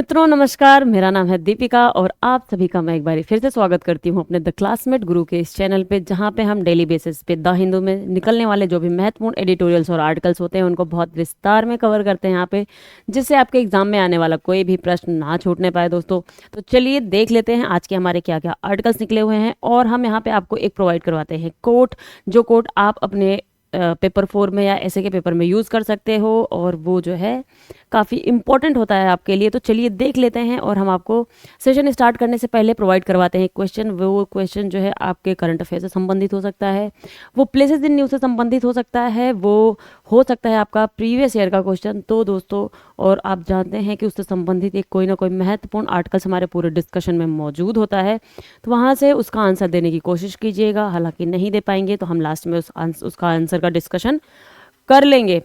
मित्रों नमस्कार, मेरा नाम है दीपिका और आप सभी का मैं एक बार फिर से स्वागत करती हूँ अपने द क्लासमेट गुरु के इस चैनल पे, जहाँ पे हम डेली बेसिस पे द हिंदू में निकलने वाले जो भी महत्वपूर्ण एडिटोरियल्स और आर्टिकल्स होते हैं उनको बहुत विस्तार में कवर करते हैं यहाँ पे, जिससे आपके एग्जाम में आने वाला कोई भी प्रश्न ना छूटने पाए दोस्तों। तो चलिए देख लेते हैं आज के हमारे क्या क्या आर्टिकल्स निकले हुए हैं, और हम यहाँ पे आपको एक प्रोवाइड करवाते हैं कोट, जो कोट आप अपने पेपर 4 में या ऐसे के पेपर में यूज़ कर सकते हो, और वो जो है काफ़ी इंपॉर्टेंट होता है आपके लिए। तो चलिए देख लेते हैं, और हम आपको सेशन स्टार्ट करने से पहले प्रोवाइड करवाते हैं क्वेश्चन। वो क्वेश्चन जो है आपके करंट अफेयर से संबंधित हो सकता है, वो प्लेसेस इन न्यूज़ से संबंधित हो सकता है, वो हो सकता है आपका प्रीवियस ईयर का क्वेश्चन। तो दोस्तों, और आप जानते हैं कि उससे संबंधित एक कोई ना कोई महत्वपूर्ण आर्टिकल्स हमारे पूरे डिस्कशन में मौजूद होता है, तो वहाँ से उसका आंसर देने की कोशिश कीजिएगा। हालांकि नहीं दे पाएंगे तो हम लास्ट में उसका आंसर का डिस्कशन कर लेंगे,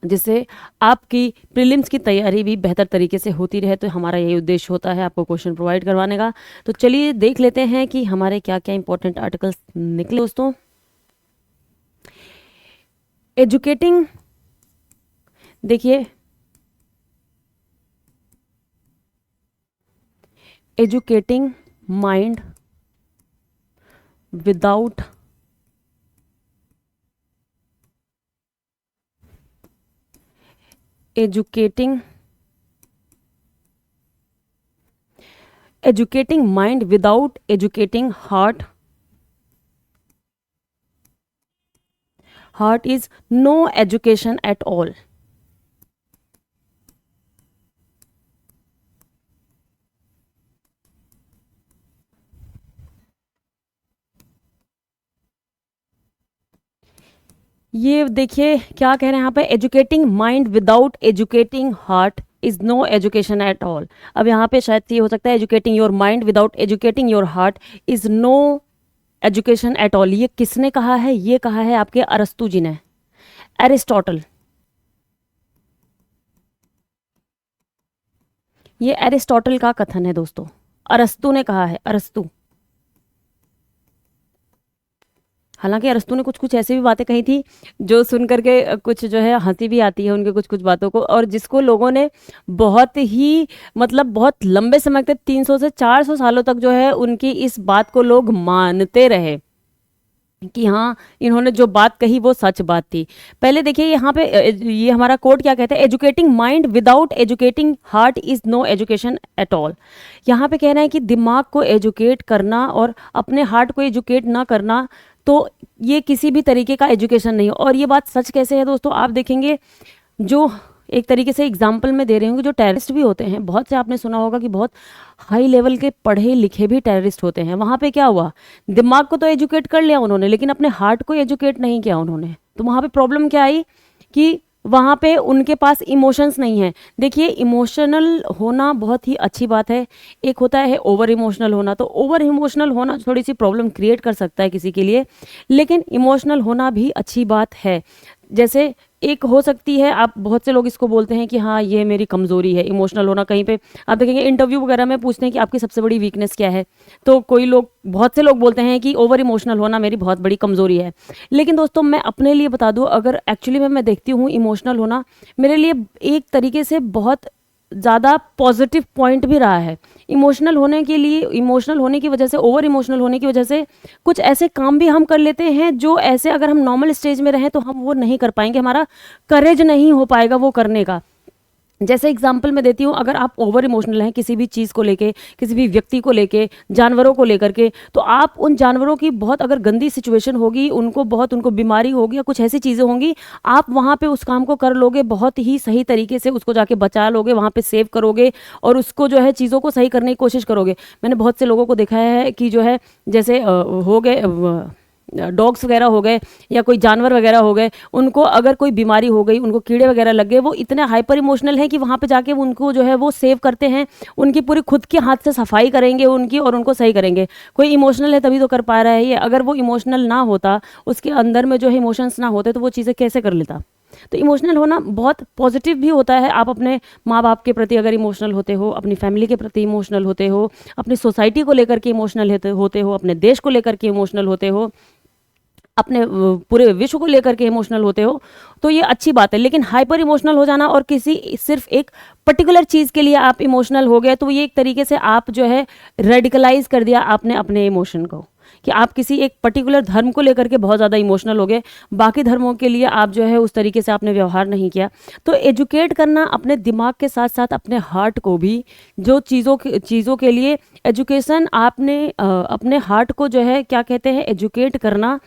जिससे आपकी प्रीलिम्स की तैयारी भी बेहतर तरीके से होती रहे। तो हमारा यही उद्देश्य होता है आपको क्वेश्चन प्रोवाइड करवाने का। तो चलिए देख लेते हैं कि हमारे क्या क्या इंपॉर्टेंट आर्टिकल्स निकले दोस्तों। एजुकेटिंग, देखिए educating mind without educating mind without educating heart is no education at all। ये देखिए क्या कह रहे हैं यहाँ पे, educating mind without educating heart is no education at all. अब यहाँ पे शायद ये हो सकता है educating your mind without educating your heart is no education at all. ये किसने कहा है? ये कहा है आपके अरस्तु जी ने, एरिस्टोटल। ये एरिस्टोटल का कथन है दोस्तों, अरस्तु ने कहा है, अरस्तु। हालांकि अरस्तु ने कुछ कुछ ऐसी भी बातें कही थी जो सुन करके कुछ जो है हंसी भी आती है उनके कुछ कुछ बातों को, और जिसको लोगों ने बहुत ही बहुत लंबे समय तक 300 से 400 सालों तक जो है उनकी इस बात को लोग मानते रहे कि हाँ इन्होंने जो बात कही वो सच बात थी। पहले देखिए यहाँ पे ये हमारा कोड क्या कहता है, educating mind without educating heart is no education at all. यहाँ पे कहना है कि दिमाग को एजुकेट करना और अपने हार्ट को एजुकेट ना करना, तो ये किसी भी तरीके का एजुकेशन नहीं हो। और ये बात सच कैसे है दोस्तों, आप देखेंगे जो एक तरीके से एग्जाम्पल में दे रहे होंगे, जो टेररिस्ट भी होते हैं, बहुत से आपने सुना होगा कि बहुत हाई लेवल के पढ़े लिखे भी टेररिस्ट होते हैं। वहाँ पे क्या हुआ, दिमाग को तो एजुकेट कर लिया उन्होंने, लेकिन अपने हार्ट को एजुकेट नहीं किया उन्होंने। तो वहाँ पे प्रॉब्लम क्या आई कि वहाँ पे उनके पास इमोशंस नहीं है। देखिए इमोशनल होना बहुत ही अच्छी बात है, एक होता है ओवर इमोशनल होना। तो ओवर इमोशनल होना थोड़ी सी प्रॉब्लम क्रिएट कर सकता है किसी के लिए, लेकिन इमोशनल होना भी अच्छी बात है। जैसे एक हो सकती है, आप बहुत से लोग इसको बोलते हैं कि हाँ ये मेरी कमज़ोरी है इमोशनल होना। कहीं पे आप देखेंगे इंटरव्यू वगैरह में पूछते हैं कि आपकी सबसे बड़ी वीकनेस क्या है, तो कोई लोग, बहुत से लोग बोलते हैं कि ओवर इमोशनल होना मेरी बहुत बड़ी कमज़ोरी है। लेकिन दोस्तों मैं अपने लिए बता दूँ, अगर एक्चुअली मैं देखती हूँ इमोशनल होना मेरे लिए एक तरीके से बहुत ज़्यादा पॉजिटिव पॉइंट भी रहा है। इमोशनल होने के लिए, इमोशनल होने की वजह से, ओवर इमोशनल होने की वजह से कुछ ऐसे काम भी हम कर लेते हैं जो ऐसे अगर हम नॉर्मल स्टेज में रहें तो हम वो नहीं कर पाएंगे, हमारा करेज नहीं हो पाएगा वो करने का। जैसे एग्जाम्पल मैं देती हूँ, अगर आप ओवर इमोशनल हैं किसी भी चीज़ को लेके, किसी भी व्यक्ति को लेके, जानवरों को लेकर के, तो आप उन जानवरों की बहुत अगर गंदी सिचुएशन होगी, उनको बीमारी होगी या कुछ ऐसी चीज़ें होंगी, आप वहाँ पे उस काम को कर लोगे, बहुत ही सही तरीके से उसको जाके बचा लोगे, वहाँ पे सेव करोगे और उसको जो है चीज़ों को सही करने की कोशिश करोगे। मैंने बहुत से लोगों को देखा है कि जो है जैसे हो गए डॉग्स वगैरह हो गए या कोई जानवर वगैरह हो गए, उनको अगर कोई बीमारी हो गई, उनको कीड़े वगैरह लग गए, वो इतने हाइपर इमोशनल हैं कि वहाँ पे जाके उनको जो है वो सेव करते हैं, उनकी पूरी खुद के हाथ से सफाई करेंगे उनकी और उनको सही करेंगे। कोई इमोशनल है तभी तो कर पा रहा है ये, अगर वो इमोशनल ना होता, उसके अंदर में जो है इमोशंस ना होते, तो वो चीज़ें कैसे कर लेता। तो इमोशनल होना बहुत पॉजिटिव भी होता है। आप अपने माँ बाप के प्रति अगर इमोशनल होते हो, अपनी फैमिली के प्रति इमोशनल होते हो, अपनी सोसाइटी को लेकर के इमोशनल होते हो, अपने देश को लेकर के इमोशनल होते हो, अपने पूरे विश्व को लेकर के इमोशनल होते हो तो ये अच्छी बात है। लेकिन हाइपर इमोशनल हो जाना और किसी सिर्फ एक पर्टिकुलर चीज़ के लिए आप इमोशनल हो गए तो ये एक तरीके से आप जो है रेडिकलाइज कर दिया आपने अपने इमोशन को, कि आप किसी एक पर्टिकुलर धर्म को लेकर के बहुत ज़्यादा इमोशनल हो गए, बाकी धर्मों के लिए आप जो है उस तरीके से आपने व्यवहार नहीं किया। तो एजुकेट करना अपने दिमाग के साथ साथ अपने हार्ट को भी, जो चीज़ों के लिए एजुकेशन आपने अपने हार्ट को जो है क्या कहते हैं एजुकेट करना,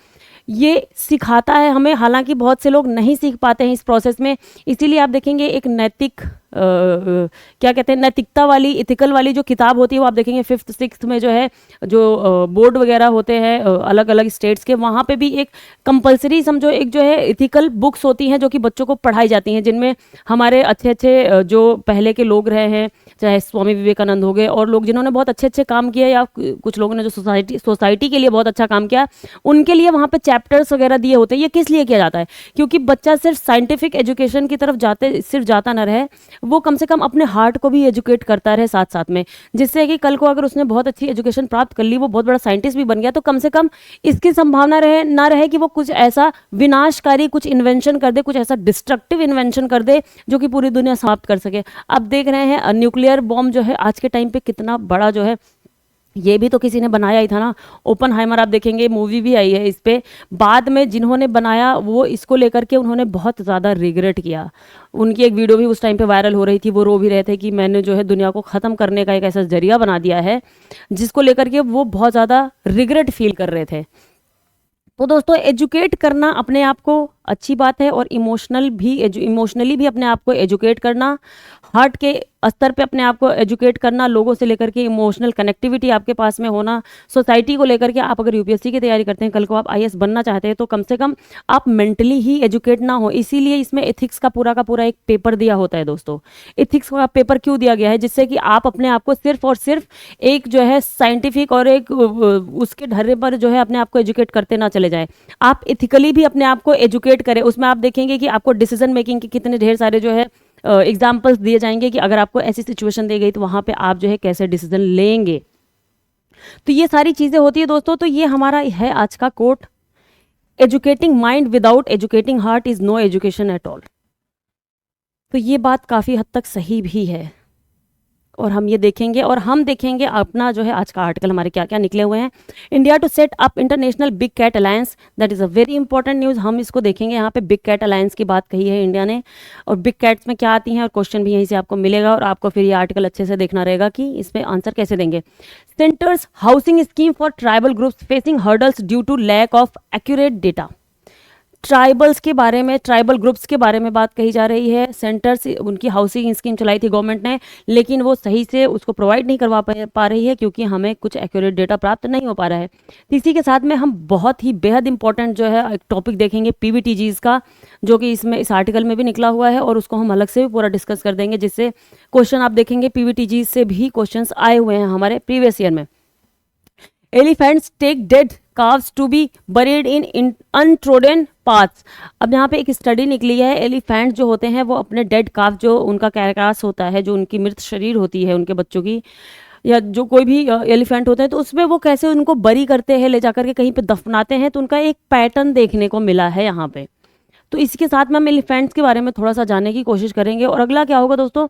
ये सिखाता है हमें। हालांकि बहुत से लोग नहीं सीख पाते हैं इस प्रोसेस में, इसीलिए आप देखेंगे एक नैतिक क्या कहते हैं नैतिकता वाली, इथिकल वाली जो किताब होती है वो आप देखेंगे 5th 6th में जो है, जो बोर्ड वगैरह होते हैं अलग अलग स्टेट्स के, वहाँ पे भी एक कंपलसरी समझो एक जो है इथिकल बुक्स होती हैं जो कि बच्चों को पढ़ाई जाती हैं, जिनमें हमारे अच्छे अच्छे जो पहले के लोग रहे हैं, चाहे स्वामी विवेकानंद हो गए और लोग जिन्होंने बहुत अच्छे अच्छे काम किए, या कुछ लोगों ने जो सोसाइटी के लिए बहुत अच्छा काम किया, उनके लिए वहाँ पे चैप्टर्स वगैरह दिए होते हैं। ये किस लिए किया जाता है? क्योंकि बच्चा सिर्फ साइंटिफिक एजुकेशन की तरफ सिर्फ जाता ना रहे, वो कम से कम अपने हार्ट को भी एजुकेट करता रहे साथ साथ में, जिससे कि कल को अगर उसने बहुत अच्छी एजुकेशन प्राप्त कर ली, वो बहुत बड़ा साइंटिस्ट भी बन गया, तो कम से कम इसकी संभावना ना रहे कि वो कुछ ऐसा विनाशकारी कुछ इन्वेंशन कर दे, कुछ ऐसा डिस्ट्रक्टिव इन्वेंशन कर दे जो कि पूरी दुनिया समाप्त कर सके। अब देख रहे हैं न्यूक्लियर बॉम्ब जो है आज के टाइम पे कितना बड़ा जो है, ये भी तो किसी ने बनाया ही था ना। ओपनहाइमर आप देखेंगे मूवी भी आई है इस पे, बाद में जिन्होंने बनाया वो इसको लेकर के उन्होंने बहुत ज़्यादा रिग्रेट किया। उनकी एक वीडियो भी उस टाइम पे वायरल हो रही थी, वो रो भी रहे थे कि मैंने जो है दुनिया को ख़त्म करने का एक ऐसा जरिया बना दिया है, जिसको लेकर के वो बहुत ज़्यादा रिग्रेट फील कर रहे थे। तो दोस्तों एजुकेट करना अपने आप को अच्छी बात है, और इमोशनली भी अपने आप को एजुकेट करना, हार्ट के स्तर पे अपने आप को एजुकेट करना, लोगों से लेकर के इमोशनल कनेक्टिविटी आपके पास में होना, सोसाइटी को लेकर के आप अगर यूपीएससी की तैयारी करते हैं, कल को आप आईएएस बनना चाहते हैं, तो कम से कम आप मेंटली ही एजुकेट ना हो। इसीलिए इसमें एथिक्स का पूरा एक पेपर दिया होता है दोस्तों। एथिक्स का पेपर क्यों दिया गया है? जिससे कि आप अपने आप को सिर्फ और सिर्फ एक जो है साइंटिफिक और एक उसके ढर्रे पर जो है अपने आप को एजुकेट करते ना चले जाए, आप इथिकली भी अपने आप को एजुकेट करें। उसमें आप देखेंगे कि आपको डिसीजन मेकिंग के कितने ढेर सारे जो है एग्जाम्पल्स दिए जाएंगे कि अगर आपको ऐसी सिचुएशन दी गई तो वहां पे आप जो है कैसे डिसीजन लेंगे। तो ये सारी चीजें होती है दोस्तों। तो ये हमारा है आज का quote, educating mind without educating heart is no education at all. तो ये बात काफी हद तक सही भी है, और हम ये देखेंगे, और हम देखेंगे अपना जो है आज का आर्टिकल हमारे क्या क्या निकले हुए हैं। India to set up international big cat alliance, that is a very important news. हम इसको देखेंगे, यहाँ पे बिग कैट अलायंस की बात कही है इंडिया ने, और बिग कैट्स में क्या आती हैं, और क्वेश्चन भी यहीं से आपको मिलेगा, और आपको फिर ये आर्टिकल अच्छे से देखना रहेगा कि इस पर आंसर कैसे देंगे। Centre's housing scheme for tribal groups facing hurdles due to lack of accurate data. Tribals के बारे में, ट्राइबल ग्रुप्स के बारे में बात कही जा रही है। सेंटर से उनकी हाउसिंग स्कीम चलाई थी गवर्नमेंट ने, लेकिन वो सही से उसको प्रोवाइड नहीं करवा पा रही है, क्योंकि हमें कुछ एक्यूरेट डेटा प्राप्त नहीं हो पा रहा है। इसी के साथ में हम बहुत ही बेहद इंपॉर्टेंट जो है एक टॉपिक देखेंगे पीवीटीजीज का, जो कि इसमें इस आर्टिकल में भी निकला हुआ है, और उसको हम अलग से भी पूरा डिस्कस कर देंगे, जिससे क्वेश्चन आप देखेंगे पीवीटीजीज से भी क्वेश्चन आए हुए हैं हमारे प्रीवियस ईयर में। Elephants take dead calves to be buried in untrodden paths। अब यहाँ पे एक स्टडी निकली है, एलिफेंट जो होते हैं वो अपने डेड काफ, जो उनका कैरकास होता है, जो उनकी मृत शरीर होती है उनके बच्चों की, या जो कोई भी एलिफेंट होता है, तो उसमें वो कैसे उनको बरी करते हैं, ले जाकर के कहीं पे दफनाते हैं, तो उनका एक पैटर्न देखने को मिला है यहाँ पे। तो इसके साथ में हम एलिफेंट्स के बारे में थोड़ा सा जानने की कोशिश करेंगे। और अगला क्या होगा दोस्तों,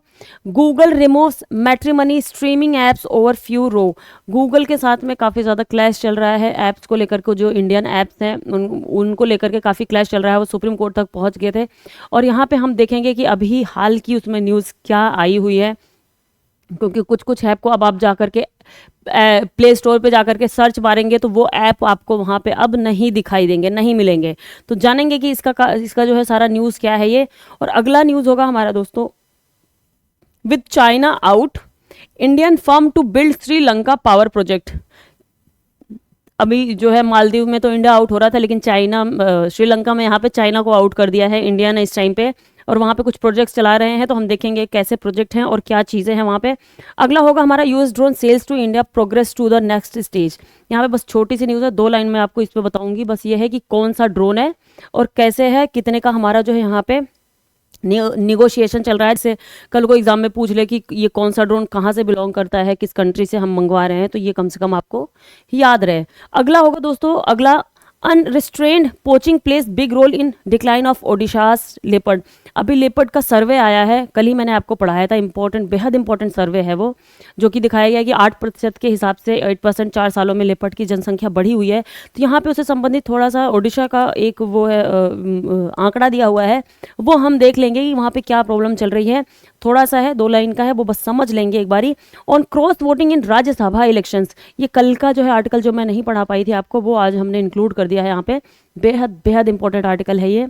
Google removes matrimony streaming apps over fee row. Google के साथ में काफ़ी ज़्यादा क्लैश चल रहा है ऐप्स को लेकर के, जो इंडियन ऐप्स हैं उनको लेकर के काफ़ी क्लैश चल रहा है, वो सुप्रीम कोर्ट तक पहुंच गए थे। और यहाँ पे हम देखेंगे कि अभी हाल की उसमें न्यूज़ क्या आई हुई है, क्योंकि कुछ ऐप को अब आप जा करके प्ले स्टोर पे जाकर के सर्च मारेंगे तो वो ऐप आपको वहाँ पे अब नहीं दिखाई देंगे, नहीं मिलेंगे। तो जानेंगे कि इसका जो है सारा न्यूज़ क्या है ये। और अगला न्यूज़ होगा हमारा दोस्तों, with China out Indian firm to build Sri Lanka power project. अभी जो है मालदीव में तो इंडिया आउट हो रहा था, लेकिन चाइना श्रीलंका में यहाँ पे चाइना को आउट कर दिया है इंडिया ने इस टाइम पे, और वहाँ पे कुछ प्रोजेक्ट्स चला रहे हैं। तो हम देखेंगे कैसे प्रोजेक्ट हैं और क्या चीज़ें हैं वहाँ पे। अगला होगा हमारा US drone sales to India progress to the next stage. यहाँ पे बस छोटी सी न्यूज़ है, 2 लाइन में आपको इस पर बताऊंगी। बस ये है कि कौन सा ड्रोन है और कैसे है, कितने का हमारा जो है यहाँ पे निगोशिएशन चल रहा है। जैसे कल को एग्जाम में पूछ ले कि ये कौन सा ड्रोन कहाँ से बिलोंग करता है, किस कंट्री से हम मंगवा रहे हैं, तो ये कम से कम आपको याद रहे। अगला होगा दोस्तों, अगला unrestrained poaching plays big role in decline of Odisha's leopard. अभी लेपर्ड का सर्वे आया है, कल ही मैंने आपको पढ़ाया था, इंपॉर्टेंट, बेहद इंपॉर्टेंट सर्वे है वो, जो कि दिखाया गया कि 8% के हिसाब से 8% 4 सालों में लेपर्ड की जनसंख्या बढ़ी हुई है। तो यहाँ पे उससे संबंधित थोड़ा सा ओडिशा का एक वो है आंकड़ा दिया हुआ है, वो हम देख लेंगे कि वहाँ पे क्या प्रॉब्लम चल रही है। थोड़ा सा है, 2 लाइन का है, वो बस समझ लेंगे एक बारी। On cross voting in Rajya Sabha elections, ये कल का जो है आर्टिकल जो मैं नहीं पढ़ा पाई थी आपको, वो आज हमने इंक्लूड कर दिया है यहाँ पे। बेहद बेहद इंपॉर्टेंट आर्टिकल है ये।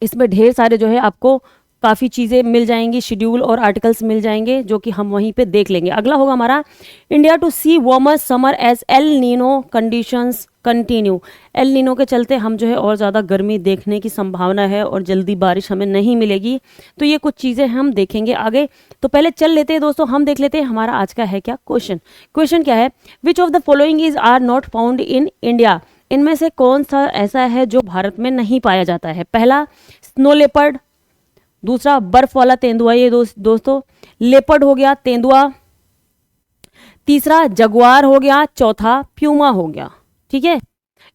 इसमें ढेर सारे जो है आपको काफ़ी चीज़ें मिल जाएंगी, शेड्यूल और आर्टिकल्स मिल जाएंगे, जो कि हम वहीं पे देख लेंगे। अगला होगा हमारा India to see warmer summer as El Nino conditions continue. El Nino के चलते हम जो है और ज़्यादा गर्मी देखने की संभावना है और जल्दी बारिश हमें नहीं मिलेगी। तो ये कुछ चीज़ें हम देखेंगे आगे। तो पहले चल लेते हैं दोस्तों, हम देख लेते हैं हमारा आज का है क्या क्वेश्चन। क्वेश्चन क्या है, which of the following is are not found in India. इनमें से कौन सा ऐसा है जो भारत में नहीं पाया जाता है। पहला स्नो लेपर्ड, दूसरा बर्फ वाला तेंदुआ, ये दोस्तों लेपर्ड हो गया, तेंदुआ, तीसरा जगुआर हो गया, चौथा प्यूमा हो गया। ठीक है,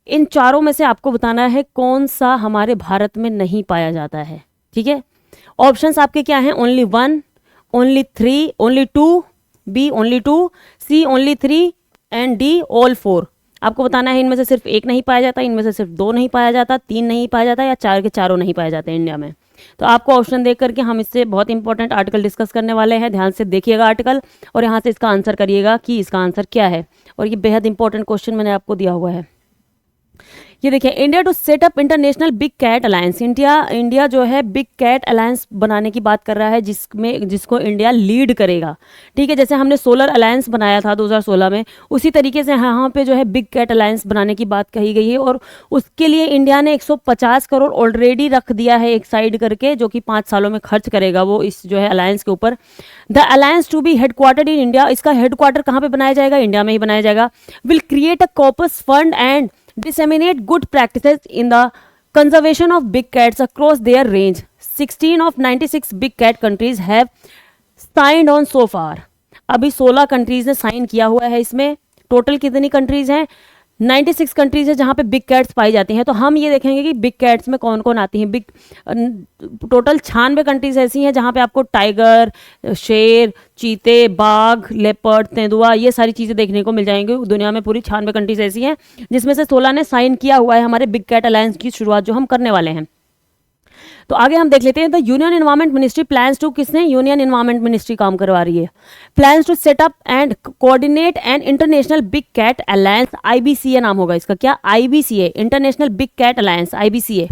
इन चारों में से आपको बताना है कौन सा हमारे भारत में नहीं पाया जाता है। ठीक है, ऑप्शंस आपके क्या हैं, only 1, only 3, only 2, B only 2, C only 3 and D all 4। आपको बताना है इनमें से सिर्फ एक नहीं पाया जाता, इनमें से सिर्फ 2 नहीं पाया जाता, 3 नहीं पाया जाता, या 4 के चारों नहीं पाए जाते इंडिया में। तो आपको ऑप्शन देख करके हम इससे बहुत इंपॉर्टेंट आर्टिकल डिस्कस करने वाले हैं। ध्यान से देखिएगा आर्टिकल और यहाँ से इसका आंसर करिएगा कि इसका आंसर क्या है। और ये बेहद इंपॉर्टेंट क्वेश्चन मैंने आपको दिया हुआ है। ये देखिए, India to set up international big cat alliance. India जो है बिग कैट अलायंस बनाने की बात कर रहा है, जिसको इंडिया लीड करेगा। ठीक है, जैसे हमने सोलर अलायंस बनाया था 2016 में, उसी तरीके से यहाँ पे जो है बिग कैट अलायंस बनाने की बात कही गई है। और उसके लिए इंडिया ने 150 करोड़ ऑलरेडी रख दिया है एक साइड करके, जो कि 5 सालों में खर्च करेगा वो इस जो है अलायंस के ऊपर। The alliance to be headquartered in India, इसका हेडक्वार्टर कहाँ पे बनाया जाएगा, इंडिया में ही बनाया जाएगा। Will create a corpus fund and disseminate good practices in the conservation of big cats across their range. 16 of 96 big cat countries have signed on so far. अभी 16 कंट्रीज ने साइन किया हुआ है इसमें। टोटल कितनी कंट्रीज हैं, 96 countries है जहाँ पे बिग कैट्स पाई जाती हैं। तो हम ये देखेंगे कि बिग कैट्स में कौन कौन आती हैं। टोटल 96 कंट्रीज ऐसी हैं जहाँ पे आपको टाइगर, शेर, चीते, बाघ, लेपर्ड, तेंदुआ, ये सारी चीज़ें देखने को मिल जाएंगी। दुनिया में पूरी 96 कंट्रीज ऐसी हैं जिसमें से 16 ने साइन किया हुआ है हमारे बिग कैट अलायंस की शुरुआत जो हम करने वाले हैं। तो आगे हम देख लेते हैं। The union environment ministry plans to, किसने, यूनियन एनवायरमेंट मिनिस्ट्री काम करवा रही है, plans to set up and coordinate an international big cat alliance. IBCA नाम होगा इसका, क्या, IBCA, international big cat alliance, IBCA.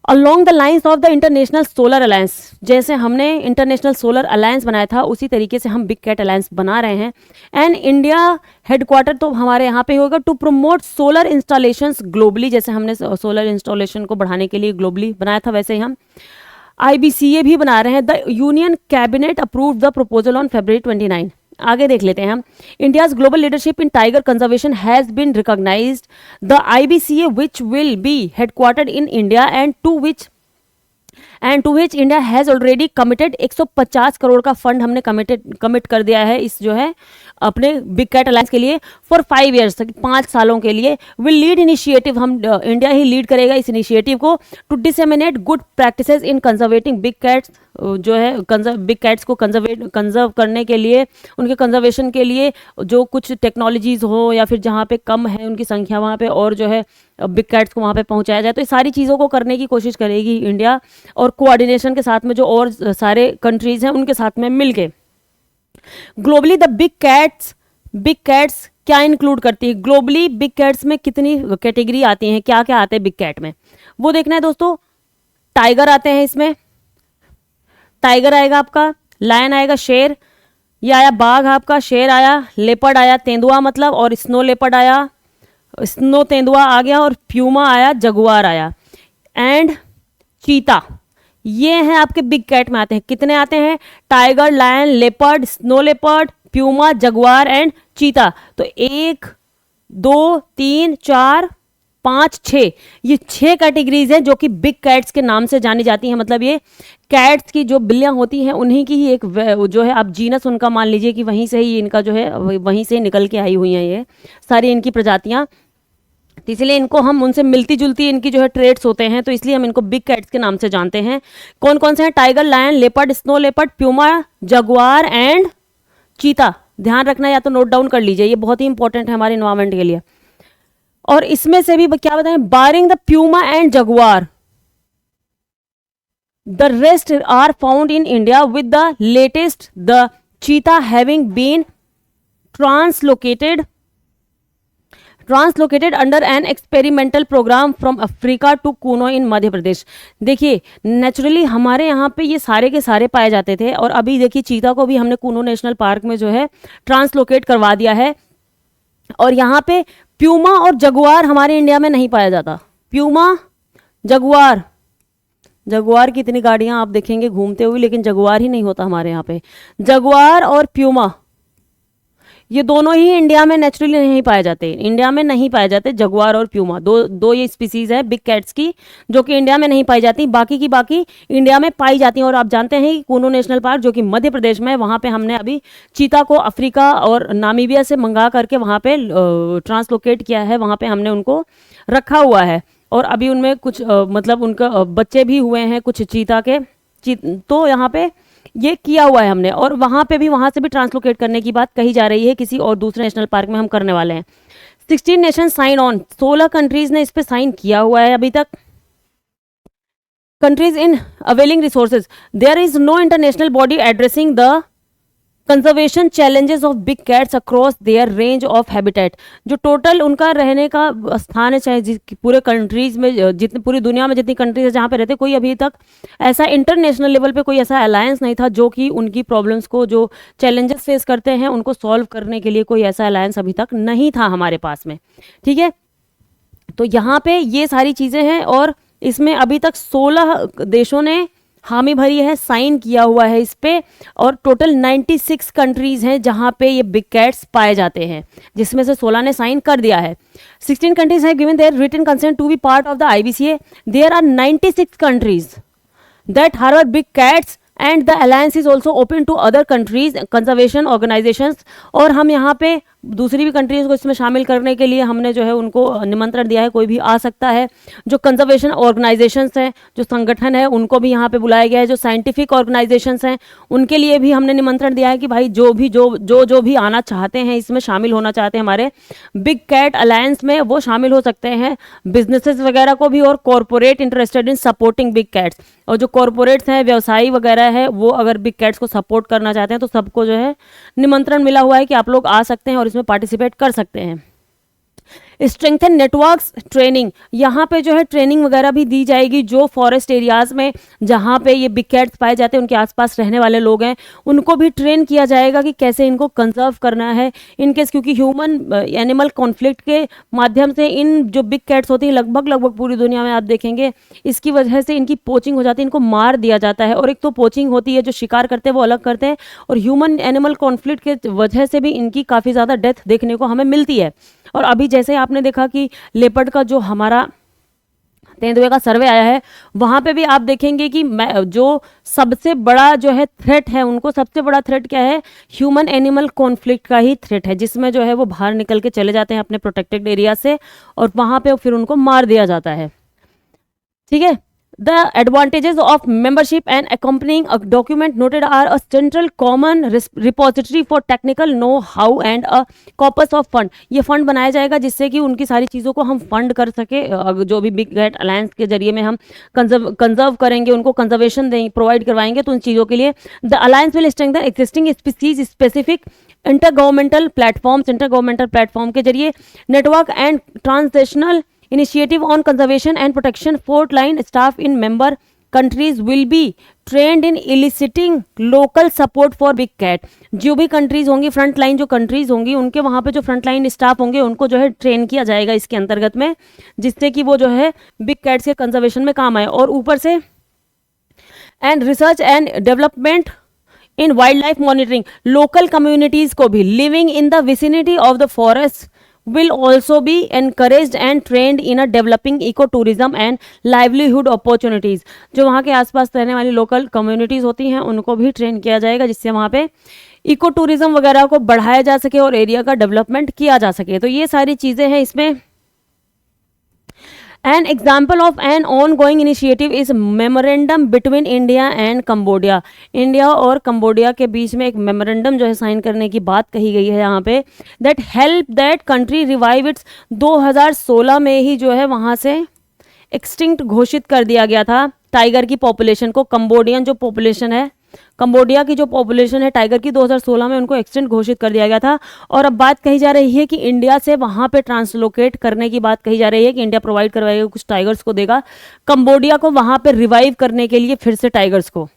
Along the lines of the international solar alliance, जैसे हमने इंटरनेशनल सोलर अलायंस बनाया था उसी तरीके से हम बिग कैट अलायंस बना रहे हैं। एंड इंडिया हेडक्वार्टर तो हमारे यहाँ पे होगा to promote solar installations globally, जैसे हमने सोलर इंस्टॉलेशन को बढ़ाने के लिए ग्लोबली बनाया था, वैसे ही हम आईबीसीए भी बना रहे हैं। The union cabinet approved the proposal on February 29। आगे देख लेते हैं हम। India's global leadership in tiger conservation has been recognised. The IBCA which will be headquartered in India and to which India has already committed 150 crore का fund हमने commit कर दिया है इस जो है अपने बिग कैट अलायंस के लिए फॉर 5 ईयर्स तक, 5 सालों के लिए। विल लीड इनिशिएटिव, हम इंडिया ही लीड करेगा इस इनिशिएटिव को, to disseminate good practices in conserving big cats, जो है बिग कैट्स को कंजर्व करने के लिए, उनके कंजर्वेशन के लिए जो कुछ टेक्नोलॉजीज हो या फिर जहाँ पे कम है उनकी संख्या वहाँ पे और जो है बिग कैट्स को वहाँ पे पहुँचाया जाए। तो ये सारी चीज़ों को करने की कोशिश करेगी इंडिया, और कोऑर्डिनेशन के साथ में जो और सारे कंट्रीज़ हैं उनके साथ में मिल के। ग्लोबली द बिग कैट्स क्या इंक्लूड करती है, ग्लोबली बिग कैट्स में कितनी कैटेगरी आती हैं, क्या क्या आते हैं बिग कैट में, वो देखना है दोस्तों। टाइगर आते हैं इसमें, टाइगर आएगा आपका, लायन आएगा, शेर, ये आया बाघ आपका, शेर आया, लेपर्ड आया, तेंदुआ मतलब, और स्नो लेपर्ड आया, स्नो तेंदुआ आ गया, और प्यूमा आया, जगुआर आया, एंड चीता। ये हैं आपके बिग कैट में आते हैं। कितने आते हैं, tiger, lion, leopard, snow leopard, puma, jaguar and cheetah. तो 1 2 3 4 5, 6, ये 6 कैटेगरीज हैं जो कि बिग कैट्स के नाम से जानी जाती हैं। मतलब ये कैट्स की जो बिल्लियाँ होती हैं उन्हीं की ही एक जो है आप जीनस उनका मान लीजिए कि वहीं से ही इनका जो है वहीं से निकल के आई हुई हैं ये सारी इनकी प्रजातियाँ। तो इसलिए इनको हम उनसे मिलती जुलती इनकी जो है ट्रेड्स होते हैं, तो इसलिए हम इनको बिग कैट्स के नाम से जानते हैं। कौन कौन से हैं? Tiger, lion, leopard, snow leopard, puma, jaguar and cheetah. ध्यान रखना, या तो नोट डाउन कर लीजिए, ये बहुत ही इंपॉर्टेंट है हमारे इन्वायरमेंट के लिए। और इसमें से भी क्या बताएं, barring the puma and jaguar the rest are found in India with the latest the cheetah having been translocated under an experimental programme from Africa to Kuno in Madhya Pradesh. देखिए नेचुरली हमारे यहाँ पे ये सारे के सारे पाए जाते थे, और अभी देखिए चीता को भी हमने कूनो नेशनल पार्क में जो है ट्रांसलोकेट करवा दिया है। और यहाँ पे प्यूमा और जगुआर हमारे इंडिया में नहीं पाया जाता। प्यूमा, जगुआर, जगुआर की इतनी गाड़ियाँ आप देखेंगे घूमते हुए, लेकिन जगुआर ही नहीं होता हमारे यहाँ पे। जगुआर और प्यूमा ये दोनों ही इंडिया में नेचुरली नहीं पाए जाते, इंडिया में नहीं पाए जाते। जगुआर और प्यूमा दो ये स्पीसीज है बिग कैट्स की जो कि इंडिया में नहीं पाई जाती, बाकी की बाकी इंडिया में पाई जाती हैं। और आप जानते हैं कि कूनो नेशनल पार्क जो कि मध्य प्रदेश में है, वहाँ पे हमने अभी चीता को अफ्रीका और नामीबिया से मंगा करके वहाँ पे ट्रांसलोकेट किया है, वहाँ पे हमने उनको रखा हुआ है। और अभी उनमें कुछ मतलब उनका बच्चे भी हुए हैं कुछ चीता के, तो यहाँ पे ये किया हुआ है हमने। और वहाँ पे भी, वहाँ से भी ट्रांसलोकेट करने की बात कही जा रही है, किसी और दूसरे नेशनल पार्क में हम करने वाले हैं। 16 नेशन साइन ऑन, 16 कंट्रीज ने इस पे साइन किया हुआ है अभी तक। Countries in availing resources, there is no international body addressing the conservation challenges of big cats across their range of habitat. जो टोटल उनका रहने का स्थान है, चाहे पूरे कंट्रीज में जितनी पूरी दुनिया में जितनी कंट्रीज है जहाँ पे रहते, कोई अभी तक ऐसा इंटरनेशनल लेवल पे कोई ऐसा अलायंस नहीं था जो कि उनकी प्रॉब्लम्स को, जो चैलेंजेस फेस करते हैं उनको सॉल्व करने के लिए कोई ऐसा अलायंस अभी तक नहीं था हमारे पास में। ठीक है, तो यहाँ पे ये सारी चीज़ें हैं, और इसमें अभी तक 16 देशों ने हामी भरी है, साइन किया हुआ है इस पे। और टोटल 96 कंट्रीज हैं जहां पे ये बिग कैट्स पाए जाते हैं, जिसमें से 16 ने साइन कर दिया है। 16 countries have given their written consent to be part of the IBCA. There are 96 countries that harbour big cats and the alliance is also open to other countries conservation organisations. और हम यहाँ पे दूसरी भी countries को इसमें शामिल करने के लिए हमने जो है उनको निमंत्रण दिया है, कोई भी आ सकता है। जो कंजर्वेशन ऑर्गेनाइजेशंस हैं, जो संगठन है, उनको भी यहाँ पे बुलाया गया है। जो साइंटिफिक ऑर्गेनाइजेशंस हैं उनके लिए भी हमने निमंत्रण दिया है कि भाई जो भी आना चाहते हैं, इसमें शामिल होना चाहते हैं हमारे बिग कैट अलायंस में, वो शामिल हो सकते हैं। बिजनेसेस वगैरह को भी, और corporate interested in supporting big cats, और जो कॉरपोरेट्स हैं, व्यवसायी वगैरह है, वो अगर बिग कैट्स को सपोर्ट करना चाहते हैं तो सबको जो है निमंत्रण मिला हुआ है कि आप लोग आ सकते हैं और इसमें पार्टिसिपेट कर सकते हैं। स्ट्रेंथन नेटवर्क्स ट्रेनिंग, यहाँ पे जो है ट्रेनिंग वगैरह भी दी जाएगी। जो फॉरेस्ट एरियाज में जहाँ पे ये बिग कैट्स पाए जाते हैं, उनके आसपास रहने वाले लोग हैं, उनको भी ट्रेन किया जाएगा कि कैसे इनको कंजर्व करना है इनकेस, क्योंकि ह्यूमन एनिमल कॉन्फ्लिक्ट के माध्यम से इन जो बिग कैट्स होती हैं लगभग पूरी दुनिया में आप देखेंगे, इसकी वजह से इनकी पोचिंग हो जाती है, इनको मार दिया जाता है। और एक तो पोचिंग होती है, जो शिकार करते हैं वो अलग करते हैं, और ह्यूमन एनिमल कॉन्फ्लिक्ट के वजह से भी इनकी काफ़ी ज़्यादा डेथ देखने को हमें मिलती है। और अभी जैसे आपने देखा कि लेपर्ड का जो हमारा तेंदुए का सर्वे आया है, वहां पे भी आप देखेंगे कि जो सबसे बड़ा जो है थ्रेट है, उनको सबसे बड़ा थ्रेट क्या है, ह्यूमन एनिमल कॉन्फ्लिक्ट का ही थ्रेट है, जिसमें जो है वो बाहर निकल के चले जाते हैं अपने प्रोटेक्टेड एरिया से, और वहां पे फिर उनको मार दिया जाता है। ठीक है, The advantages of membership and accompanying a document noted are a central common repository for technical know-how and a corpus of fund। ये फंड बनाया जाएगा जिससे कि उनकी सारी चीज़ों को हम फंड कर सके, जो भी बिग कैट अलायंस के जरिए में हम कंजर्व करेंगे, उनको कंजर्वेशन देंगे, प्रोवाइड करवाएंगे, तो उन चीज़ों के लिए the alliance will strengthen existing species specific intergovernmental platform के जरिए network and transnational Initiative on conservation and protection. Frontline staff in member countries will be trained in eliciting local support for big cat। जो भी countries होंगी, front line जो countries होंगी, उनके वहाँ पे जो फ्रंट लाइन स्टाफ होंगे, उनको जो है ट्रेन किया जाएगा इसके अंतर्गत में, जिससे कि वो जो है बिग कैट्स के कंजर्वेशन में काम आए। और ऊपर से and research and development in wild life monitoring, local communities को भी living in the vicinity of the forest will also be encouraged and trained in a developing ecotourism and livelihood opportunities। जो वहाँ के आसपास रहने वाली लोकल कम्युनिटीज़ होती हैं उनको भी ट्रेन किया जाएगा, जिससे वहाँ पे इको टूरिज्म वगैरह को बढ़ाया जा सके और एरिया का डेवलपमेंट किया जा सके। तो ये सारी चीज़ें हैं इसमें। An example of an ongoing initiative is memorandum between India and Cambodia। India और कंबोडिया के बीच में एक मेमोरेंडम जो है साइन करने की बात कही गई है यहाँ पे, that help that country revive it's. 2016 में ही जो है वहाँ से एक्सटिंक्ट घोषित कर दिया गया था टाइगर की पॉपुलेशन को। कंबोडियन जो पॉपुलेशन है, कंबोडिया की जो पॉपुलेशन है टाइगर की, 2016 में उनको एक्सटेंट घोषित कर दिया गया था। और अब बात कही जा रही है कि इंडिया से वहाँ पे ट्रांसलोकेट करने की बात कही जा रही है कि इंडिया प्रोवाइड करवाएगा, कुछ टाइगर्स को देगा कंबोडिया को वहाँ पे रिवाइव करने के लिए फिर से टाइगर्स को।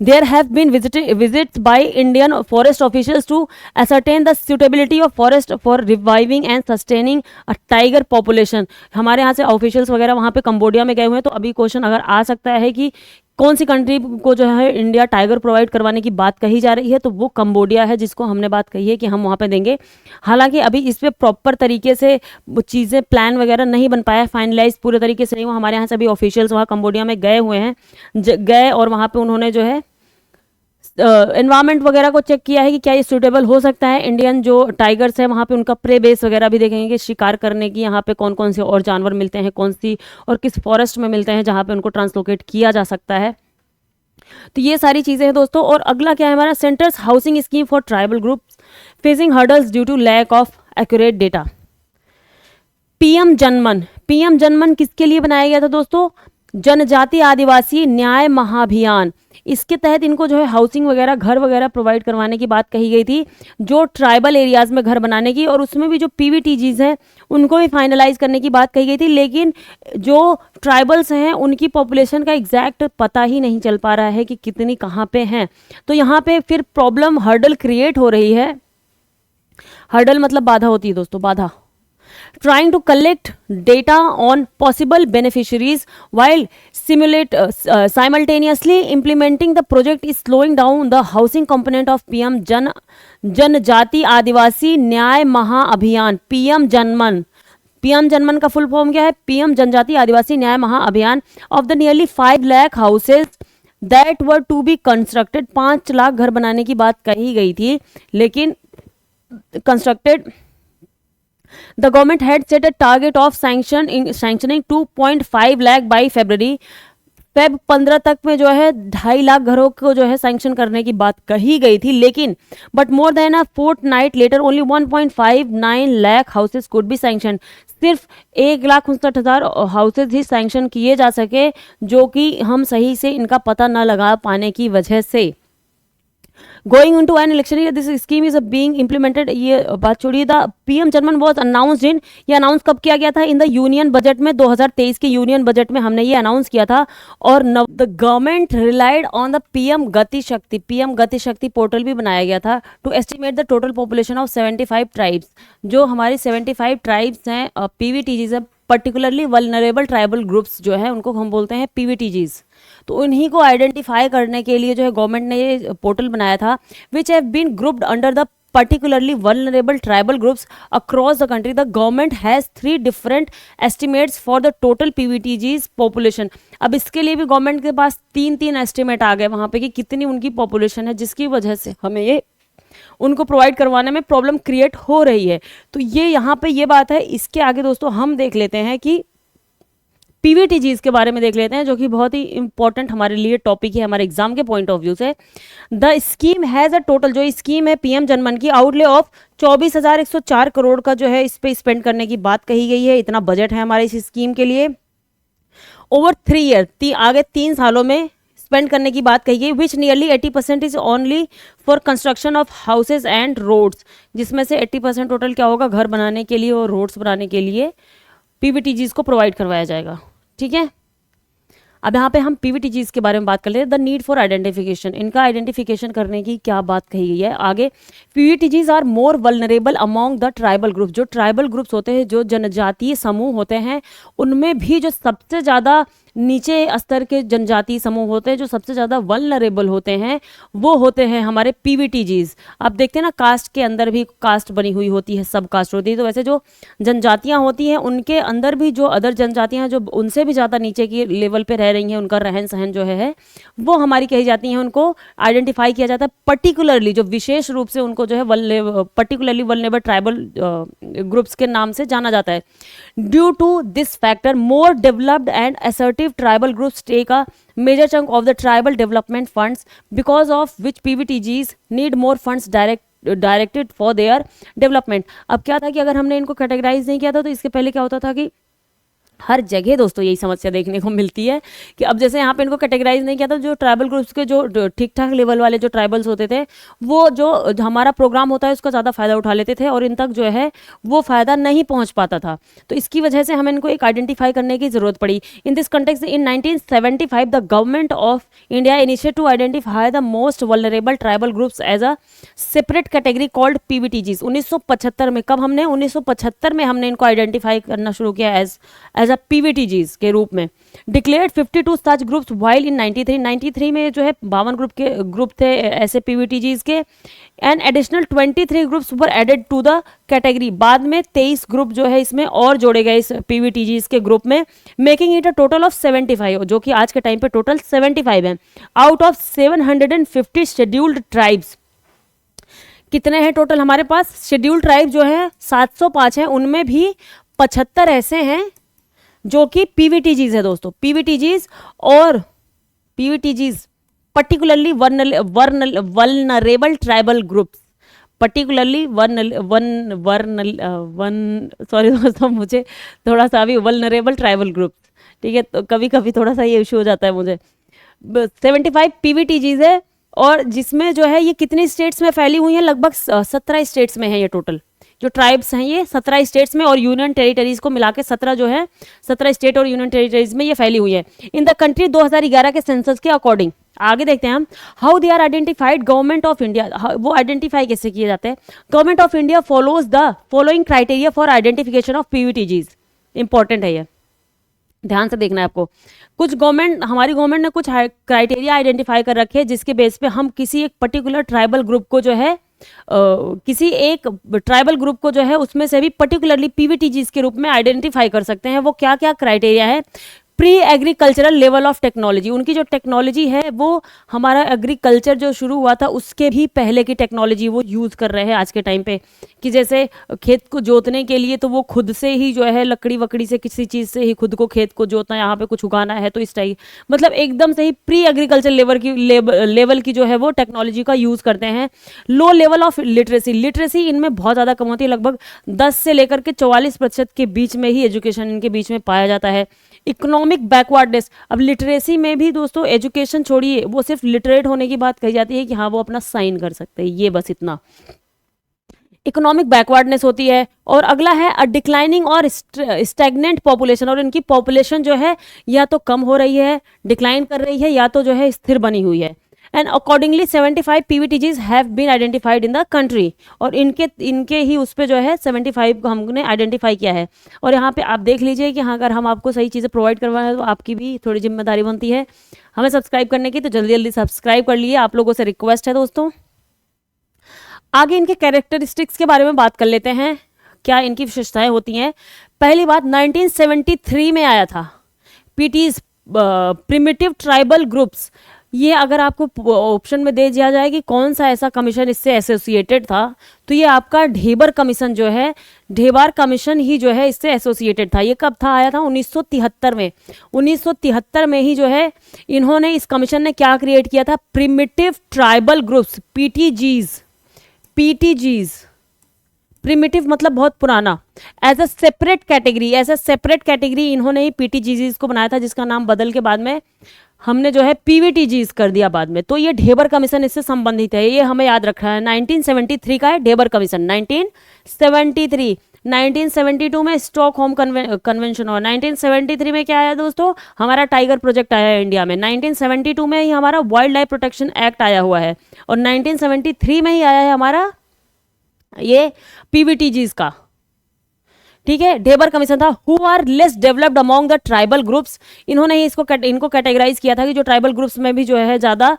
There have been visits by Indian forest officials to ascertain the suitability of forest for reviving and sustaining a tiger population। हमारे यहाँ से ऑफिशियल्स वगैरह वहाँ पे कंबोडिया में गए हुए हैं। तो अभी क्वेश्चन अगर आ सकता है कि कौन सी कंट्री को जो है इंडिया टाइगर प्रोवाइड करवाने की बात कही जा रही है, तो वो कंबोडिया है, जिसको हमने बात कही है कि हम वहाँ पे देंगे। हालांकि अभी इस पर प्रॉपर तरीके से चीज़ें प्लान वगैरह नहीं बन पाया, फाइनलाइज पूरे तरीके से नहीं हुआ। हमारे यहाँ से अभी ऑफिशियल्स वहाँ कंबोडिया में गए हुए हैं, गए और वहाँ पे उन्होंने जो है एनवायरमेंट वगैरह को चेक किया है कि क्या ये सूटेबल हो सकता है। इंडियन जो टाइगर्स है वहाँ पे उनका प्रे बेस वगैरह भी देखेंगे कि शिकार करने की यहाँ पे कौन कौन से और जानवर मिलते हैं, कौन सी और किस फॉरेस्ट में मिलते हैं जहाँ पे उनको ट्रांसलोकेट किया जा सकता है। तो ये सारी चीज़ें हैं दोस्तों। और अगला क्या है हमारा, centre's housing scheme for tribal groups facing hurdles due to lack of accurate data. PM Janman, PM Janman किसके लिए बनाया गया था दोस्तों, जनजाति आदिवासी न्याय महाअभियान। इसके तहत इनको जो है हाउसिंग वगैरह, घर वगैरह प्रोवाइड करवाने की बात कही गई थी, जो ट्राइबल एरियाज में घर बनाने की, और उसमें भी जो पीवीटीजीज हैं उनको भी फाइनलाइज करने की बात कही गई थी। लेकिन जो ट्राइबल्स हैं उनकी पॉपुलेशन का एग्जैक्ट पता ही नहीं चल पा रहा है कि कितनी कहाँ पे हैं। तो यहाँ पे फिर प्रॉब्लम, हर्डल क्रिएट हो रही है। हर्डल मतलब बाधा होती है दोस्तों, बाधा। Trying to collect data on possible beneficiaries while simultaneously implementing the project is slowing down the housing component of PM जनजाति आदिवासी न्याय महाअभियान। पीएम जनमन, पीएम जनमन का फुल फॉर्म क्या है, पीएम जनजाति आदिवासी न्याय महाअभियान। Of the nearly 5 lakh houses that were to be constructed, 5 lakh घर बनाने की बात कही गई थी, लेकिन constructed The government had set a target of sanctioning 2.5 lakh by February। Feb 15 तक में जो है 2.5 लाख घरों को जो है सैंक्शन करने की बात कही गई थी, लेकिन but more than a fortnight later only 1.59 lakh houses could be sanction. सिर्फ 1,69,000 हाउसेज ही सैंक्शन किए जा सके, जो कि हम सही से इनका पता न लगा पाने की वजह से। Going into an election year this scheme is being implemented. ये बात छोड़िए, the PM Janman was announced in, ये अनाउंस कब किया गया था, इन द यूनियन बजट में, 2023 के यूनियन बजट में हमने ये अनाउंस किया था। और the government relied on the PM गति शक्ति, पीएम गति शक्ति पोर्टल भी बनाया गया था to estimate the total population of 75 tribes. जो हमारी 75 ट्राइब्स हैं, PVTGs, particularly vulnerable tribal groups जो है उनको हम बोलते हैं पीवीटीजीज। तो उन्हीं को आइडेंटिफाई करने के लिए जो है गवर्नमेंट ने ये पोर्टल बनाया था, which have been grouped under the particularly vulnerable tribal groups across the country. The government has 3 different estimates for the total PVTG's population। अब इसके लिए भी गवर्नमेंट के पास 3 एस्टिमेट आ गए वहाँ पे कि कितनी उनकी पॉपुलेशन है, जिसकी वजह से हमें ये उनको प्रोवाइड करवाने में प्रॉब्लम क्रिएट हो रही है। तो ये यहाँ पे ये बात है। इसके आगे दोस्तों हम देख लेते हैं कि पीवीटीजीज के बारे में देख लेते हैं, जो कि बहुत ही इंपॉर्टेंट हमारे लिए टॉपिक है, हमारे एग्जाम के पॉइंट ऑफ व्यू से। The scheme has a total, जो स्कीम है पीएम जनमन की, आउटले ऑफ 24,104 करोड़ का जो है इस पे स्पेंड करने की बात कही गई है। इतना बजट है हमारे इस स्कीम के लिए। ओवर 3 ईयर, आगे 3 सालों में स्पेंड करने की बात कही गई, which nearly 80% is only for construction of houses and roads, जिसमें से 80% टोटल क्या होगा, घर बनाने के लिए और रोड्स बनाने के लिए पीवीटीजीज को प्रोवाइड करवाया जाएगा। ठीक है, अब यहाँ पे हम पीवीटीजीज के बारे में बात कर लेते हैं। द नीड फॉर आइडेंटिफिकेशन, इनका आइडेंटिफिकेशन करने की क्या बात कही गई है आगे। PVTGs are more vulnerable among the tribal group, जो ट्राइबल ग्रुप्स होते हैं, जो जनजातीय समूह होते हैं, उनमें भी जो सबसे ज़्यादा नीचे स्तर के जनजाति समूह होते हैं जो सबसे ज़्यादा वल्नरेबल होते हैं, वो होते हैं हमारे पीवीटीजीज। आप देखते हैं ना, कास्ट के अंदर भी कास्ट बनी हुई होती है, सब कास्ट होती है, तो वैसे जो जनजातियां होती हैं उनके अंदर भी जो अदर जनजातियां जो उनसे भी ज़्यादा नीचे की लेवल पे रह रही हैं, उनका रहन सहन जो है वो हमारी कही जाती हैं, उनको आइडेंटिफाई किया जाता है पर्टिकुलरली, जो विशेष रूप से उनको जो है पर्टिकुलरली वल्नरेबल ट्राइबल ग्रुप्स के नाम से जाना जाता है। Due to this factor more developed and assertive tribal groups take a major chunk of the tribal development funds, because of which PVTGs need more funds directed for their development. अब क्या था कि अगर हमने इनको कैटेगराइज नहीं किया था तो इसके पहले क्या होता था कि हर जगह दोस्तों यही समस्या देखने को मिलती है कि अब जैसे यहाँ पे इनको कैटेगराइज नहीं किया था, जो ट्राइबल ग्रुप्स के जो ठीक ठाक लेवल वाले जो ट्राइबल्स होते थे वो जो हमारा प्रोग्राम होता है उसका ज़्यादा फ़ायदा उठा लेते थे और इन तक जो है वो फ़ायदा नहीं पहुँच पाता था। तो इसकी वजह से हमें इनको एक आइडेंटिफाई करने की ज़रूरत पड़ी। In this context in 1975 the government of India initiate to identify the most vulnerable tribal groups as a separate category called PVTGs. 1975 में, कब हमने 1975 में हमने इनको आइडेंटिफाई करना शुरू किया एज पीवीटीजीज के रूप में। Declared 52 such groups while in 93 में जो है 52 ग्रुप थे ऐसे पीवीटीजीज के, and additional 23 groups were added to the category. बाद में 23 ग्रुप जो है इसमें और जोड़े गए इस पीवीटीजीज के ग्रुप में, making it a total of 75, जो कि आज के टाइम पे टोटल 75 है। आउट ऑफ 750 शेड्यूल्ड ट्राइब्स, कितने हैं टोटल हमारे पास शेड्यूल्ड ट्राइब जो है 705 हैं, उनमें भी 75 ऐसे हैं जो कि पीवीटीजीज है दोस्तों। पीवीटीजीज और PVTGs particularly vulnerable tribal groups, particularly sorry दोस्तों मुझे थोड़ा सा अभी वल्नरेबल ट्राइबल ग्रुप्स, ठीक है, तो कभी कभी थोड़ा सा ये इशू हो जाता है मुझे। 75 पीवीटीजीज है और जिसमें जो है ये कितनी स्टेट्स में फैली हुई है, लगभग 17 स्टेट्स में है ये टोटल जो ट्राइब्स हैं, ये 17 स्टेट्स में और यूनियन टेरिटरीज को मिला के 17 जो है 17 स्टेट और यूनियन टेरिटरीज में ये फैली हुई है। इन द कंट्री 2011 के सेंसस के अकॉर्डिंग, आगे देखते हैं हम, how they are identified. Government of India, वो आइडेंटिफाई कैसे किए जाते हैं। Government of India follows the following criteria for identification of PVTGs. Important है ये, ध्यान से देखना है आपको। कुछ हमारी गवर्नमेंट ने कुछ क्राइटेरिया आइडेंटिफाई कर रखे हैं जिसके बेस पे हम किसी एक पर्टिकुलर ट्राइबल ग्रुप को जो है किसी एक ट्राइबल ग्रुप को जो है उसमें से भी पर्टिकुलरली पीवीटीजीज के रूप में आइडेंटिफाई कर सकते हैं। वो क्या क्या क्राइटेरिया है। Pre agricultural level of technology, उनकी जो टेक्नोलॉजी है वो हमारा एग्रीकल्चर जो शुरू हुआ था उसके भी पहले की टेक्नोलॉजी वो यूज़ कर रहे हैं आज के टाइम पे, कि जैसे खेत को जोतने के लिए तो वो खुद से ही जो है लकड़ी वकड़ी से किसी चीज़ से ही खुद को खेत को जोतना, यहाँ पे कुछ उगाना है तो इस टाइप, मतलब एकदम से ही प्री एग्रीकल्चर लेवल की जो है वो टेक्नोलॉजी का यूज़ करते हैं। लो लेवल ऑफ लिटरेसी इनमें बहुत ज़्यादा कम होती है, लगभग 10 से लेकर के 44% के बीच में ही एजुकेशन इनके बीच में पाया जाता है। इकोनॉमिक बैकवर्डनेस, अब लिटरेसी में भी दोस्तों एजुकेशन छोड़िए, वो सिर्फ लिटरेट होने की बात कही जाती है कि हाँ वो अपना साइन कर सकते हैं, ये बस इतना इकोनॉमिक बैकवर्डनेस होती है। और अगला है अ डिक्लाइनिंग और स्टैग्नेंट पॉपुलेशन, और इनकी पॉपुलेशन जो है या तो कम हो रही है, डिक्लाइन कर रही है, या तो जो है स्थिर बनी हुई है। And accordingly 75 PVTGs have been identified in the country, और इनके ही उस पर जो है 75 को हमने आइडेंटिफाई किया है। और यहाँ पे आप देख लीजिए कि हाँ अगर हम आपको सही चीज़ें प्रोवाइड करवाएं तो आपकी भी थोड़ी जिम्मेदारी बनती है हमें सब्सक्राइब करने की, तो जल्दी जल्दी सब्सक्राइब कर लिए, आप लोगों से रिक्वेस्ट है दोस्तों। आगे इनके कैरेक्टरिस्टिक्स के बारे में बात कर लेते हैं, क्या इनकी विशेषताएं होती हैं। पहली बात 1973 में आया था पीटीज प्रिमिटिव ट्राइबल ग्रुप्स। ये अगर आपको ऑप्शन में दे दिया जाए कि कौन सा ऐसा कमीशन इससे एसोसिएटेड था, तो ये आपका ढेबर कमीशन जो है, ढेबर कमीशन ही जो है इससे एसोसिएटेड था। ये कब था, आया था 1973 में। 1973 में ही जो है इन्होंने, इस कमीशन ने क्या क्रिएट किया था, प्रिमिटिव ट्राइबल ग्रुप्स पीटीजीज प्रिमिटिव मतलब बहुत पुराना, एज अ सेपरेट कैटेगरी इन्होंने ही पीटीजीज को बनाया था, जिसका नाम बदल के बाद में हमने जो है पीवीटीजीज कर दिया बाद में। तो ये ढेबर कमीशन इससे संबंधित है, ये हमें याद रखना है। 1973 का है ढेबर कमीशन, 1973। 1972 में स्टॉकहोम कन्वेंशन हुआ। 1973 में क्या आया दोस्तों, हमारा टाइगर प्रोजेक्ट आया है इंडिया में। 1972 में ही हमारा वाइल्ड लाइफ प्रोटेक्शन एक्ट आया हुआ है, और 1973 में ही आया है हमारा ये पीवीटीजीज का। ठीक है, ढेबर कमीशन था। Who are less developed among the tribal groups, इन्होंने ही इनको कैटेगराइज किया था कि जो ट्राइबल ग्रुप्स में भी जो है ज़्यादा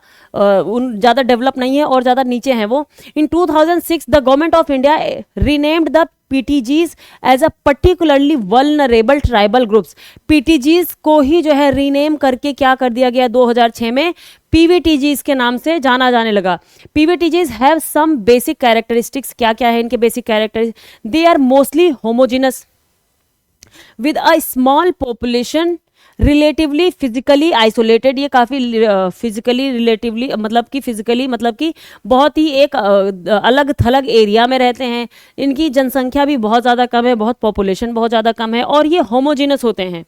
डेवलप नहीं है और ज़्यादा नीचे हैं वो। In 2006 the government of India renamed the PTGs as a particularly vulnerable tribal groups. PTGs को ही जो है रीनेम करके क्या कर दिया गया 2006 में, पीवीटीजीज के नाम से जाना जाने लगा। PVTGs have some basic characteristics, क्या क्या है इनके basic characteristics? They are mostly homogeneous with a small population, relatively physically isolated, ये काफ़ी फिजिकली रिलेटिवली मतलब कि बहुत ही एक अलग थलग एरिया में रहते हैं। इनकी जनसंख्या भी बहुत ज़्यादा कम है, बहुत पॉपुलेशन बहुत ज़्यादा कम है, और ये होमोजीनस होते हैं।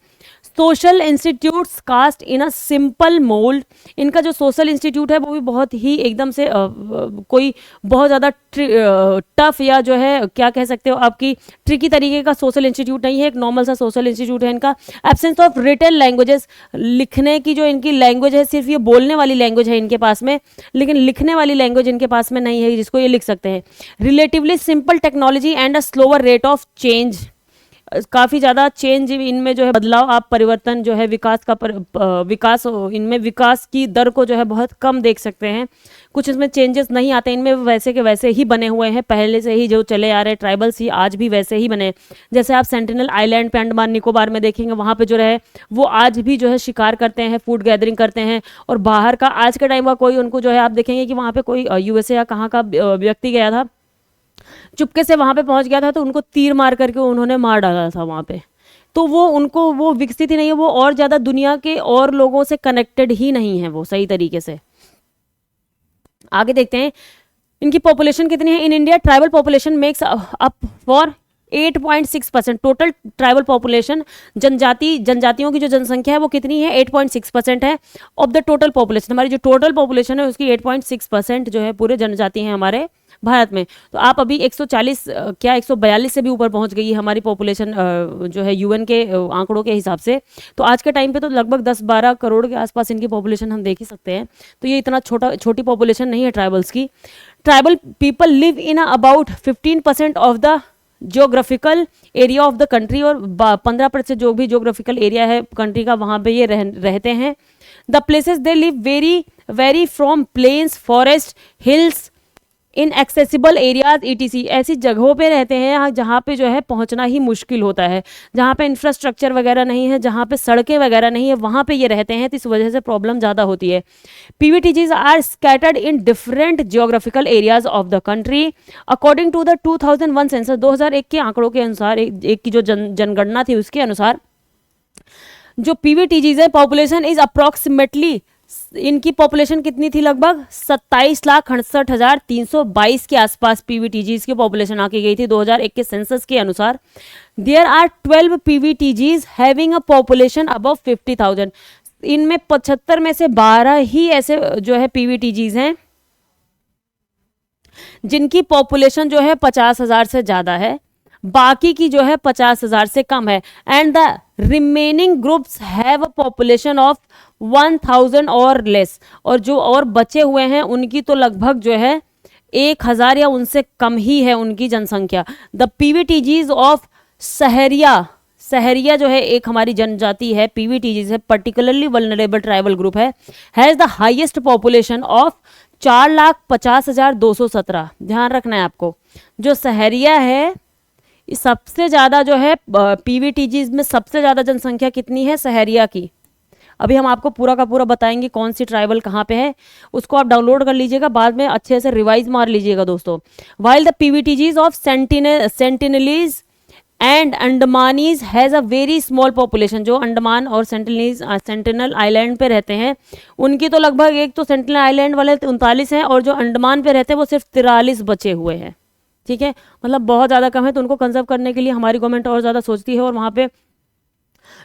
Social institutes cast in a simple mould, इनका जो सोशल इंस्टीट्यूट है वो भी बहुत ही एकदम से कोई बहुत ज़्यादा टफ या जो है क्या कह सकते हो आपकी ट्रिकी तरीके का सोशल इंस्टीट्यूट नहीं है, एक नॉर्मल सा सोशल इंस्टीट्यूट है इनका। एब्सेंस ऑफ रिटन लैंग्वेजेस, लिखने की जो इनकी लैंग्वेज है, सिर्फ ये बोलने वाली लैंग्वेज है इनके पास में, लेकिन लिखने वाली लैंग्वेज इनके पास में नहीं है जिसको ये लिख सकते हैं। Relatively simple technology and a slower rate of change, काफ़ी ज़्यादा चेंज इनमें जो है बदलाव, आप परिवर्तन जो है विकास इनमें विकास की दर को जो है बहुत कम देख सकते हैं। कुछ इसमें चेंजेस नहीं आते, इनमें वैसे के वैसे ही बने हुए हैं, पहले से ही जो चले आ रहे ट्राइबल्स ही आज भी वैसे ही बने। जैसे आप सेंटिनल आइलैंड पे अंडमान निकोबार में देखेंगे, वहाँ पे जो रहे वो आज भी जो है शिकार करते हैं, फूड गैदरिंग करते हैं, और बाहर का आज के टाइम का कोई उनको जो है आप देखेंगे कि वहाँ पे कोई यूएसए या कहाँ का व्यक्ति गया था, चुपके से वहां पे पहुंच गया था तो उनको तीर मार करके उन्होंने मार डाला था वहां पे। तो वो उनको वो विकसित ही नहीं है, वो और ज्यादा दुनिया के और लोगों से कनेक्टेड ही नहीं है वो सही तरीके से। आगे देखते हैं इनकी पॉपुलेशन कितनी है। In India tribal population makes up for 8.6%, total tribal population, जनजातियों की जो जनसंख्या है वो कितनी है, 8.6% है ऑफ द टोटल पॉपुलेशन। हमारी जो टोटल पॉपुलेशन है उसकी 8.6% जो है पूरे जनजाति हैं हमारे भारत में। तो आप अभी 140 क्या 142 से भी ऊपर पहुंच गई है हमारी पॉपुलेशन जो है यूएन के आंकड़ों के हिसाब से। तो आज के टाइम पे तो लगभग 10-12 करोड़ के आसपास इनकी पॉपुलेशन हम देख ही सकते हैं। तो ये इतना छोटी पॉपुलेशन नहीं है ट्राइबल्स की। Tribal people live in about 15% of the geographical area of the country, और 15% जो भी जियोग्राफिकल एरिया है कंट्री का वहाँ पे ये रहते हैं। The places they live vary from plains, forest, hills, inaccessible areas ETC, ऐसी जगहों पे रहते हैं जहाँ पे जो है पहुँचना ही मुश्किल होता है, जहाँ पे इंफ्रास्ट्रक्चर वगैरह नहीं है, जहाँ पे सड़कें वगैरह नहीं है, वहाँ पे ये रहते हैं, तो इस वजह से प्रॉब्लम ज़्यादा होती है। PVTGs are scattered in different geographical areas of the country according to the 2001 census, 2001 के आंकड़ों के अनुसार, एक की जो जनगणना थी उसके अनुसार जो PVTGs है, पॉपुलेशन इज अप्रॉक्सीमेटली, इनकी पॉपुलेशन कितनी थी, लगभग 27,68,322 के आसपास PVTGs की पॉपुलेशन आके गई थी 2001 के सेंसस के अनुसार। There are 12 PVTGs having a population above 50,000, इनमें 75 में से 12 ही ऐसे जो है PVTGs हैं जिनकी पॉपुलेशन जो है 50,000 से ज़्यादा है, बाकी की जो है 50,000 से कम है। And the remaining groups have a population of 1,000 और लेस, और जो और बचे हुए हैं उनकी तो लगभग जो है 1,000 या उनसे कम ही है उनकी जनसंख्या। द PVTGs ऑफ सहरिया जो है एक हमारी जनजाति है, PVTGs है, पर्टिकुलरली वल्नरेबल ट्राइबल ग्रुप है, has the highest population of 4,50,217। ध्यान रखना है आपको, जो सहरिया है सबसे ज़्यादा जो है PVTGs में सबसे ज़्यादा जनसंख्या कितनी है सहरिया की। अभी हम आपको पूरा का पूरा बताएंगे कौन सी ट्राइबल कहाँ पे है, उसको आप डाउनलोड कर लीजिएगा, बाद में अच्छे से रिवाइज मार लीजिएगा दोस्तों। While the PVTGs of Sentinelese and Andamanese has a very small population, जो अंडमान और सेंटिनल आइलैंड पे रहते हैं उनकी तो लगभग, एक तो सेंटिनल आइलैंड वाले 39 हैं और जो अंडमान पे रहते हैं वो सिर्फ 43 बचे हुए हैं। ठीक है, मतलब बहुत ज़्यादा कम है, तो उनको कंजर्व करने के लिए हमारी गवर्नमेंट और ज़्यादा सोचती है, और वहाँ पे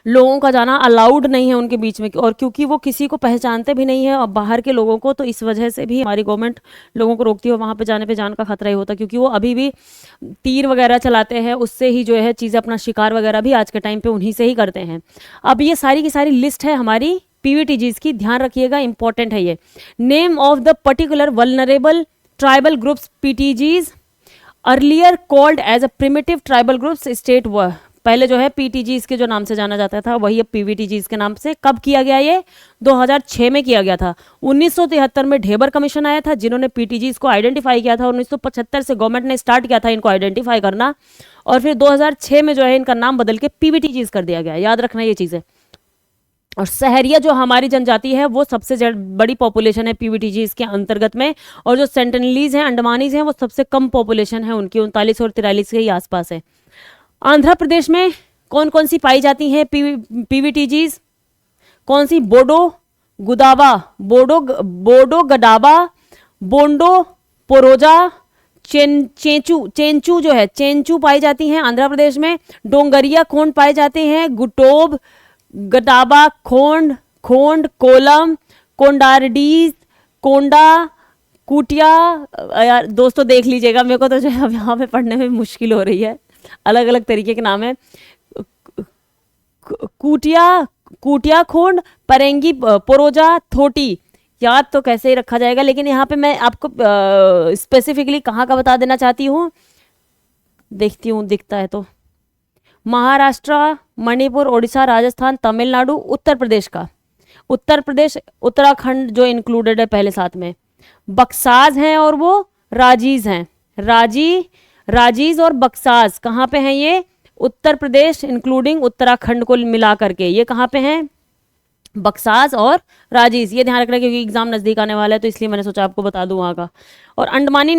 लोगों का जाना अलाउड नहीं है उनके बीच में, और क्योंकि वो किसी को पहचानते भी नहीं है और बाहर के लोगों को, तो इस वजह से भी हमारी गवर्नमेंट लोगों को रोकती है, और वहाँ पे जाने पे जान का खतरा ही होता है, क्योंकि वो अभी भी तीर वगैरह चलाते हैं, उससे ही जो है चीज़ें, अपना शिकार वगैरह भी आज के टाइम पे उन्हीं से ही करते हैं। अब ये सारी की सारी लिस्ट है हमारी PVTGs की, ध्यान रखिएगा, इंपॉर्टेंट है ये। Name of the particular vulnerable tribal groups PTGs earlier called as a primitive tribal groups state पहले जो है पीटीजीज के जो नाम से जाना जाता था वही अब पीवीटीजीज के नाम से। कब किया गया ये? 2006 में किया गया था। 1973 में ढेबर कमीशन आया था जिन्होंने पीटीजीज को आइडेंटिफाई किया था। 1975 से गवर्नमेंट ने स्टार्ट किया था इनको आइडेंटिफाई करना, और फिर 2006 में जो है इनका नाम बदल के पीवीटीजीज कर दिया गया। याद रखना ये चीज़ें। और सहरिया जो हमारी जनजाति है वो सबसे बड़ी पॉपुलेशन है पीवीटीजीज के अंतर्गत में, और जो सेंटिनलीज हैं, अंडमानीज हैं, वो सबसे कम पॉपुलेशन है उनकी, 39 और 43 के ही आसपास है। आंध्र प्रदेश में कौन कौन सी पाई जाती हैं पीवीटीजीज? कौन सी? बोडो गुदावा, बोडो गडाबा, बोंडो पोरोजा, चेंचू जो है चेंचू पाई जाती हैं आंध्र प्रदेश में। डोंगरिया खोंड पाए जाते हैं, गुटोब, गटाबा खोंड, कोलम, कोंडारडीज, कोंडा, कुटिया। यार दोस्तों देख लीजिएगा, मेरे को तो जो है अब यहाँ पे पढ़ने में मुश्किल हो रही है, अलग अलग तरीके के नाम है। कुटिया खोंड, परेंगी, पोरोजा, थोटी। याद तो कैसे ही रखा जाएगा, लेकिन यहाँ पे मैं आपको स्पेसिफिकली कहाँ का बता देना चाहती हूँ, देखती हूँ दिखता है तो। महाराष्ट्र, मणिपुर, उड़ीसा, राजस्थान, तमिलनाडु, उत्तर प्रदेश का। उत्तर प्रदेश, उत्तराखंड जो इंक्लूडेड है पहले साथ में। बक्साज हैं और वो राजीज हैं। राजीज और बक्साज कहाँ पे हैं ये? उत्तर प्रदेश इंक्लूडिंग उत्तराखंड को मिला करके ये कहाँ पे हैं? बक्साज और राजीज। ये ध्यान रखना क्योंकि एग्जाम नजदीक आने वाला है, तो इसलिए मैंने सोचा आपको बता दूं वहाँ का। और अंडमान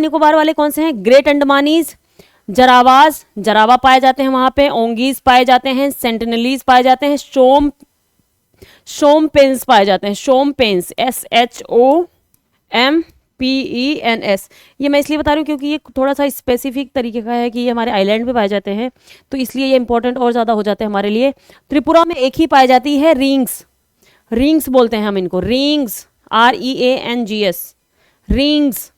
निकोबार वाले कौन से हैं? ग्रेट अंडमानीज, जरावा पाए जाते हैं वहां पे, ओंगीज पाए जाते हैं, सेंटिनलीज पाए जाते हैं, शोमपेंस पाए जाते हैं, शोमपेंस, SHOMPENS। ये मैं इसलिए बता रही हूँ क्योंकि ये थोड़ा सा स्पेसिफिक तरीके का है कि ये हमारे आइलैंड पे पाए जाते हैं, तो इसलिए ये इंपॉर्टेंट और ज़्यादा हो जाते हैं हमारे लिए। त्रिपुरा में एक ही पाई जाती है, रिंग्स बोलते हैं हम इनको, रिंग्स, REANGS, रिंग्स।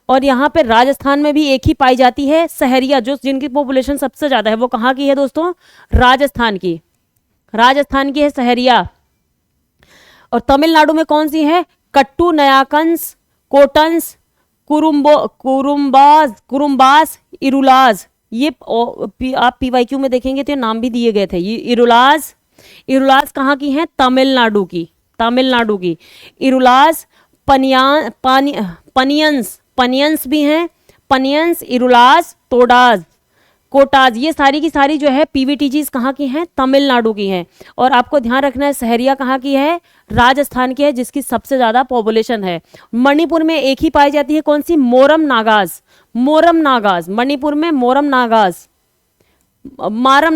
और यहाँ पे राजस्थान में भी एक ही पाई जाती है, सहरिया, जो जिनकी पॉपुलेशन सबसे ज़्यादा है। वो कहाँ की है दोस्तों? राजस्थान की है सहरिया। और तमिलनाडु में कौन सी है? कट्टू, नयाकंस, कोटन्स, कुरुम्बास, इरुलाज। ये आप PYQ में देखेंगे तो ये नाम भी दिए गए थे। ये इरुलाज कहाँ की है? तमिलनाडु की। इरुलाज, पनियंस भी हैं, पनियंस, इरुलाज, कोटाज। ये सारी की सारी जो है पीवीटीजीज कहाँ की हैं? तमिलनाडु की हैं। और आपको ध्यान रखना है सहरिया कहाँ की है? राजस्थान की है, जिसकी सबसे ज़्यादा पॉपुलेशन है। मणिपुर में एक ही पाई जाती है, कौन सी? मोरम नागाज। मणिपुर में मारम नागाज, MARRAM,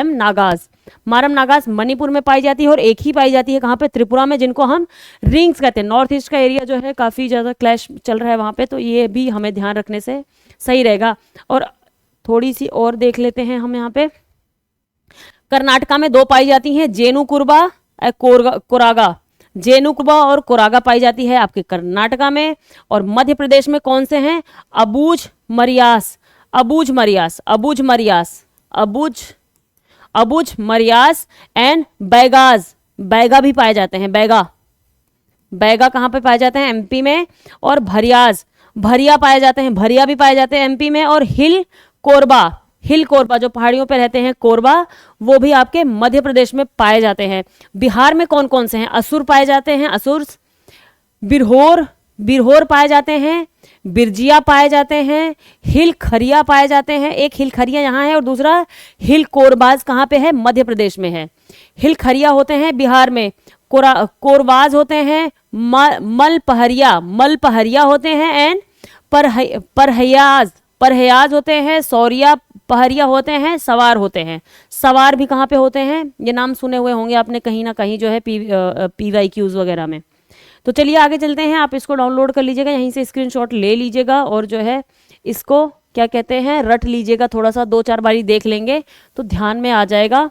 नागाज। मारम नागाज मणिपुर में पाई जाती है, और एक ही पाई जाती है कहाँ पे? त्रिपुरा में, जिनको हम रिंग्स कहते हैं। नॉर्थ ईस्ट का एरिया जो है काफ़ी ज़्यादा क्लैश चल रहा है वहाँ पे, तो ये भी हमें ध्यान रखने से सही रहेगा। और थोड़ी सी और देख लेते हैं हम यहाँ पे। कर्नाटका में 2 पाई जाती हैं, जेनुकुर्बा, कोरागा। जेनुकुर्बा और कोरागा पाई जाती है आपके कर्नाटका में। और मध्य प्रदेश में कौन से हैं? अबूझ मरियास एंड बैगा भी पाए जाते हैं। बैगा कहाँ पे पाए जाते हैं? MP में। और भरिया पाए जाते हैं, भरिया भी पाए जाते हैं MP में। और हिल कोरबा जो पहाड़ियों पे रहते हैं, कोरबा, वो भी आपके मध्य प्रदेश में पाए जाते हैं। बिहार में कौन कौन से हैं? असुर पाए जाते हैं, बिरहोर पाए जाते हैं, बिरजिया पाए जाते हैं, हिल खरिया पाए जाते हैं। एक हिल खरिया यहाँ है और दूसरा हिल कोरबाज कहाँ पे है? मध्य प्रदेश में है। हिल खरिया होते हैं बिहार में, कोरबाज होते हैं, मलपहरिया होते हैं, एंड परहयाज होते हैं, सौरिया पहरिया होते हैं, सवार होते हैं। सवार भी कहाँ पे होते हैं? ये नाम सुने हुए होंगे आपने कहीं ना कहीं जो है PYQs वगैरह में। तो चलिए आगे चलते हैं। आप इसको डाउनलोड कर लीजिएगा, यहीं से स्क्रीनशॉट ले लीजिएगा, और जो है इसको क्या कहते हैं, रट लीजिएगा। थोड़ा सा 2-4 बारी देख लेंगे तो ध्यान में आ जाएगा,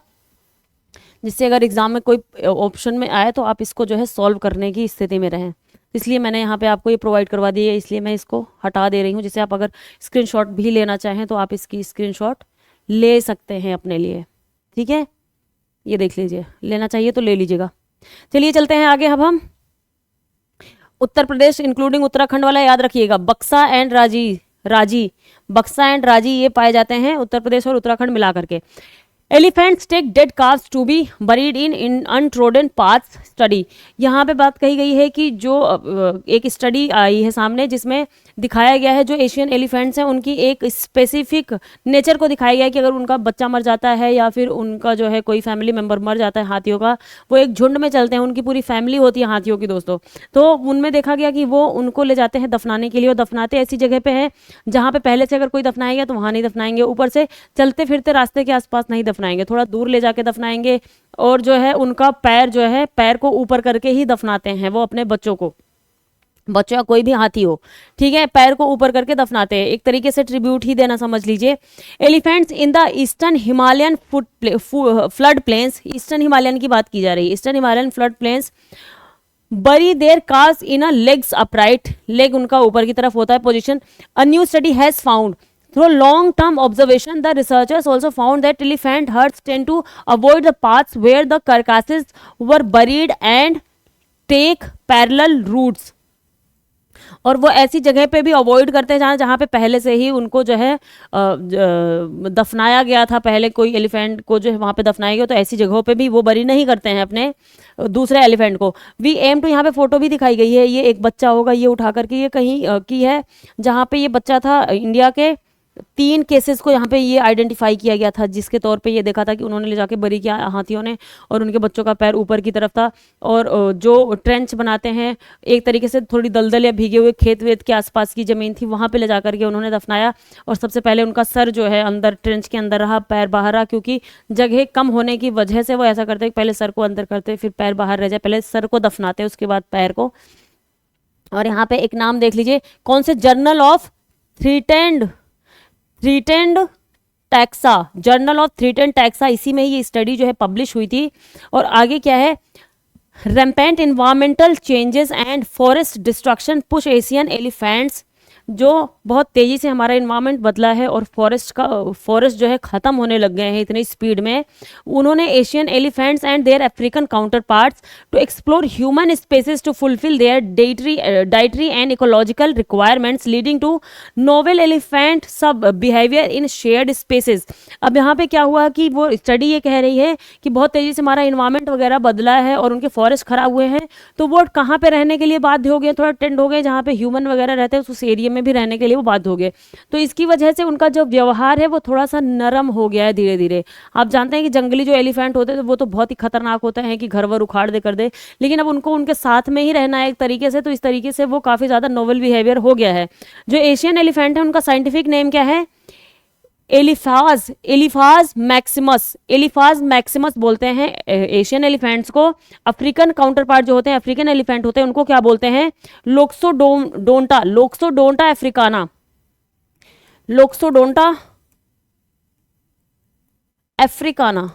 जिससे अगर एग्जाम में कोई ऑप्शन में आए तो आप इसको जो है सॉल्व करने की स्थिति में रहें। इसलिए मैंने यहाँ पे आपको ये प्रोवाइड करवा दी है, इसलिए मैं इसको हटा दे रही हूँ, जिससे आप अगर स्क्रीनशॉट भी लेना चाहें तो आप इसकी स्क्रीनशॉट ले सकते हैं अपने लिए। ठीक है, ये देख लीजिए, लेना चाहिए तो ले लीजिएगा। चलिए चलते हैं आगे। अब हम उत्तर प्रदेश इंक्लूडिंग उत्तराखंड वाला याद रखिएगा, बक्सा एंड राजी, बक्सा एंड राजी ये पाए जाते हैं उत्तर प्रदेश और उत्तराखंड मिला करके। Elephants take dead calves to be buried in untrodden paths study. यहाँ पे बात कही गई है कि जो एक स्टडी आई है सामने जिसमें दिखाया गया है जो एशियन एलिफेंट्स हैं उनकी एक स्पेसिफिक नेचर को दिखाया गया है कि अगर उनका बच्चा मर जाता है या फिर उनका जो है कोई फैमिली मेम्बर मर जाता है हाथियों का, वो एक झुंड में चलते हैं, उनकी पूरी फैमिली होती है हाथियों की दोस्तों। तो उनमें देखा गया कि वो उनको ले जाते हैं दफनाने के लिए, और दफनाते ऐसी जगह पे हैं जहाँ पे पहले से अगर कोई दफनाएगा तो वहाँ नहीं दफनाएंगे, ऊपर से चलते फिरते रास्ते के आसपास नहीं दफनाएंगे, थोड़ा दूर ले जाके दफनाएंगे, और जो है उनका पैर जो है पैर को ऊपर करके ही दफनाते हैं वो अपने बच्चों को, बच्चों या कोई भी हाथी हो, ठीक है, पैर को ऊपर करके दफनाते हैं, एक तरीके से ट्रिब्यूट ही देना समझ लीजिए। Elephants in the eastern Himalayan flood plains, eastern Himalayan की बात की जा रही है, eastern Himalayan flood plains bury their calves in a legs upright, leg उनका ऊपर की तरफ होता है position. A new study has found through long term observation the researchers also found that elephant herds tend to avoid the paths where the carcasses were buried and take parallel routes, और वो ऐसी जगह पे भी avoid करते हैं जहाँ जहाँ पे पहले से ही उनको जो है दफनाया गया था, पहले कोई एलिफेंट को जो है वहाँ पे दफनाया गया, तो ऐसी जगहों पे भी वो बरी नहीं करते हैं अपने दूसरे एलिफेंट को। वी एम टू, यहाँ पे फोटो भी दिखाई गई है, ये एक बच्चा होगा, ये उठा करके ये कहीं की है जहाँ पे ये बच्चा था, इंडिया के 3 केसेस को यहाँ पे ये आइडेंटिफाई किया गया था, जिसके तौर पे ये देखा था कि उन्होंने ले जाके बरी किया हाथियों ने, और उनके बच्चों का पैर ऊपर की तरफ था, और जो ट्रेंच बनाते हैं एक तरीके से थोड़ी दलदल या भीगे हुए खेत वेत के आसपास की ज़मीन थी, वहाँ पे ले जा करके उन्होंने दफनाया, और सबसे पहले उनका सर जो है अंदर ट्रेंच के अंदर रहा, पैर बाहर रहा, क्योंकि जगह कम होने की वजह से वो ऐसा करते हैं, पहले सर को अंदर करते फिर पैर बाहर रह जाए, पहले सर को दफनाते उसके बाद पैर को। और यहाँ पे एक नाम देख लीजिए, कौन से, journal of threatened taxa, journal of threatened taxa, इसी में ये स्टडी जो है पब्लिश हुई थी। और आगे क्या है, rampant environmental changes and forest destruction push Asian elephants, जो बहुत तेज़ी से हमारा इन्वायरमेंट बदला है और फॉरेस्ट जो है ख़त्म होने लग गए हैं इतनी स्पीड में, उन्होंने Asian elephants and their African counterparts to explore human spaces to fulfil their dietary and ecological requirements leading to novel elephant sub behaviour in shared spaces. अब यहाँ पे क्या हुआ कि वो स्टडी ये कह रही है कि बहुत तेज़ी से हमारा इन्वायरमेंट वगैरह बदला है और उनके फॉरेस्ट खराब हुए हैं, तो वो कहाँ पे रहने के लिए बाध्य हो गए, थोड़ा टेंड हो गए जहाँ पे ह्यूमन वगैरह रहते हैं उस एरिया में भी रहने के लिए वो बाध्य हो गए। तो इसकी वजह से उनका जो व्यवहार है वो थोड़ा सा नरम हो गया है धीरे धीरे। आप जानते हैं कि जंगली जो एलिफेंट होते हैं वो तो बहुत ही खतरनाक होते हैं कि घर वर उखाड़ दे कर दे, लेकिन अब उनको उनके साथ में ही रहना है एक तरीके से, तो इस तरीके से वो काफ़ी ज़्यादा नोवेल बिहेवियर हो गया है। जो एशियन एलिफेंट है उनका साइंटिफिक नेम क्या है, एलिफाज मैक्सिमस बोलते हैं एशियन एलिफेंट्स को। अफ्रीकन काउंटर पार्ट जो होते हैं, अफ्रीकन एलिफेंट होते हैं, उनको क्या बोलते हैं, लोक्सोडोंटा अफ्रीकाना,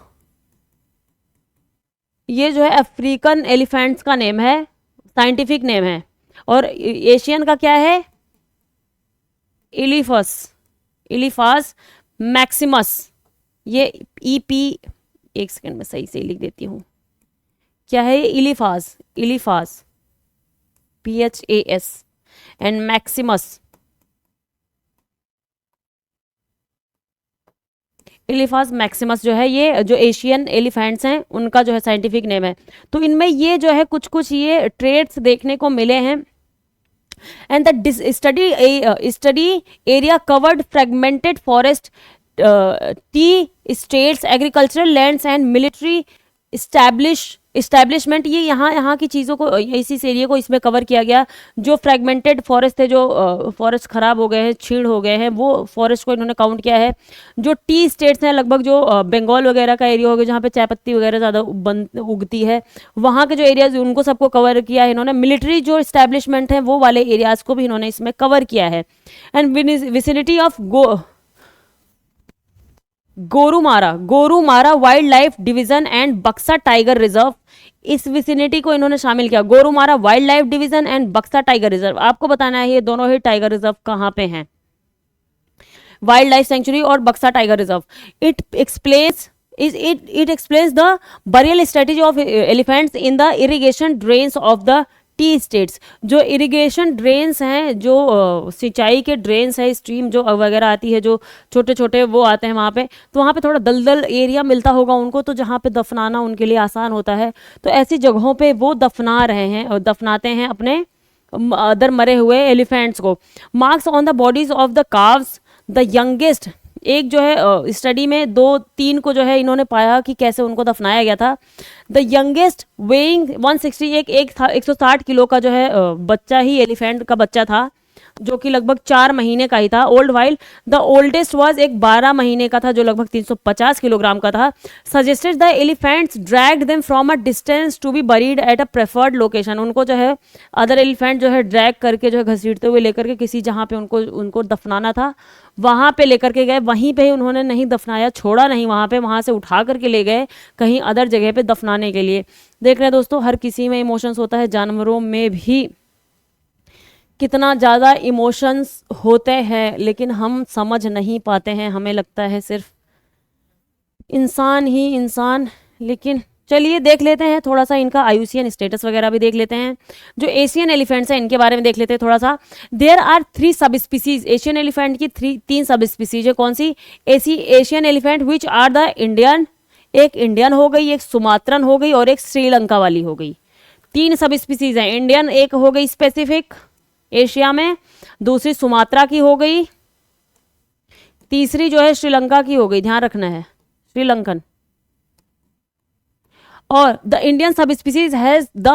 ये जो है अफ्रीकन एलिफेंट्स का नेम है, साइंटिफिक नेम है। और एशियन का क्या है, इलिफास मैक्सिमस, ये ईपी, एक सेकंड में सही से लिख देती हूँ, क्या है, इलिफास PHAS एंड मैक्सिमस, इलिफास मैक्सिमस जो है ये जो एशियन एलिफेंट्स हैं उनका जो है साइंटिफिक नेम है। तो इनमें ये जो है कुछ कुछ ये ट्रेड्स देखने को मिले हैं। And the study area covered fragmented forest, tea estates, agricultural lands and military establishment। ये यहाँ की चीज़ों को, इसी एरिया को इसमें कवर किया गया। जो फ्रेगमेंटेड फॉरेस्ट है, जो फॉरेस्ट खराब हो गए हैं, छीड़ हो गए हैं, वो फॉरेस्ट को इन्होंने काउंट किया है। जो टी स्टेट्स हैं, लगभग जो बंगाल वगैरह का एरिया हो गया जहाँ पे चाय पत्ती वगैरह ज़्यादा उगती है, वहाँ के जो एरियाज उनको सबको कवर किया है इन्होंने। मिलिट्री जो इस्टेब्लिशमेंट है वो वाले एरियाज़ को भी इन्होंने इसमें कवर किया है। And vicinity of Gorumara wild life division and बक्सा टाइगर रिजर्व, इस विसिनिटी को इन्होंने शामिल किया। Gorumara wild life division and बक्सा टाइगर रिजर्व, आपको बताना है ये दोनों ही टाइगर रिजर्व कहाँ पे हैं, वाइल्ड लाइफ सेंचुरी और बक्सा tiger reserve. It explains the burial strategy of elephants in the irrigation drains of the T states. जो इरिगेशन ड्रेन्स हैं, जो सिंचाई के ड्रेन्स है, स्ट्रीम जो वगैरह आती है, जो छोटे छोटे वो आते हैं वहाँ पे, तो वहाँ पे थोड़ा दलदल एरिया मिलता होगा उनको, तो जहाँ पे दफनाना उनके लिए आसान होता है, तो ऐसी जगहों पे वो दफना रहे हैं और दफनाते हैं अपने अदर मरे हुए एलिफेंट्स को। Marks on the bodies of the calves, the youngest, एक जो है स्टडी में 2-3 को जो है इन्होंने पाया कि कैसे उनको दफनाया गया था। द यंगेस्ट वेइंग 160, एक था 160 किलो का जो है बच्चा ही एलिफेंट का बच्चा था, जो कि लगभग 4 महीने का ही था। Old while the oldest was एक 12 महीने का था, जो लगभग 350 किलोग्राम का था। Suggested the elephants dragged them from a distance to be buried at a preferred location. उनको जो है अदर एलिफेंट जो है ड्रैग करके जो है घसीटते हुए लेकर के किसी जहाँ पे उनको दफनाना था वहाँ पे लेकर के गए, वहीं पे ही उन्होंने नहीं दफनाया, छोड़ा नहीं वहाँ पे, वहाँ से उठा करके ले गए कहीं अदर जगह पे दफनाने के लिए। देख रहे हैं दोस्तों, हर किसी में इमोशंस होता है, जानवरों में भी कितना ज़्यादा इमोशंस होते हैं, लेकिन हम समझ नहीं पाते हैं, हमें लगता है सिर्फ इंसान ही इंसान। लेकिन चलिए देख लेते हैं थोड़ा सा इनका आईयूसीएन स्टेटस वगैरह भी देख लेते हैं। जो एशियन एलिफेंट्स हैं इनके बारे में देख लेते हैं थोड़ा सा। There are 3 sub species, Asian elephant की 3 सब स्पीसीज है। कौन सी? Asian elephant which are the Indian, एक इंडियन हो गई, एक सुमात्रन हो गई और एक श्रीलंका वाली हो गई। 3 सब स्पीसीज हैं। इंडियन एक हो गई स्पेसिफिक एशिया में, दूसरी सुमात्रा की हो गई, तीसरी जो है श्रीलंका की हो गई, ध्यान रखना है श्रीलंकन। और the Indian sub species has the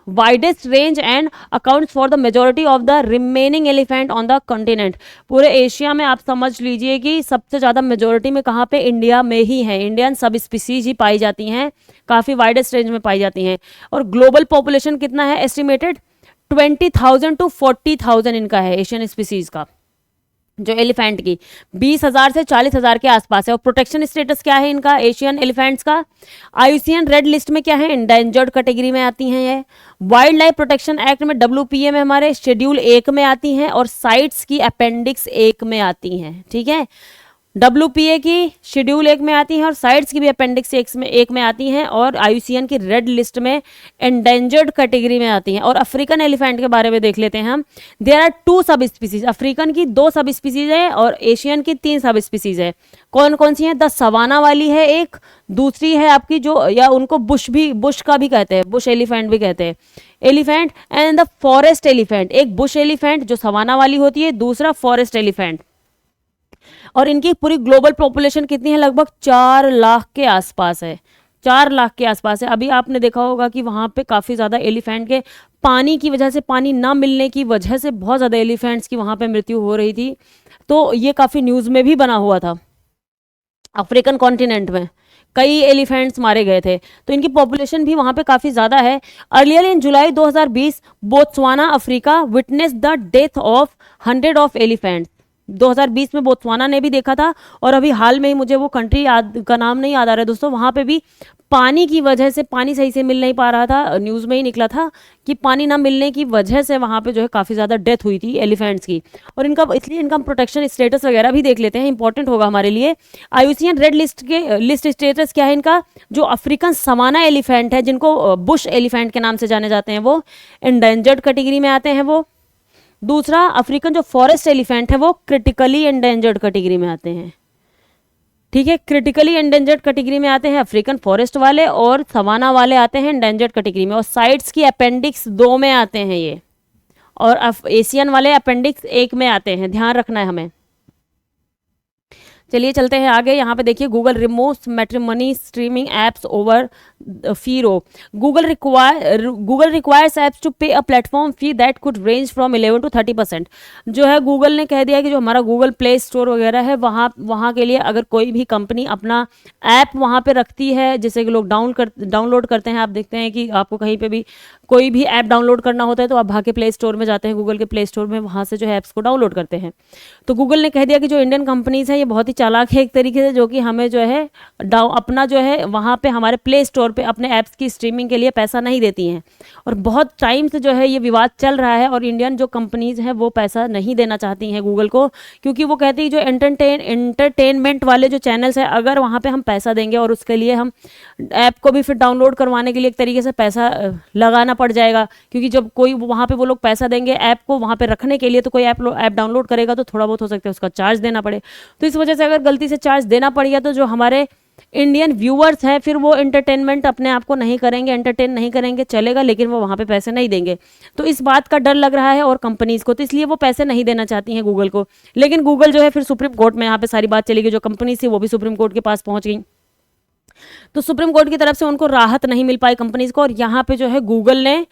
widest range and accounts for the majority of the remaining elephant on the continent. पूरे एशिया में आप समझ लीजिए कि सबसे ज़्यादा मेजोरिटी में कहाँ पे? इंडिया में ही है। इंडियन सब स्पीसीज ही पाई जाती हैं, काफ़ी वाइडेस्ट रेंज में पाई जाती हैं। और ग्लोबल पॉपुलेशन कितना है एस्टिमेटेड? 20,000 to 40,000 इनका है एशियन स्पीसीज का, जो एलिफेंट की 20,000 से 40,000 के आसपास है। और प्रोटेक्शन स्टेटस क्या है इनका एशियन एलिफेंट्स का? आईयूसीएन रेड लिस्ट में क्या है? इंडेंजर्ड कैटेगरी में आती हैं ये। वाइल्ड लाइफ प्रोटेक्शन एक्ट में WPA में हमारे शेड्यूल 1 में आती हैं और साइट्स की अपेंडिक्स 1 में आती हैं। ठीक है, WPA की शेड्यूल 1 में आती हैं और साइट्स की भी अपेंडिक्स 1 में आती हैं, और आईयूसीएन की रेड लिस्ट में एंडेंजर्ड कैटेगरी में आती हैं। और अफ्रीकन एलिफेंट के बारे में देख लेते हैं हम। There are 2 sub species, African की 2 सब स्पीसीज है और एशियन की 3 सब स्पीसीज है। कौन कौन सी हैं? द सवाना वाली है एक, दूसरी है आपकी जो, या उनको बुश का भी कहते हैं, बुश एलिफेंट भी कहते हैं elephant, and the forest elephant. एक बुश एलिफेंट जो सवाना वाली होती है, दूसरा फॉरेस्ट एलिफेंट। और इनकी पूरी ग्लोबल पॉपुलेशन कितनी है? लगभग 4 लाख के आसपास है, 4 लाख के आसपास है। अभी आपने देखा होगा कि वहाँ पे काफ़ी ज़्यादा एलिफेंट के पानी की वजह से, पानी ना मिलने की वजह से बहुत ज़्यादा एलिफेंट्स की वहाँ पे मृत्यु हो रही थी। तो ये काफ़ी न्यूज़ में भी बना हुआ था। अफ्रीकन कॉन्टिनेंट में कई एलिफेंट्स मारे गए थे, तो इनकी पॉपुलेशन भी वहाँ पे काफ़ी ज़्यादा है। Earlier in July 2020 Botswana Africa witness the death of 100 of elephants. 2020 में बोत्सवाना ने भी देखा था, और अभी हाल में ही मुझे वो कंट्री का नाम नहीं याद आ रहा है दोस्तों, वहाँ पे भी पानी की वजह से, पानी सही से मिल नहीं पा रहा था, न्यूज़ में ही निकला था कि पानी ना मिलने की वजह से वहाँ पे जो है काफ़ी ज़्यादा डेथ हुई थी एलिफेंट्स की। और इनका इसलिए इनका प्रोटेक्शन स्टेटस वगैरह भी देख लेते हैं, इंपॉर्टेंट होगा हमारे लिए। आईयूसीएन रेड लिस्ट के लिस्ट स्टेटस क्या है इनका? जो अफ्रीकन सवाना एलिफेंट है, जिनको बुश एलिफेंट के नाम से जाने जाते हैं, वो एंडेंजर्ड कैटेगरी में आते हैं वो। दूसरा अफ्रीकन जो फॉरेस्ट एलिफेंट है वो क्रिटिकली एंडेंजर्ड कैटेगरी में आते हैं। ठीक है, क्रिटिकली एंडेंजर्ड कैटेगरी में आते हैं अफ्रीकन फॉरेस्ट वाले, और सवाना वाले आते हैं एंडेंजर्ड कैटेगरी में, और साइट्स की अपेंडिक्स 2 में आते हैं ये, और एशियन वाले अपेंडिक्स 1 में आते हैं, ध्यान रखना है हमें। चलिए चलते हैं आगे। यहाँ पे देखिए, Google removes matrimony streaming apps over fee row. Google requires apps to pay a platform fee that could range from 11 to 30%। जो है गूगल ने कह दिया कि जो हमारा गूगल प्ले स्टोर वगैरह है, वहाँ के लिए अगर कोई भी कंपनी अपना ऐप वहाँ पे रखती है, जिसे कि लोग डाउनलोड करते हैं। आप देखते हैं कि आपको कहीं पे भी कोई भी ऐप डाउनलोड करना होता है तो आप भागे प्ले स्टोर में जाते हैं, गूगल के प्ले स्टोर में, वहाँ से जो है ऐप्स को डाउनलोड करते हैं। तो गूगल ने कह दिया कि जो इंडियन कंपनीज़ हैं ये बहुत ही चालाक है एक तरीके से, जो कि हमें जो है अपना जो है वहाँ पे हमारे प्ले स्टोर पे अपने ऐप्स की स्ट्रीमिंग के लिए पैसा नहीं देती हैं। और बहुत टाइम से जो है ये विवाद चल रहा है, और इंडियन जो कंपनीज़ हैं वो पैसा नहीं देना चाहती हैं गूगल को, क्योंकि वो कहती है जो एंटरटेनमेंट वाले जो चैनल्स हैं, अगर वहाँ पे हम पैसा देंगे और उसके लिए हम ऐप को भी फिर डाउनलोड करवाने के लिए एक तरीके से पैसा लगाना पड़ जाएगा, क्योंकि जब कोई वहाँ पे वो लोग पैसा देंगे ऐप को वहाँ पे रखने के लिए, तो कोई ऐप डाउनलोड करेगा तो थोड़ा बहुत हो सकता है उसका चार्ज देना पड़े। तो इस वजह से अगर गलती से चार्ज देना पड़ गया तो जो हमारे इंडियन व्यूअर्स हैं फिर वो एंटरटेनमेंट अपने आप को नहीं करेंगे, एंटरटेन नहीं करेंगे, चलेगा, लेकिन वो वहाँ पे पैसे नहीं देंगे। तो इस बात का डर लग रहा है और कंपनीज को, तो इसलिए वो पैसे नहीं देना चाहती हैं गूगल को। लेकिन गूगल जो है फिर सुप्रीम कोर्ट में यहाँ पे सारी बात चली गई, जो कंपनी थी वो भी सुप्रीम कोर्ट के पास पहुंच गई। तो सुप्रीम कोर्ट की तरफ से उनको राहत नहीं मिल पाई कंपनीज को, और यहाँ पे जो है गूगल ने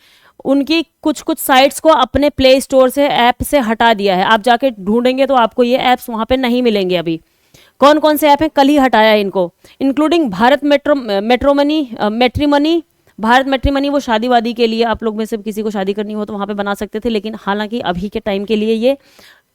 उनकी कुछ कुछ साइट्स को अपने प्ले स्टोर से ऐप से हटा दिया है। आप जाके ढूंढेंगे तो आपको ये ऐप्स वहाँ पे नहीं मिलेंगे। अभी कौन कौन से ऐप हैं, कल ही हटाया है इनको, including Bharat matrimony. Bharat matrimony वो शादी वादी के लिए, आप लोग में से किसी को शादी करनी हो तो वहाँ पे बना सकते थे, लेकिन हालांकि अभी के टाइम के लिए ये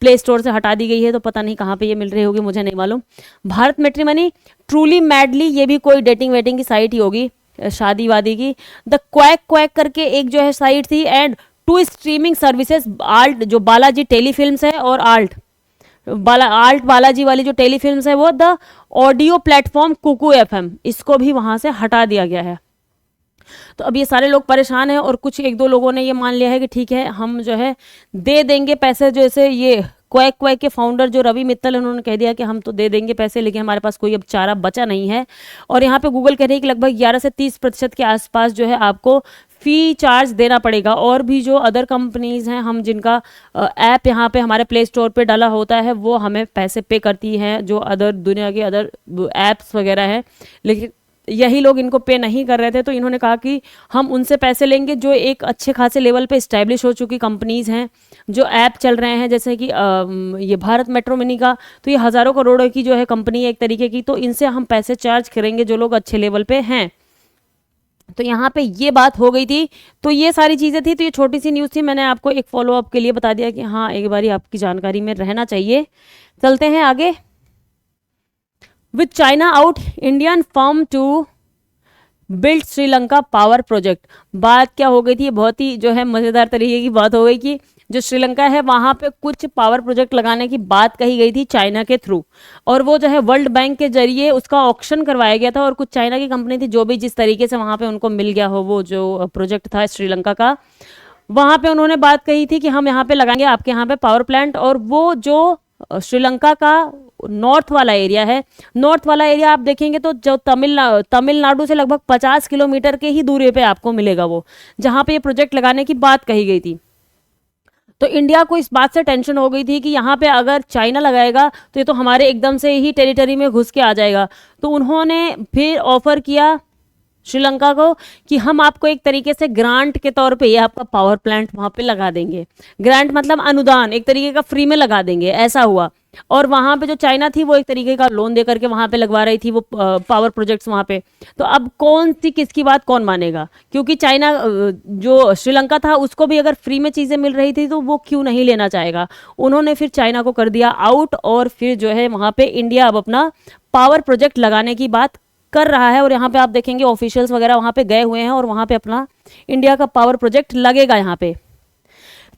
प्ले स्टोर से हटा दी गई है, तो पता नहीं कहाँ पे ये मिल रही होगी, मुझे नहीं मालूम। भारत मैट्रिमनी, ट्रूली मैडली, ये भी कोई डेटिंग वेटिंग की साइट ही होगी, शादी वादी की। द क्वैक क्वैक करके एक जो है साइट थी, एंड 2 स्ट्रीमिंग सर्विसेज, आल्ट जो बालाजी टेलीफिल्म्स है, और आल्ट बालाजी वाली जो टेलीफिल्म्स है वो the audio platform Kuku FM, इसको भी वहां से हटा दिया गया है। तो अब ये सारे लोग परेशान हैं, और कुछ एक दो लोगों ने ये मान लिया है कि ठीक है हम जो है दे देंगे पैसे, जैसे ये क्वैक क्वैक के फाउंडर जो रवि मित्तल, उन्होंने कह दिया कि हम तो दे देंगे पैसे, लेकिन हमारे पास कोई अब चारा बचा नहीं है। और यहाँ पे गूगल कह रही है कि लगभग 11 से 30% के आसपास जो है आपको फी चार्ज देना पड़ेगा। और भी जो अदर कंपनीज हैं, हम जिनका ऐप यहाँ पे हमारे प्ले स्टोर पे डाला होता है, वो हमें पैसे पे करती हैं, जो अदर दुनिया के अदर ऐप्स वगैरह हैं, लेकिन यही लोग इनको पे नहीं कर रहे थे। तो इन्होंने कहा कि हम उनसे पैसे लेंगे जो एक अच्छे खासे लेवल पे इस्टेब्लिश हो चुकी कंपनीज हैं, जो ऐप चल रहे हैं, जैसे कि ये भारत मैट्रिमनी का, तो ये हज़ारों करोड़ों की जो है कंपनी है एक तरीके की, तो इनसे हम पैसे चार्ज करेंगे जो लोग अच्छे लेवल पे हैं। तो यहाँ पे ये बात हो गई थी। तो ये सारी चीज़ें थी, तो ये छोटी सी न्यूज़ थी, मैंने आपको एक फॉलोअप के लिए बता दिया कि हाँ एक बारी आपकी जानकारी में रहना चाहिए। चलते हैं आगे। With China out, Indian firm to build Sri Lanka power project. बात क्या हो गई थी, ये बहुत ही जो है मज़ेदार तरीके की बात हो गई कि जो श्रीलंका है वहाँ पे कुछ पावर प्रोजेक्ट लगाने की बात कही गई थी चाइना के थ्रू, और वो जो है वर्ल्ड बैंक के जरिए उसका ऑक्शन करवाया गया था, और कुछ चाइना की कंपनी थी जो भी जिस तरीके से वहाँ पे उनको मिल गया हो वो जो प्रोजेक्ट था श्रीलंका का, वहाँ पे उन्होंने बात कही थी कि हम यहाँ पे लगाएंगे आपके यहाँ पे पावर प्लांट। और वो जो श्रीलंका का नॉर्थ वाला एरिया है, नॉर्थ वाला एरिया आप देखेंगे तो जो तमिलनाडु से लगभग 50 किलोमीटर के ही दूरी पे आपको मिलेगा, वो जहाँ पे ये प्रोजेक्ट लगाने की बात कही गई थी। तो इंडिया को इस बात से टेंशन हो गई थी कि यहाँ पे अगर चाइना लगाएगा तो ये तो हमारे एकदम से ही टेरिटरी में घुस के आ जाएगा। तो उन्होंने फिर ऑफर किया श्रीलंका को कि हम आपको एक तरीके से ग्रांट के तौर पे ये आपका पावर प्लांट वहाँ पे लगा देंगे। ग्रांट मतलब अनुदान, एक तरीके का फ्री में लगा देंगे, ऐसा हुआ। और वहाँ पे जो चाइना थी वो एक तरीके का लोन दे करके वहाँ पे लगवा रही थी वो पावर प्रोजेक्ट्स वहाँ पे। तो अब कौन सी किसकी बात कौन मानेगा, क्योंकि चाइना जो श्रीलंका था उसको भी अगर फ्री में चीज़ें मिल रही थी तो वो क्यों नहीं लेना चाहेगा। उन्होंने फिर चाइना को कर दिया आउट, और फिर जो है वहाँ पे इंडिया अब अपना पावर प्रोजेक्ट लगाने की बात कर रहा है। और यहाँ पे आप देखेंगे ऑफिशियल्स वगैरह वहाँ पे गए हुए हैं, और वहाँ पे अपना इंडिया का पावर प्रोजेक्ट लगेगा यहाँ पे।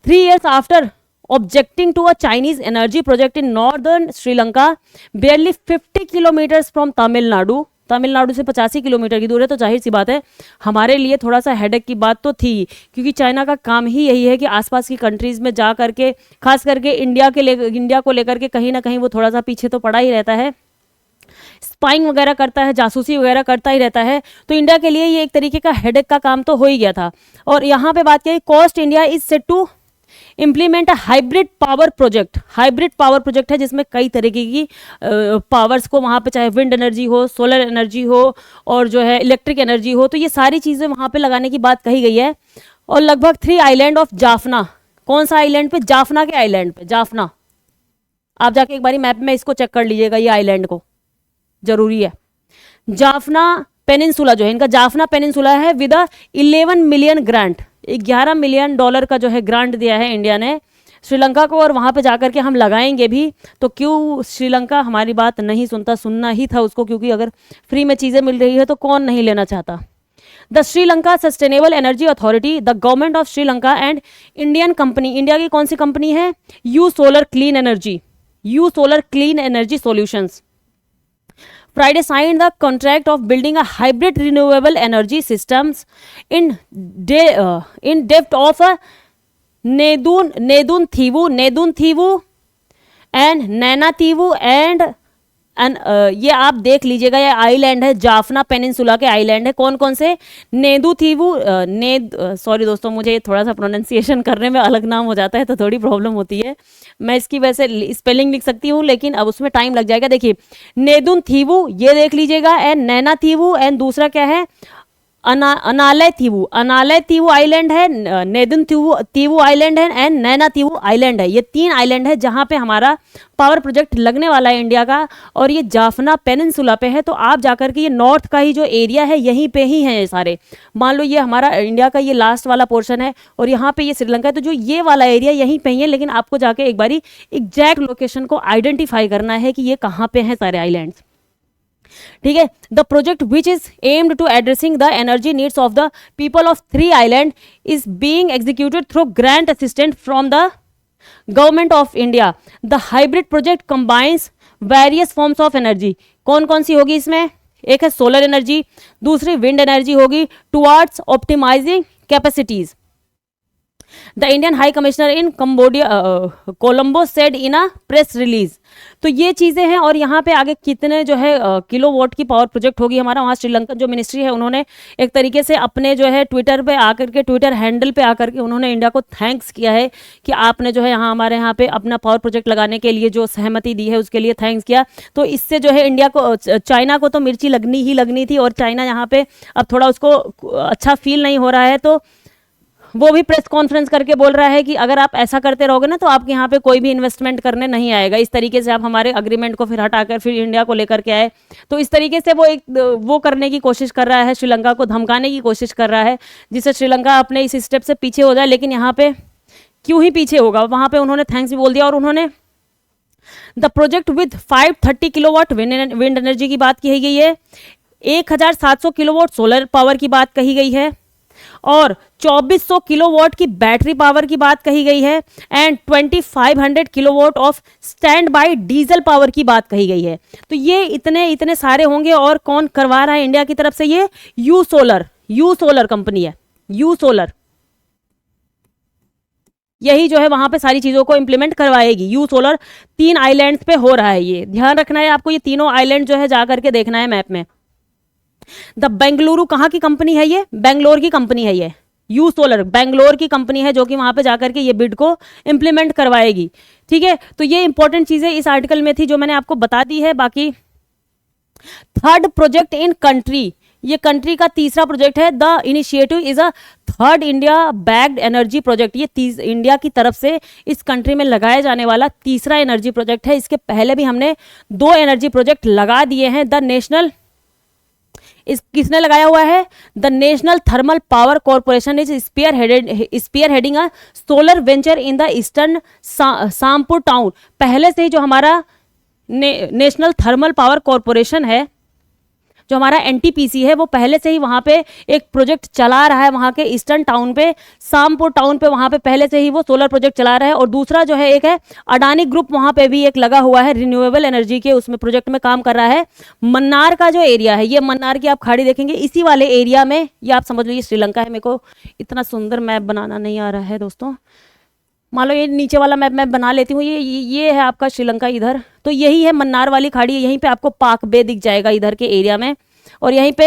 3 years after objecting to a Chinese energy project in northern Sri Lanka, barely 50 kilometers from Tamil Nadu. Tamil Nadu से 85 किलोमीटर की दूर है, तो जाहिर सी बात है हमारे लिए थोड़ा सा हेडेक की बात तो थी, क्योंकि चाइना का काम ही यही है कि आसपास की कंट्रीज में जा करके, खास करके इंडिया को लेकर के कहीं ना कहीं वो थोड़ा सा पीछे तो पड़ा ही रहता है, स्पाइंग वगैरह करता है, जासूसी वगैरह करता ही रहता है। तो इंडिया के लिए ये एक तरीके का हेडेक का काम तो हो ही गया था। और यहाँ पे बात की cost India is set to implement hybrid power project. Hybrid power project है जिसमें कई तरीके की पावर्स को वहाँ पे, चाहे विंड एनर्जी हो, सोलर एनर्जी हो, और जो है इलेक्ट्रिक एनर्जी हो, तो ये सारी चीज़ें वहाँ पे लगाने की बात कही गई है। और लगभग 3 आइलैंड ऑफ जाफना, कौन सा आइलैंड पे, जाफना के आइलैंड पे, जाफना, आप जाके एक बारी मैप में इसको चेक कर लीजिएगा, ये आइलैंड को जरूरी है। जाफना पेनिनसुला जो है इनका, जाफना पेनिनसुला है with 11 million grant, 11 million dollar का जो है ग्रांट दिया है इंडिया ने श्रीलंका को, और वहाँ पे जाकर के हम लगाएंगे भी। तो क्यों श्रीलंका हमारी बात नहीं सुनता, सुनना ही था उसको, क्योंकि अगर फ्री में चीज़ें मिल रही है तो कौन नहीं लेना चाहता। The Sri Lanka sustainable energy authority, the government of Sri Lanka and Indian company, India की कौन सी कंपनी है, you solar clean energy solutions, Friday signed the contract of building a hybrid renewable energy systems in depth of Nedun Thivu and Nanativu and ये आप देख लीजिएगा, ये island है, Jaffna peninsula के आइलैंड है। कौन कौन से? नेदू थीवू, सॉरी दोस्तों, मुझे थोड़ा सा प्रोनाउंसिएशन करने में अलग नाम हो जाता है तो थोड़ी प्रॉब्लम होती है। मैं इसकी वैसे स्पेलिंग लिख सकती हूँ लेकिन अब उसमें टाइम लग जाएगा। देखिए, नेदुन थीवू ये देख लीजिएगा, एंड नैना थीवू, एंड दूसरा क्या है? अनालय तीवू आइलैंड है, नेदुन तीवू आइलैंड है, एंड नैना तीवू आइलैंड है। ये 3 आइलैंड है जहाँ पे हमारा पावर प्रोजेक्ट लगने वाला है इंडिया का, और ये जाफना पेनिनसुला पे है। तो आप जाकर के ये नॉर्थ का ही जो एरिया है यहीं पे ही है ये सारे। मान लो ये हमारा इंडिया का ये लास्ट वाला पोर्शन है और यहाँ पे ये श्रीलंका है, तो जो ये वाला एरिया यहीं पे ही है, लेकिन आपको जाके एक बारी एग्जैक्ट लोकेशन को आइडेंटिफाई करना है कि ये कहाँ पे है सारे आइलैंड्स। ठीक है। The project which is aimed to addressing the energy needs of the people of 3 island is being executed through grant assistant from the government of India. The hybrid project combines various forms of energy. कौन कौन सी होगी इसमें? एक है solar energy, दूसरी wind energy होगी, towards optimising capacities. The Indian high commissioner in Colombo said in a press release. तो ये चीज़ें हैं, और यहाँ पे आगे कितने जो है किलोवाट की पावर प्रोजेक्ट होगी हमारा, वहाँ श्रीलंकन जो मिनिस्ट्री है उन्होंने एक तरीके से अपने जो है ट्विटर पे आकर के, ट्विटर हैंडल पे आकर के उन्होंने इंडिया को थैंक्स किया है कि आपने जो है यहाँ हमारे यहाँ पे अपना पावर प्रोजेक्ट लगाने के लिए जो सहमति दी है उसके लिए थैंक्स किया। तो इससे जो है इंडिया को, चाइना को तो मिर्ची लगनी थी, और चाइना यहाँ पे अब थोड़ा उसको अच्छा फील नहीं हो रहा है, तो वो भी प्रेस कॉन्फ्रेंस करके बोल रहा है कि अगर आप ऐसा करते रहोगे ना तो आपके यहाँ पे कोई भी इन्वेस्टमेंट करने नहीं आएगा। इस तरीके से आप हमारे अग्रीमेंट को फिर हटाकर फिर इंडिया को लेकर के आए। तो इस तरीके से वो करने की कोशिश कर रहा है, श्रीलंका को धमकाने की कोशिश कर रहा है, जिससे श्रीलंका अपने इस स्टेप से पीछे हो जाए। लेकिन यहाँ पे क्यों ही पीछे होगा, वहाँ पे उन्होंने थैंक्स भी बोल दिया। और उन्होंने the project with 530 kilowatt wind energy की बात की गई है, 1700 किलोवाट सोलर पावर की बात कही गई है, और 2400 किलोवाट की बैटरी पावर की बात कही गई है, and 2500 kilowatt of stand by diesel power की बात कही गई है। तो ये इतने सारे होंगे। और कौन करवा रहा है इंडिया की तरफ से? ये यू सोलर कंपनी है, यू सोलर, यही जो है वहां पे सारी चीजों को इंप्लीमेंट करवाएगी। यू सोलर 3 आइलैंड्स पे हो रहा है, ये ध्यान रखना है आपको। ये तीनों आइलैंड जो है जाकर के देखना है मैप में। द बेंगलुरु कहाँ की कंपनी है? ये बेंगलोर की कंपनी है। ये यू सोलर बेंगलोर की कंपनी है जो कि वहां पे जाकर के ये बिड को इंप्लीमेंट करवाएगी। ठीक है, तो ये इंपॉर्टेंट चीजें इस आर्टिकल में थी जो मैंने आपको बता दी है। बाकी थर्ड प्रोजेक्ट इन कंट्री, ये कंट्री का तीसरा प्रोजेक्ट है। The initiative is a third India backed energy project. ये इंडिया की तरफ से इस कंट्री में लगाया जाने वाला तीसरा एनर्जी प्रोजेक्ट है। इसके पहले भी हमने 2 एनर्जी प्रोजेक्ट लगा दिए हैं। द नेशनल, इस किसने लगाया हुआ है? The National Thermal Power Corporation is spearheading a solar venture in the eastern Sampur town. पहले से ही जो हमारा नेशनल थर्मल पावर कॉर्पोरेशन है, जो हमारा एनटीपीसी है, वो पहले से ही वहाँ पे एक प्रोजेक्ट चला रहा है। वहाँ के ईस्टर्न टाउन पे, सामपुर टाउन पे, वहाँ पे पहले से ही वो सोलर प्रोजेक्ट चला रहा है। और दूसरा जो है एक है अडानी ग्रुप, वहाँ पे भी एक लगा हुआ है रिन्यूएबल एनर्जी के, उसमें प्रोजेक्ट में काम कर रहा है। मन्नार का जो एरिया है, ये मन्नार की आप खाड़ी देखेंगे, इसी वाले एरिया में ये आप समझ लीजिए श्रीलंका है। मेरे को इतना सुंदर मैप बनाना नहीं आ रहा है दोस्तों। मान लो ये नीचे वाला मैप मैं बना लेती हूँ। ये है आपका श्रीलंका इधर, तो यही है मन्नार वाली खाड़ी। यहीं पे आपको पाक बे दिख जाएगा इधर के एरिया में। और यहीं पे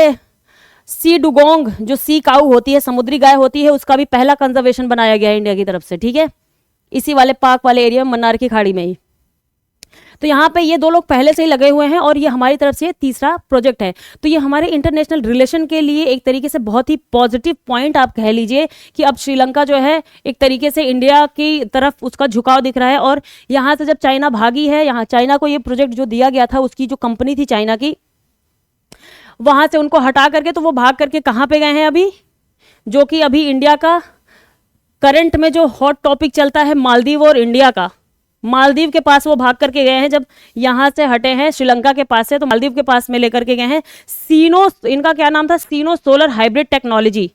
सी डुगोंग, जो सी काऊ होती है, समुद्री गाय होती है, उसका भी पहला कंजर्वेशन बनाया गया है इंडिया की तरफ से। ठीक है, इसी वाले पाक वाले एरिया में, मन्नार की खाड़ी में ही। तो यहाँ पे ये 2 लोग पहले से ही लगे हुए हैं, और ये हमारी तरफ से तीसरा प्रोजेक्ट है। तो ये हमारे इंटरनेशनल रिलेशन के लिए एक तरीके से बहुत ही पॉजिटिव पॉइंट आप कह लीजिए कि अब श्रीलंका जो है एक तरीके से इंडिया की तरफ उसका झुकाव दिख रहा है। और यहाँ से जब चाइना भागी है, यहाँ चाइना को ये प्रोजेक्ट जो दिया गया था, उसकी जो कंपनी थी चाइना की, वहां से उनको हटा करके तो वो भाग करके कहाँ पे गए हैं अभी, जो कि अभी इंडिया का करंट में जो हॉट टॉपिक चलता है मालदीव और इंडिया का, मालदीव के पास वो भाग करके गए हैं। जब यहाँ से हटे हैं श्रीलंका के पास से, तो मालदीव के पास में लेकर के गए हैं सीनो, इनका क्या नाम था? Sino solar hybrid technology,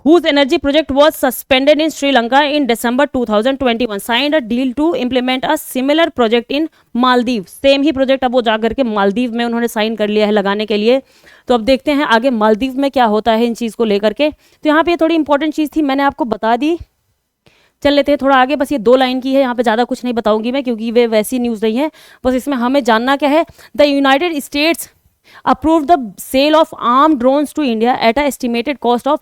whose energy project was suspended in Sri Lanka in December 2021 signed a deal to implement a similar project in Maldives। Same he project अब वो जा करके मालदीव में उन्होंने साइन कर लिया है लगाने के लिए। तो अब देखते हैं आगे मालदीव में क्या होता है इन चीज़ को लेकर के। तो यहाँ पे ये थोड़ी इंपॉर्टेंट चीज़ थी, मैंने आपको बता दी। चल लेते हैं थोड़ा आगे, बस ये 2 लाइन की है, यहाँ पे ज़्यादा कुछ नहीं बताऊंगी मैं क्योंकि वे वैसी न्यूज़ नहीं है। बस इसमें हमें जानना क्या है, the United States approve the sale of arm drones to India at a estimated cost of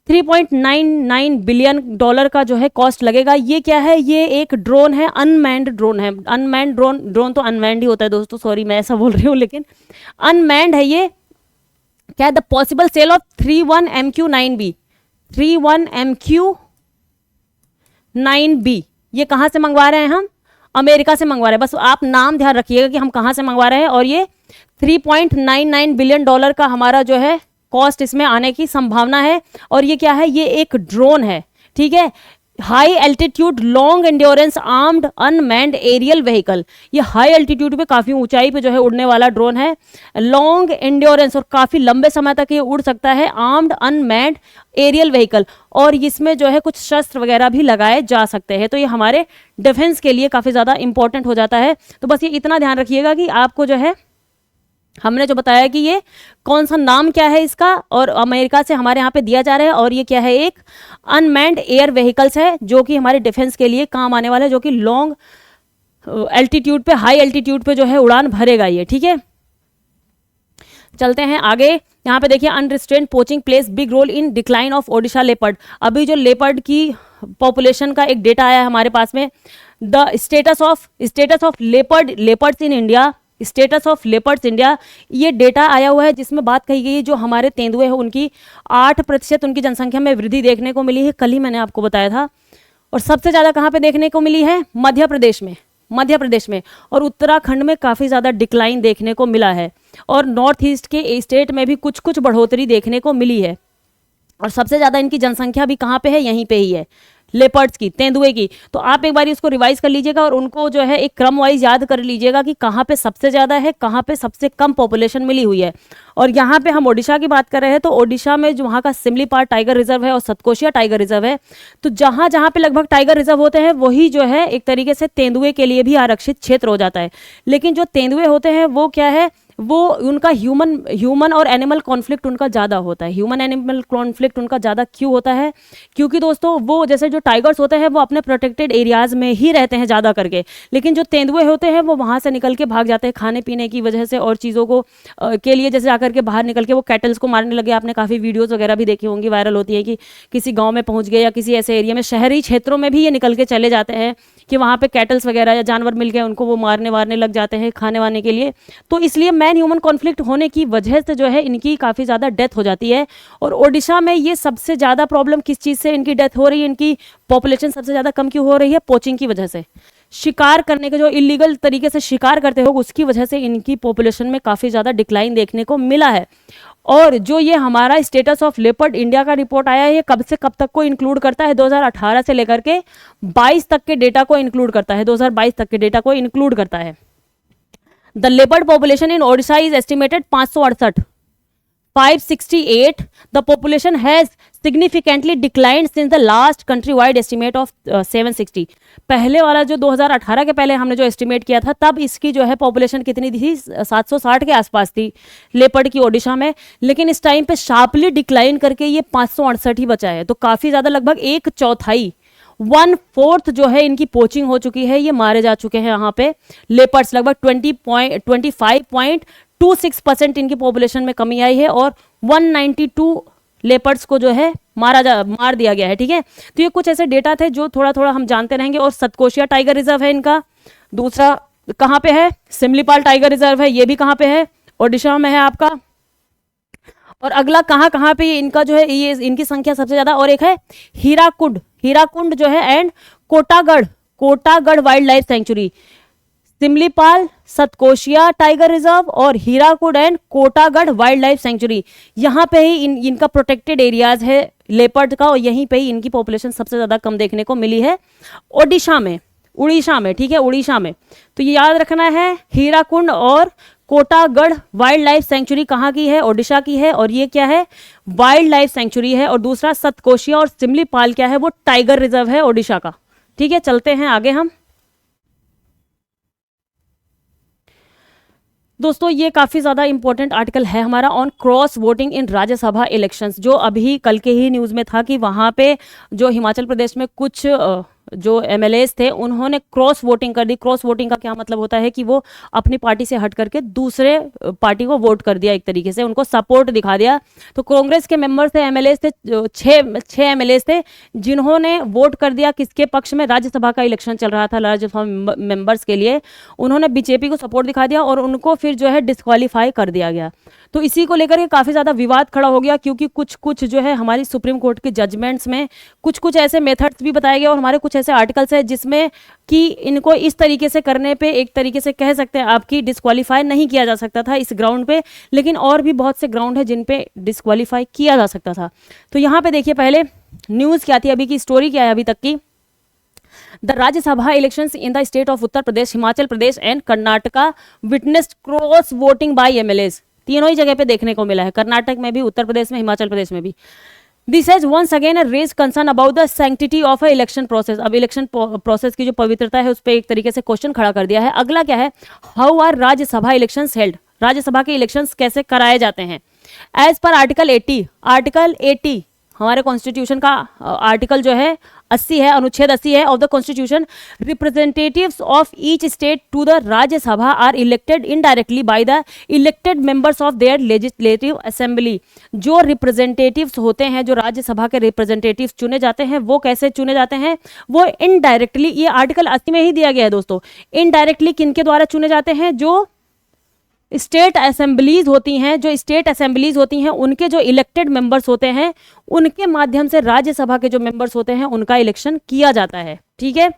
$3.99 billion का जो है कॉस्ट लगेगा। ये क्या है, ये एक ड्रोन है, अनमैन्ड ड्रोन है। अनमैन्ड ड्रोन तो अनमैन्ड ही होता है दोस्तों, सॉरी मैं ऐसा बोल रही हूँ, लेकिन अनमैन्ड है ये। क्या है, the possible cell of 31MQ-9B 31MQ-9B ये कहाँ से मंगवा रहे हैं हम, अमेरिका से मंगवा रहे हैं। बस आप नाम ध्यान रखिएगा कि हम कहाँ से मंगवा रहे हैं। और ये $3.99 बिलियन का हमारा जो है कॉस्ट इसमें आने की संभावना है। और ये क्या है, ये एक ड्रोन है, ठीक है, high altitude long endurance armed unmanned aerial vehicle. ये हाई एल्टीट्यूड पे काफ़ी ऊंचाई पे जो है उड़ने वाला ड्रोन है, लॉन्ग एंड्योरेंस और काफ़ी लंबे समय तक ये उड़ सकता है, आर्म्ड अनमैन्ड एरियल व्हीकल। और इसमें जो है कुछ शस्त्र वगैरह भी लगाए जा सकते हैं। तो ये हमारे डिफेंस के लिए काफ़ी ज़्यादा इंपॉर्टेंट हो जाता है। तो बस ये इतना ध्यान रखिएगा कि आपको जो है हमने जो बताया कि ये कौन सा नाम क्या है इसका, और अमेरिका से हमारे यहाँ पे दिया जा रहा है। और ये क्या है, एक अनमैन्ड एयर व्हीकल्स है जो कि हमारे डिफेंस के लिए काम आने वाला है, जो कि लॉन्ग एल्टीट्यूड पे, हाई एल्टीट्यूड पे जो है उड़ान भरेगा ये, ठीक है। चलते हैं आगे। यहाँ पे देखिए, unrestrained poaching plays big role in decline of Odisha leopard. अभी जो लेपर्ड की पॉपुलेशन का एक डेटा आया है हमारे पास में, the status of leopards in India, status of leopards India, ये डेटा आया हुआ है जिसमें बात कही गई है जो हमारे तेंदुए हैं उनकी 8% उनकी जनसंख्या में वृद्धि देखने को मिली है, कल ही मैंने आपको बताया था। और सबसे ज़्यादा कहाँ पे देखने को मिली है, मध्य प्रदेश में। और उत्तराखंड में काफ़ी ज़्यादा डिक्लाइन देखने को मिला है। और नॉर्थ ईस्ट के स्टेट में भी कुछ कुछ बढ़ोतरी देखने को मिली है। और सबसे ज़्यादा इनकी जनसंख्या भी कहाँ पे है, यहीं पे ही है, लेपर्ड्स की, तेंदुए की। तो आप एक बार इसको रिवाइज कर लीजिएगा और उनको जो है एक क्रम वाइज याद कर लीजिएगा कि कहाँ पे सबसे ज़्यादा है, कहाँ पे सबसे कम पॉपुलेशन मिली हुई है। और यहाँ पे हम ओडिशा की बात कर रहे हैं, तो ओडिशा में जो वहाँ का सिमलीपाल टाइगर रिजर्व है और सतकोशिया टाइगर रिजर्व है। तो जहाँ जहाँ पे लगभग टाइगर रिजर्व होते हैं वही जो है एक तरीके से तेंदुए के लिए भी आरक्षित क्षेत्र हो जाता है। लेकिन जो तेंदुए होते हैं वो क्या है, वो उनका ह्यूमन और एनिमल कॉन्फ्लिक्ट उनका ज़्यादा होता है। ह्यूमन एनिमल कॉन्फ्लिक्ट उनका ज़्यादा क्यों होता है, क्योंकि दोस्तों वो जैसे जो टाइगर्स होते हैं वो अपने प्रोटेक्टेड एरियाज़ में ही रहते हैं ज़्यादा करके, लेकिन जो तेंदुए होते हैं वो वहाँ से निकल के भाग जाते हैं खाने पीने की वजह से और चीज़ों को के लिए, जैसे आकर के बाहर निकल के वो कैटल्स को मारने लगे। आपने काफ़ी वीडियोज़ वगैरह भी देखी होंगी, वायरल होती है कि किसी गाँव में पहुँच गए या किसी ऐसे एरिया में, शहरी क्षेत्रों में भी ये निकल के चले जाते हैं कि वहाँ पे कैटल्स वगैरह या जानवर मिल गए, उनको वो मारने लग जाते हैं खाने वाने के लिए। तो इसलिए मैन ह्यूमन कॉन्फ्लिक्ट होने की वजह से जो है इनकी काफ़ी ज़्यादा डेथ हो जाती है। और ओडिशा में ये सबसे ज़्यादा प्रॉब्लम किस चीज़ से इनकी डेथ हो रही है, इनकी पॉपुलेशन सबसे ज़्यादा कम क्यों हो रही है, पोचिंग की वजह से। शिकार करने के, जो इलीगल तरीके से शिकार करते हो उसकी वजह से इनकी पॉपुलेशन में काफ़ी ज़्यादा डिक्लाइन देखने को मिला है। और जो ये हमारा स्टेटस ऑफ लेपर्ड इंडिया का रिपोर्ट आया है, ये कब से कब तक को इंक्लूड करता है, 2018 से लेकर के 22 तक के डेटा को इंक्लूड करता है, 2022 तक के डेटा को इंक्लूड करता है। The leopard population in Odisha is estimated 568। The population has significantly declined since the last country wide estimate of 760। पहले वाला जो 2018 के पहले हमने जो एस्टिमेट किया था, तब इसकी जो है पॉपुलेशन कितनी थी, 760 के आसपास थी लेपर्ड की ओडिशा में। लेकिन इस टाइम पे शार्पली डिक्लाइन करके ये 568 ही बचा है। तो काफ़ी ज़्यादा, लगभग 1/4 1/4 जो है इनकी पोचिंग हो चुकी है, ये मारे जा चुके हैं यहाँ पे लेपर्ड्स। लगभग 25.26% इनकी पॉपुलेशन में कमी आई है और 192 लेपर्ड्स को जो है मार दिया गया है, ठीक है। तो ये कुछ ऐसे डेटा थे जो थोड़ा थोड़ा हम जानते रहेंगे। और सतकोशिया टाइगर रिजर्व है इनका, दूसरा कहाँ पे है, सिमलीपाल टाइगर रिजर्व है, ये भी कहाँ पे है, ओडिशा में है आपका। और अगला कहाँ पे इनका जो है, ये इनकी संख्या सबसे ज्यादा। और एक है हीराकुंड जो है, and Kotagarh wildlife sanctuary. Similipal, Satkosia tiger reserve और Hirakud and Kotagarh wildlife sanctuary, यहाँ पे ही इनका प्रोटेक्टेड एरियाज है लेपर्ड का, और यहीं पे ही इनकी पॉपुलेशन सबसे ज़्यादा कम देखने को मिली है उड़ीसा में, ठीक है, उड़ीसा में। तो ये याद रखना है, हीराकुंड और कोटागढ़ वाइल्ड लाइफ सेंचुरी कहाँ की है? ओडिशा की है, और ये क्या है? वाइल्ड लाइफ सेंचुरी है। और दूसरा सतकोशिया और सिमलीपाल क्या है? वो टाइगर रिजर्व है ओडिशा का। ठीक है, चलते हैं आगे हम। दोस्तों ये काफ़ी ज़्यादा इंपॉर्टेंट आर्टिकल है हमारा on cross voting in Rajya Sabha elections, जो अभी कल के ही न्यूज़ में था कि वहाँ पे जो हिमाचल प्रदेश में कुछ जो एमएलएस थे उन्होंने क्रॉस वोटिंग कर दी। क्रॉस वोटिंग का क्या मतलब होता है कि वो अपनी पार्टी से हट करके दूसरे पार्टी को वोट कर दिया, एक तरीके से उनको सपोर्ट दिखा दिया। तो कांग्रेस के मेंबर्स थे, एमएलएस थे, छह एमएलएस थे जिन्होंने वोट कर दिया किसके पक्ष में? राज्यसभा का इलेक्शन चल रहा था राज्यसभा मेंबर्स के लिए, उन्होंने बीजेपी को सपोर्ट दिखा दिया और उनको फिर जो है डिस्क्वालीफाई कर दिया गया। तो इसी को लेकर के काफ़ी ज़्यादा विवाद खड़ा हो गया, क्योंकि कुछ कुछ जो है हमारी सुप्रीम कोर्ट के जजमेंट्स में कुछ कुछ ऐसे मेथड्स भी बताए गए और हमारे कुछ ऐसे आर्टिकल्स हैं जिसमें कि इनको इस तरीके से करने पे एक तरीके से कह सकते हैं आपकी डिस्क्वालीफाई नहीं किया जा सकता था इस ग्राउंड पे, लेकिन और भी बहुत से ग्राउंड है जिन पे डिस्क्वालीफाई किया जा सकता था। तो यहाँ पे देखिए पहले न्यूज़ क्या थी, अभी की स्टोरी क्या है अभी तक की। The Rajya Sabha elections in the state of Uttar Pradesh, Himachal Pradesh and Karnataka witnessed cross voting by MLAs. तीनों ही जगह पे देखने को मिला है, कर्नाटक में भी, उत्तर प्रदेश में, हिमाचल प्रदेश में भी। This has once again raise concern about the sanctity of a election process. अब इलेक्शन प्रोसेस की जो पवित्रता है उस पर एक तरीके से क्वेश्चन खड़ा कर दिया है। अगला क्या है? How are Rajya Sabha elections held? Rajya Sabha के इलेक्शंस कैसे कराए जाते हैं? एज पर आर्टिकल 80, आर्टिकल 80 हमारे कॉन्स्टिट्यूशन का आर्टिकल जो है 80 है, अनुच्छेद 80 है of the constitution. Representatives of each state to the Rajya Sabha are elected indirectly by the elected members of their legislative assembly. जो रिप्रेजेंटेटिव्स होते हैं, जो राज्यसभा के रिप्रेजेंटेटिव्स चुने जाते हैं, वो कैसे चुने जाते हैं? वो इनडायरेक्टली, ये आर्टिकल 80 में ही दिया गया है दोस्तों। इनडायरेक्टली किनके द्वारा चुने जाते हैं? जो स्टेट असेंबलीज होती हैं, जो स्टेट असेंबलीज होती हैं उनके जो इलेक्टेड मेंबर्स होते हैं उनके माध्यम से राज्यसभा के जो मेंबर्स होते हैं उनका इलेक्शन किया जाता है। ठीक है,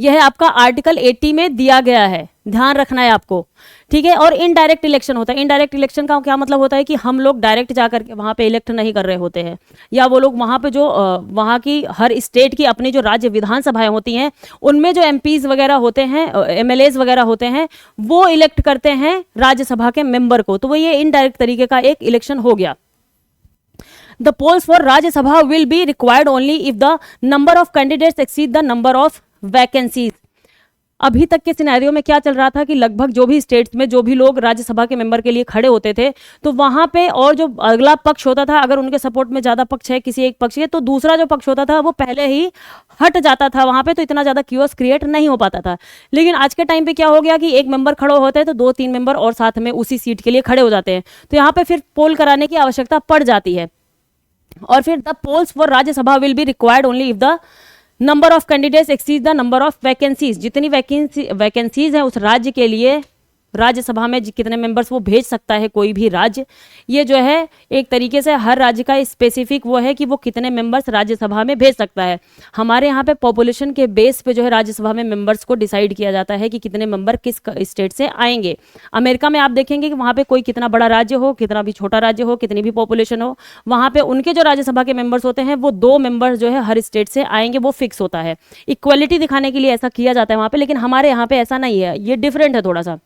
यह आपका आर्टिकल 80 में दिया गया है, ध्यान रखना है आपको। ठीक है, और इनडायरेक्ट इलेक्शन होता है। इनडायरेक्ट इलेक्शन का क्या मतलब होता है कि हम लोग डायरेक्ट जाकर के वहाँ पे इलेक्ट नहीं कर रहे होते हैं, या वो लोग वहाँ पे जो वहाँ की हर स्टेट की अपनी जो राज्य विधानसभाएं होती हैं उनमें जो एमपीज वगैरह होते हैं, एमएलएज वगैरह होते हैं, वो इलेक्ट करते हैं राज्यसभा के मेंबर को। तो वो ये इनडायरेक्ट तरीके का एक इलेक्शन हो गया। The polls for Rajya Sabha will be required only if the number of candidates exceed the number of vacancies। अभी तक के सिनेरियो में क्या चल रहा था कि लगभग जो भी स्टेट्स में जो भी लोग राज्यसभा के मेंबर के लिए खड़े होते थे, तो वहां पे और जो अगला पक्ष होता था, अगर उनके सपोर्ट में ज्यादा पक्ष है किसी एक पक्ष के, तो दूसरा जो पक्ष होता था वो पहले ही हट जाता था वहां पे, तो इतना ज्यादा क्यूओस क्रिएट नहीं हो पाता था। लेकिन आज के टाइम पे क्या हो गया कि एक मेंबर खड़े होते हैं तो 2-3 मेंबर और साथ में उसी सीट के लिए खड़े हो जाते हैं, तो यहाँ पे फिर पोल कराने की आवश्यकता पड़ जाती है। और फिर the polls for Rajya Sabha will be required only if the number of candidates exceed the number of vacancies. जितनी वैकेंसीज है उस राज्य के लिए, राज्यसभा में कितने मेंबर्स वो भेज सकता है कोई भी राज्य, ये जो है एक तरीके से हर राज्य का स्पेसिफिक वो है कि वो कितने मेंबर्स राज्यसभा में भेज सकता है। हमारे यहाँ पे पॉपुलेशन के बेस पे जो है राज्यसभा में मेंबर्स को डिसाइड किया जाता है कि कितने मेंबर किस स्टेट से आएंगे। अमेरिका में आप देखेंगे कि वहाँ पे कोई कितना बड़ा राज्य हो, कितना भी छोटा राज्य हो, कितनी भी पॉपुलेशन हो, वहाँ पे उनके जो राज्यसभा के मेंबर्स होते हैं वो 2 मेंबर्स जो है हर स्टेट से आएंगे, वो फिक्स होता है। इक्वलिटी दिखाने के लिए ऐसा किया जाता है वहाँ पे, लेकिन हमारे यहाँ पे ऐसा नहीं है, ये डिफरेंट है थोड़ा सा।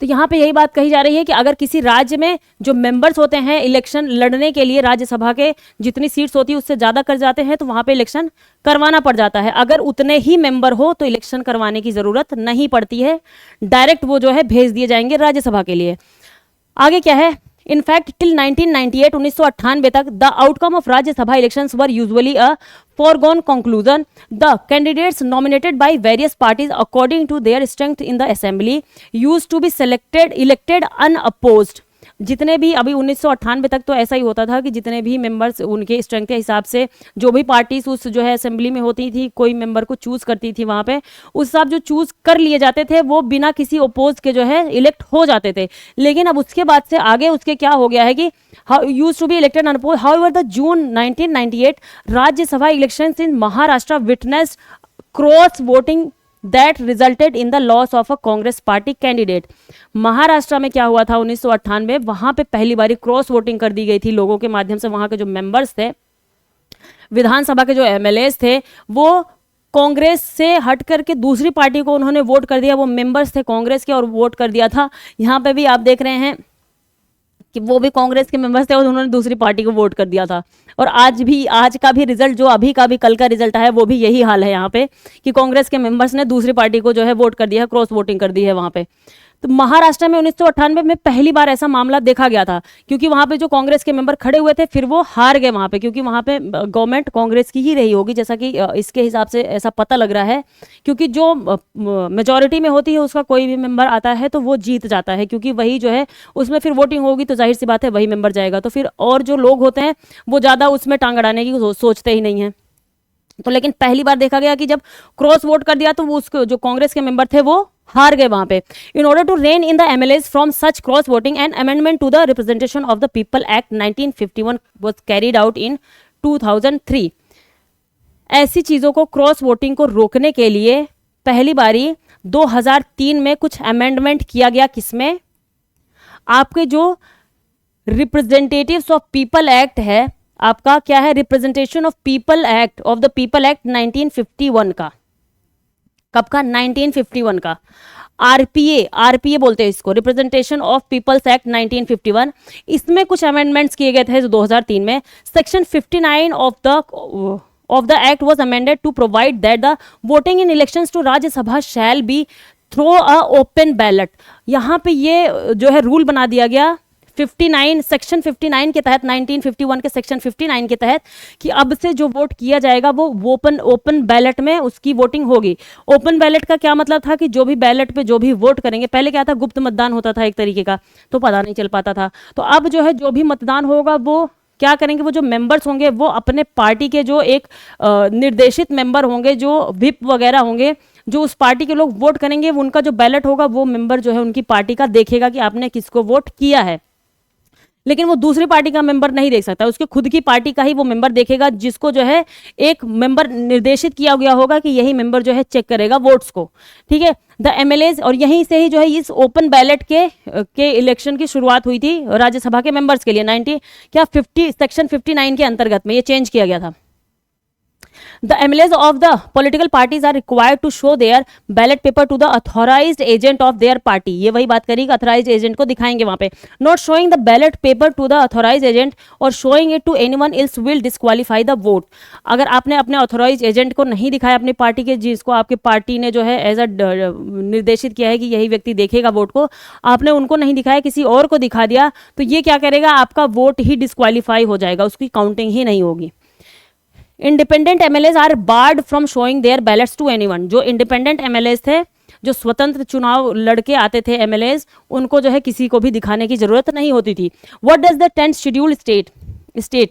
तो यहाँ पे यही बात कही जा रही है कि अगर किसी राज्य में जो मेंबर्स होते हैं इलेक्शन लड़ने के लिए, राज्यसभा के जितनी सीट्स होती है उससे ज़्यादा कर जाते हैं, तो वहाँ पे इलेक्शन करवाना पड़ जाता है। अगर उतने ही मेंबर हो तो इलेक्शन करवाने की ज़रूरत नहीं पड़ती है, डायरेक्ट वो जो है भेज दिए जाएंगे राज्यसभा के लिए। आगे क्या है? In fact, till 1998 1998 तक the outcome of Rajya Sabha elections were usually a foregone conclusion. The candidates nominated by various parties according to their strength in the assembly used to be elected unopposed. जितने भी अभी 1998 तक तो ऐसा ही होता था कि जितने भी मेंबर्स उनके स्ट्रेंथ के हिसाब से जो भी पार्टीज उस जो है असेंबली में होती थी, कोई मेंबर को चूज करती थी वहाँ पे, उस हिसाब जो चूज कर लिए जाते थे वो बिना किसी ओपोज के जो है इलेक्ट हो जाते थे। लेकिन अब उसके बाद से आगे उसके क्या हो गया है कि used to be elected unopposed. However the June 1998 Rajya Sabha elections in Maharashtra witnessed cross voting that resulted in the loss of a Congress party candidate. Maharashtra में क्या हुआ था 1998, वहां पे पहली बारी क्रॉस वोटिंग कर दी गई थी लोगों के माध्यम से। वहां के जो मेंबर्स थे, विधानसभा के जो एमएलएस थे, वो कांग्रेस से हट करके दूसरी पार्टी को उन्होंने वोट कर दिया, वो मेंबर्स थे कांग्रेस के और वोट कर दिया था। यहाँ पे भी आप देख रहे हैं कि वो भी कांग्रेस के मेंबर्स थे और उन्होंने दूसरी पार्टी को वोट कर दिया था। और आज का भी रिजल्ट, जो अभी का भी कल का रिजल्ट है, वो भी यही हाल है यहाँ पे कि कांग्रेस के मेंबर्स ने दूसरी पार्टी को जो है वोट कर दिया है, क्रॉस वोटिंग कर दी है वहाँ पे। तो महाराष्ट्र में 1998 में पहली बार ऐसा मामला देखा गया था, क्योंकि वहां पे जो कांग्रेस के मेंबर खड़े हुए थे फिर वो हार गए वहां पे, क्योंकि वहां पे गवर्नमेंट कांग्रेस की ही रही होगी, जैसा कि इसके हिसाब से ऐसा पता लग रहा है। क्योंकि जो मेजोरिटी में होती है उसका कोई भी मेंबर आता है तो वो जीत जाता है, क्योंकि वही जो है उसमें फिर वोटिंग होगी तो जाहिर सी बात है वही मेंबर जाएगा। तो फिर और जो लोग होते हैं वो ज़्यादा उसमें टांग अड़ाने की सोचते ही नहीं है। तो लेकिन पहली बार देखा गया कि जब क्रॉस वोट कर दिया तो वो उसको जो कांग्रेस के मेंबर थे वो हार गए वहां पे। In order to rein in the MLAs from such cross voting and amendment to the representation of the people act 1951 was carried out in 2003। ऐसी चीजों को, क्रॉस वोटिंग को रोकने के लिए पहली बारी 2003 में कुछ अमेंडमेंट किया गया। किसमें? आपके जो रिप्रेजेंटेटिव्स ऑफ पीपल एक्ट है, आपका क्या है, representation of people act, of the people act 1951 का। कब का? 1951 का। आरपीए बोलते हैं इसको, रिप्रेजेंटेशन ऑफ पीपल्स एक्ट 1951। इसमें कुछ अमेंडमेंट्स किए गए थे 2003 में। Section 59 of the act was amended to provide that the voting in elections to Rajya Sabha shall be through a open ballot. यहाँ पे ये जो है रूल बना दिया गया 59 सेक्शन 59 के तहत, 1951 के सेक्शन 59 के तहत, कि अब से जो वोट किया जाएगा वो ओपन बैलेट में उसकी वोटिंग होगी। ओपन बैलेट का क्या मतलब था कि जो भी बैलेट पे जो भी वोट करेंगे, पहले क्या था, गुप्त मतदान होता था एक तरीके का, तो पता नहीं चल पाता था। तो अब जो है जो भी मतदान होगा वो क्या करेंगे, वो जो मेंबर्स होंगे वो अपने पार्टी के जो एक निर्देशित मेंबर होंगे, जो व्हिप वगैरह होंगे, जो उस पार्टी के लोग वोट करेंगे, उनका जो बैलेट होगा वो मेंबर जो है उनकी पार्टी का देखेगा कि आपने किसको वोट किया है। लेकिन वो दूसरी पार्टी का मेंबर नहीं देख सकता, उसके खुद की पार्टी का ही वो मेंबर देखेगा, जिसको जो है एक मेंबर निर्देशित किया गया होगा कि यही मेंबर जो है चेक करेगा वोट्स को। ठीक है, द एमएलएज, और यहीं से ही जो है इस ओपन बैलेट के इलेक्शन की शुरुआत हुई थी राज्यसभा के मेंबर्स के लिए। 50 सेक्शन 59 के अंतर्गत में ये चेंज किया गया था। The MLAs of the political parties are required to show their ballot paper to the authorized agent of their party। ये वही बात करी कि authorized agent को दिखाएंगे वहां पे। Not showing the ballot paper to the authorized agent or showing it to anyone else will disqualify the vote। अगर आपने अपने authorized agent को नहीं दिखाया अपनी पार्टी के, जिसको आपकी पार्टी ने जो है एज अ निर्देशित किया है कि यही व्यक्ति देखेगा वोट को, आपने उनको नहीं दिखाया, किसी और को दिखा दिया, तो ये क्या करेगा, आपका वोट ही डिस्क्वालीफाई हो जाएगा, उसकी काउंटिंग ही नहीं होगी। Independent MLAs are barred from showing their ballots to anyone. जो इंडिपेंडेंट एमएलएज थे, जो स्वतंत्र चुनाव लड़के आते थे एमएलएज, उनको जो है किसी को भी दिखाने की जरूरत नहीं होती थी। What does the 10th schedule state,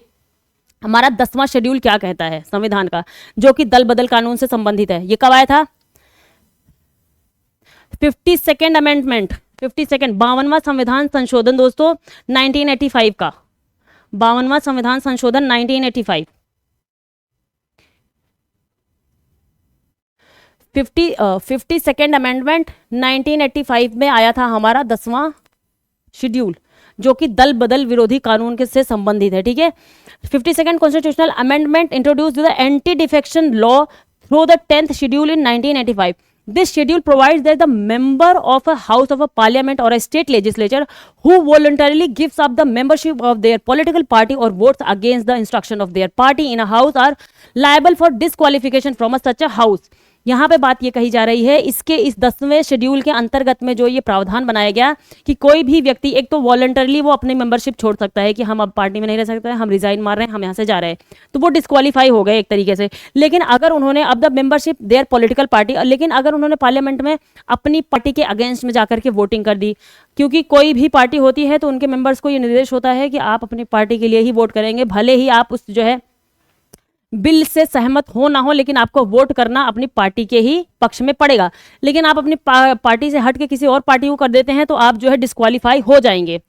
हमारा 10वां शेड्यूल क्या कहता है संविधान का, जो कि दल बदल कानून से संबंधित है। ये कब आया था? 52nd अमेंडमेंट, 52वां संविधान संशोधन दोस्तों 1985 का, 52वां संविधान संशोधन 1985। 52nd अमेंडमेंट 1985 में आया था हमारा 10वां शेड्यूल, जो कि दल बदल विरोधी कानून के से संबंधित है। ठीक है, 52nd constitutional amendment introduce the anti defection law through the 10th schedule in 1985। This schedule provides that the member of a house of a parliament or a state legislature who voluntarily gives up the membership of their political party or votes against the instruction of their party in a house are liable for disqualification from such a house। यहाँ पे बात ये कही जा रही है, इसके इस 10वें शेड्यूल के अंतर्गत में जो ये प्रावधान बनाया गया कि कोई भी व्यक्ति एक तो वॉलंटरली वो अपनी मेंबरशिप छोड़ सकता है कि हम अब पार्टी में नहीं रह सकते, हम रिजाइन मार रहे हैं, हम यहाँ से जा रहे हैं, तो वो डिस्क्वालीफाई हो गए एक तरीके से। लेकिन अगर उन्होंने अब the membership there political party, लेकिन अगर उन्होंने पार्लियामेंट में अपनी पार्टी के अगेंस्ट में जाकर के वोटिंग कर दी, क्योंकि कोई भी पार्टी होती है तो उनके मेंबर्स को ये निर्देश होता है कि आप अपनी पार्टी के लिए ही वोट करेंगे, भले ही आप उस जो है बिल से सहमत हो ना हो, लेकिन आपको वोट करना अपनी पार्टी के ही पक्ष में पड़ेगा। लेकिन आप अपनी पार्टी से हट के किसी और पार्टी को कर देते हैं तो आप जो है डिस्क्वालीफाई हो जाएंगे।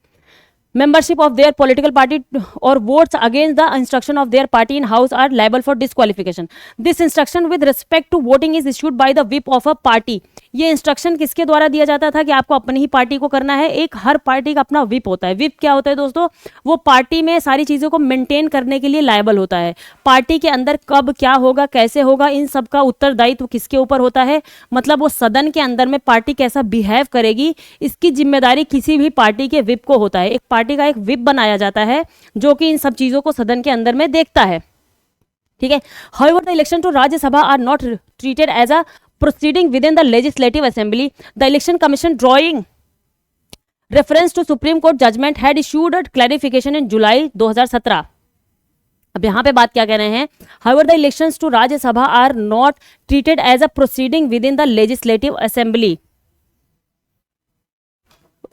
membership of their political party or votes against the instruction of their party in house are liable for disqualification. This instruction with respect to voting is issued by the whip of a party. ये instruction किसके द्वारा दिया जाता था कि आपको अपनी ही party को करना है? एक हर पार्टी का अपना विप होता है. विप क्या होता है दोस्तों? वो पार्टी में सारी चीज़ों को मेंटेन करने के लिए लायबल होता है. पार्टी के अंदर कब क्या होगा, कैसे होगा, इन सब का उत्तरदायित्व किसके ऊपर होता है? मतलब वो सदन के अंदर में पार्टी कैसा बिहेव करेगी, इसकी जिम्मेदारी किसी भी पार्टी के विप को होता है. एक पार्टी का एक विप बनाया जाता है जो कि इन सब चीज़ों को सदन के अंदर में देखता है. ठीक है. However, the election to Rajya Sabha are not treated as a proceeding within the Legislative Assembly. The Election Commission, drawing reference to Supreme Court judgment, had issued a clarification in July 2017. अब यहाँ पे बात क्या कह रहे हैं? However, the elections to Rajya Sabha are not treated as a proceeding within the Legislative Assembly.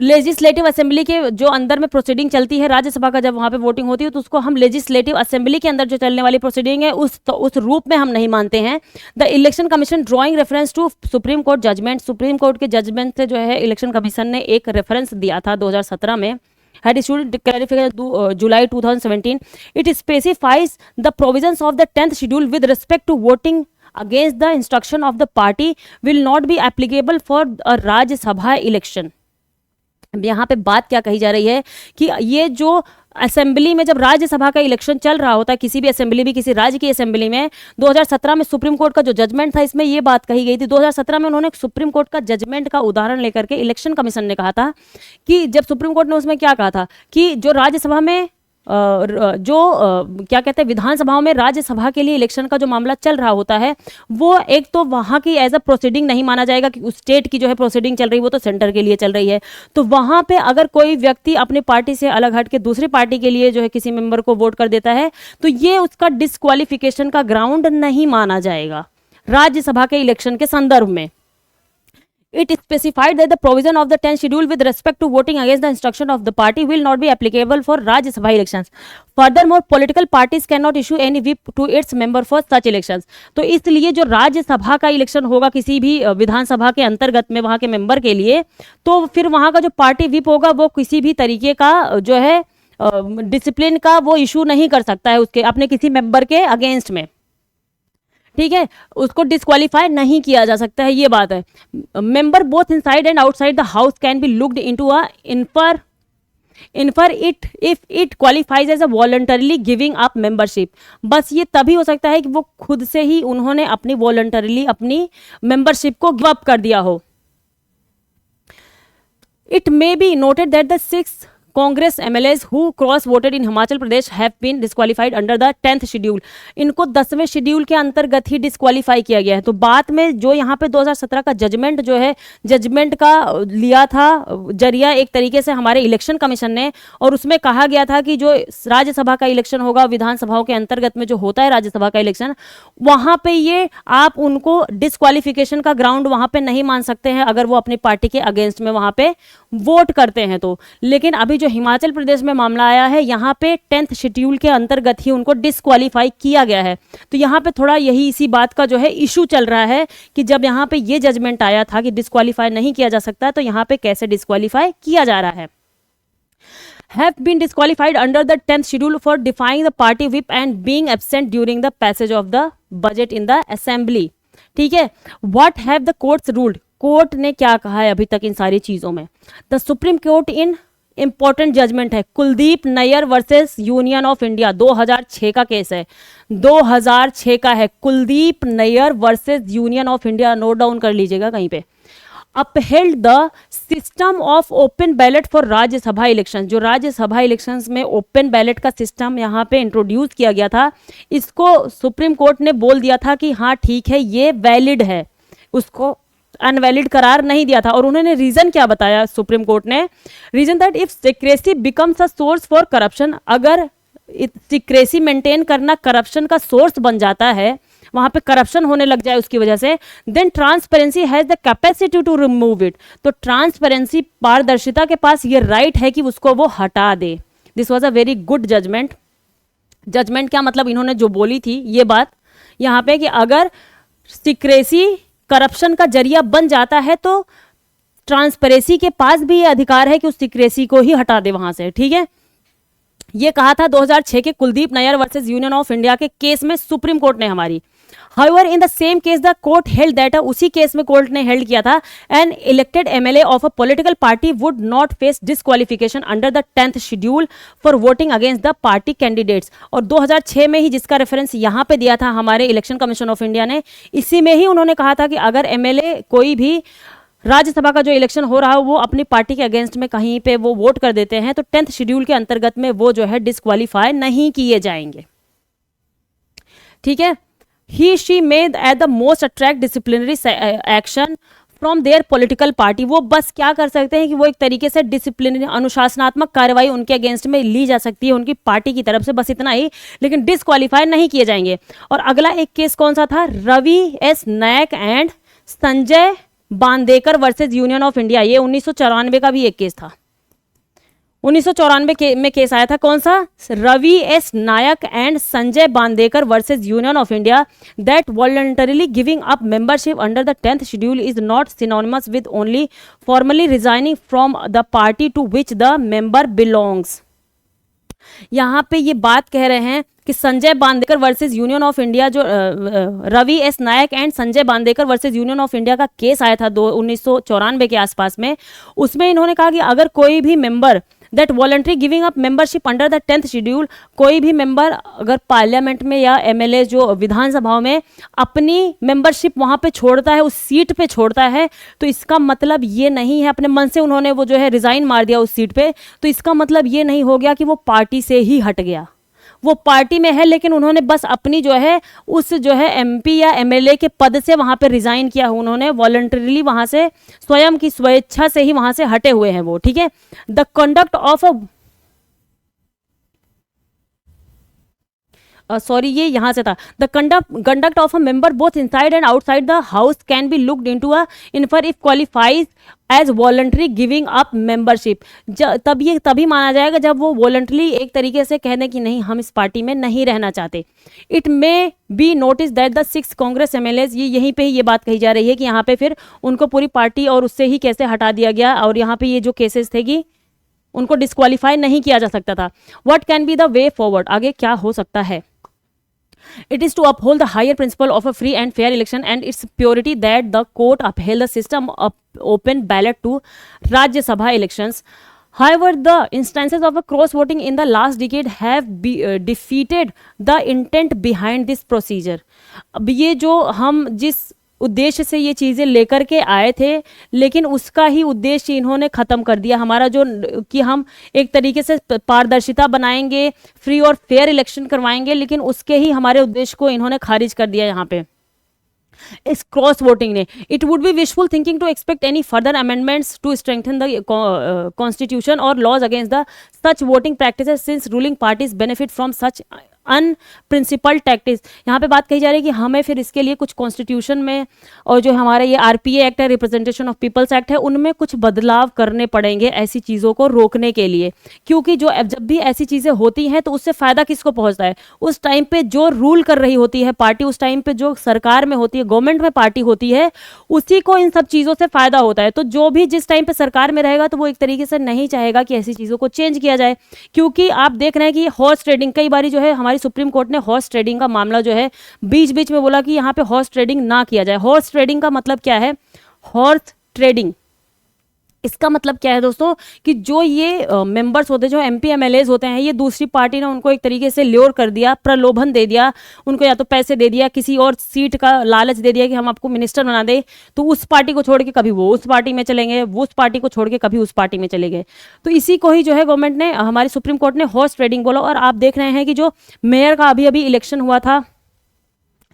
Legislative assembly के जो अंदर में प्रोसीडिंग चलती है राज्यसभा का, जब वहाँ पे वोटिंग होती है तो उसको हम लेजिस्लेटिव असेंबली के अंदर जो चलने वाली प्रोसीडिंग है उस रूप में हम नहीं मानते हैं. The election commission, drawing reference to supreme court judgment, supreme court के जजमेंट से जो है इलेक्शन कमीशन ने एक रेफरेंस दिया था 2017 में, had issued clarification July 2017. It specifies the provisions of the 10th schedule with respect to voting against the instruction of the party will not be applicable for a Rajya Sabha election. यहाँ पे बात क्या कही जा रही है कि ये जो असेंबली में जब राज्यसभा का इलेक्शन चल रहा होता है, किसी भी असेंबली भी, किसी राज्य की असेंबली में, 2017 में सुप्रीम कोर्ट का जो जजमेंट था इसमें ये बात कही गई थी. 2017 में उन्होंने सुप्रीम कोर्ट का जजमेंट का उदाहरण लेकर के इलेक्शन कमीशन ने कहा था कि जब सुप्रीम कोर्ट ने उसमें क्या कहा था कि जो राज्यसभा में क्या कहते हैं, विधानसभाओं में राज्यसभा के लिए इलेक्शन का जो मामला चल रहा होता है वो एक तो वहाँ की एज अ प्रोसीडिंग नहीं माना जाएगा कि उस स्टेट की जो है प्रोसीडिंग चल रही है, वो तो सेंटर के लिए चल रही है. तो वहाँ पे अगर कोई व्यक्ति अपनी पार्टी से अलग हट के दूसरी पार्टी के लिए जो है किसी मेंबर को वोट कर देता है तो ये उसका डिस्क्वालिफिकेशन का ग्राउंड नहीं माना जाएगा राज्यसभा के इलेक्शन के संदर्भ में. It specified that the provision of the 10th schedule with respect to voting against the instruction of the party will not be applicable for Rajya Sabha elections. Furthermore, political parties cannot issue any whip to its member for such elections. तो इसलिए जो राज्यसभा का election होगा किसी भी विधानसभा के अंतर्गत में वहाँ के मेंबर के लिए, तो फिर वहाँ का जो पार्टी विप होगा वो किसी भी तरीके का जो है डिसिप्लिन का वो इशू नहीं कर सकता है उसके अपने किसी मेंबर के अगेंस्ट में. ठीक है, उसको डिस्क्वालीफाई नहीं किया जा सकता है, ये बात है. Member both inside and outside the house can be looked into a infer it if it qualifies as a voluntarily giving up membership. बस ये तभी हो सकता है कि वो खुद से ही उन्होंने अपनी वॉलंटरली अपनी मेंबरशिप को गिव अप कर दिया हो. It may be noted that the 6 Congress MLAs who cross voted in Himachal Pradesh have been disqualified under the 10th schedule. इनको 10वें शेड्यूल के अंतर्गत ही डिस्क्वालीफाई किया गया है. तो बाद में जो यहाँ पे 2017 का जजमेंट जो है, जजमेंट का लिया था जरिया एक तरीके से हमारे इलेक्शन कमीशन ने, और उसमें कहा गया था कि जो राज्यसभा का इलेक्शन होगा विधानसभाओं के अंतर्गत में जो होता है राज्यसभा का इलेक्शन, वहाँ पे ये आप उनको डिस्क्वालिफिकेशन का ग्राउंड वहाँ पे नहीं मान सकते हैं अगर वो अपनी पार्टी के अगेंस्ट में वहाँ पे वोट करते हैं तो. लेकिन अभी जो हिमाचल प्रदेश में मामला आया है यहाँ पे 10th शेड्यूल के अंतर्गत ही उनको डिस्क्वालीफाई किया गया है. तो यहाँ पे थोड़ा यही इसी बात का जो है इशू चल रहा है कि जब यहाँ पे ये जजमेंट आया था कि डिस्क्वालीफाई नहीं किया जा सकता, तो यहाँ पे कैसे डिस्क्वालीफाई किया जा रहा है. Have been disqualified under the 10th schedule for defying the party whip and being absent during the passage of the budget in the assembly. ठीक है. What have the courts ruled? Court ने क्या कहा है अभी तक इन सारी चीजों में? The supreme court in important judgment है Kuldip Nayar versus union of India, 2006 का केस है, 2006 का है. Kuldip Nayar versus union of India, note down कर लीजिएगा कहीं पे. Upheld the system of open ballot for Rajya Sabha election. जो राज्यसभा इलेक्शंस में ओपन बैलेट का सिस्टम यहाँ पे इंट्रोड्यूस किया गया था, इसको सुप्रीम कोर्ट ने बोल दिया था कि हाँ ठीक है ये वैलिड है, उसको अनवैलिड करार नहीं दिया था. और उन्होंने रीजन क्या बताया सुप्रीम कोर्ट ने? Reason that if secrecy becomes a source for corruption, अगर सीक्रेसी मेंटेन करना करप्शन का सोर्स बन जाता है, वहां पे करप्शन होने लग जाए उसकी वजह से, then transparency has the capacity to remove it. तो ट्रांसपेरेंसी, पारदर्शिता के पास ये राइट है कि उसको वो हटा दे. This was a very good judgment. Judgment क्या मतलब, इन्होंने जो बोली थी ये बात यहाँ पे कि अगर सीक्रेसी करप्शन का जरिया बन जाता है तो ट्रांसपेरेंसी के पास भी ये अधिकार है कि उस सीक्रेसी को ही हटा दे वहां से, ठीक है। ये कहा था 2006 के Kuldip Nayar versus union of India के केस में सुप्रीम कोर्ट ने हमारी। However, in the same case, the court held that उसी केस में कोर्ट ने हेल्ड किया था an elected MLA of a political party would not face disqualification under the 10th schedule for voting against the party candidates। और 2006 में ही जिसका reference यहाँ पे दिया था हमारे इलेक्शन कमीशन ऑफ इंडिया ने, इसी में ही उन्होंने कहा था कि अगर MLA कोई भी राज्यसभा का जो इलेक्शन हो रहा है वो अपनी पार्टी के अगेंस्ट में कहीं पे वो वोट कर देते हैं तो 10th शेड्यूल के अंतर्गत में वो जो है डिस्क्वालीफाई नहीं किए जाएंगे, ठीक है। He she made at the most attract disciplinary action from their political party। वो बस क्या कर सकते हैं कि वो एक तरीके से डिसिप्लिनरी अनुशासनात्मक कार्रवाई उनके अगेंस्ट में ली जा सकती है उनकी पार्टी की तरफ से, बस इतना ही, लेकिन डिस्क्वालीफाई नहीं किए जाएंगे। और अगला एक केस कौन सा था, Ravi S Naik and Sanjay Bandekar versus union of India. ये 1994 का भी एक केस था। 1994 में केस आया था, कौन सा, Ravi S Naik and Sanjay Bandekar versus union of India, that voluntarily giving up membership under the 10th schedule is not synonymous with only formally resigning from the party to which the member belongs. यहाँ पे ये बात कह रहे हैं कि Sanjay Bandekar versus union of India, जो Ravi S Naik and Sanjay Bandekar versus union of India का केस आया था 1994 के आसपास में, उसमें इन्होंने कहा कि अगर कोई भी member that voluntary giving up membership under the 10th schedule, कोई भी मेंबर अगर पार्लियामेंट में या MLA जो विधानसभाओं में अपनी मेंबरशिप वहां पे छोड़ता है, उस सीट पे छोड़ता है, तो इसका मतलब ये नहीं है, अपने मन से उन्होंने वो जो है रिजाइन मार दिया उस सीट पे, तो इसका मतलब ये नहीं हो गया कि वो पार्टी से ही हट गया। वो पार्टी में है लेकिन उन्होंने बस अपनी जो है उस जो है MP या MLA के पद से वहां पे रिजाइन किया, उन्होंने वॉलंटरीली वहां से स्वयं की स्वेच्छा से ही वहां से हटे हुए हैं वो, ठीक है। द कंडक्ट ऑफ सॉरी ये यहाँ से था, the conduct of a member both inside and outside the house can be looked into a infer if qualifies as voluntary giving up membership. तभी माना जाएगा जब वो वॉलंटरी एक तरीके से कहने की नहीं, हम इस पार्टी में नहीं रहना चाहते। It may be notice that the 6 Congress MLAs, ये यहीं पे ही ये बात कही जा रही है कि यहाँ पे फिर उनको पूरी पार्टी और उससे ही कैसे हटा दिया गया, और यहाँ पे ये जो केसेस थे कि उनको डिस्क्वालीफाई नहीं किया जा सकता था। What can be the way forward, आगे क्या हो सकता है। It is to uphold the higher principle of a free and fair election and its purity that the court upheld the system of open ballot to Rajya Sabha elections. However, the instances of a cross voting in the last decade have defeated the intent behind this procedure। अब ये जो हम जिस उद्देश्य से ये चीज़ें लेकर के आए थे, लेकिन उसका ही उद्देश्य इन्होंने ख़त्म कर दिया हमारा, जो कि हम एक तरीके से पारदर्शिता बनाएंगे, फ्री और फेयर इलेक्शन करवाएंगे, लेकिन उसके ही हमारे उद्देश्य को इन्होंने खारिज कर दिया यहाँ पे इस क्रॉस वोटिंग ने। It would be wishful thinking to expect any further amendments to strengthen the constitution or laws against the such voting practices since ruling parties benefit from such unprincipled tactics. यहाँ पे बात कही जा रही है कि हमें फिर इसके लिए कुछ कॉन्स्टिट्यूशन में और जो हमारा ये RPA एक्ट है, रिप्रेजेंटेशन ऑफ पीपल्स एक्ट है, उनमें कुछ बदलाव करने पड़ेंगे ऐसी चीज़ों को रोकने के लिए, क्योंकि जो जब भी ऐसी चीज़ें होती हैं तो उससे फ़ायदा किसको पहुँचता है, उस टाइम पे जो रूल कर रही होती है पार्टी, उस टाइम पे जो सरकार में होती है, गवर्नमेंट में पार्टी होती है, उसी को इन सब चीज़ों से फ़ायदा होता है। तो जो भी जिस टाइम पे सरकार में रहेगा तो वो एक तरीके से नहीं चाहेगा कि ऐसी चीज़ों को चेंज किया जाए, क्योंकि आप देख रहे हैं कि हॉर्स ट्रेडिंग, कई बार जो है हमारी सुप्रीम कोर्ट ने हॉर्स ट्रेडिंग का मामला जो है बीच बीच में बोला कि यहाँ पे हॉर्स ट्रेडिंग ना किया जाए। हॉर्स ट्रेडिंग का मतलब क्या है, हॉर्स ट्रेडिंग इसका मतलब क्या है दोस्तों, कि जो ये मेंबर्स होते हैं, जो MP MLAs होते हैं, ये दूसरी पार्टी ने उनको एक तरीके से ल्योर कर दिया, प्रलोभन दे दिया उनको, या तो पैसे दे दिया, किसी और सीट का लालच दे दिया कि हम आपको मिनिस्टर बना दे, तो उस पार्टी को छोड़ के कभी वो उस पार्टी में चलेंगे, वो उस पार्टी को छोड़ के कभी उस पार्टी में चले गए। तो इसी को ही जो है गवर्नमेंट ने, हमारी सुप्रीम कोर्ट ने हॉर्स ट्रेडिंग बोला। और आप देख रहे हैं कि जो मेयर का अभी अभी इलेक्शन हुआ था,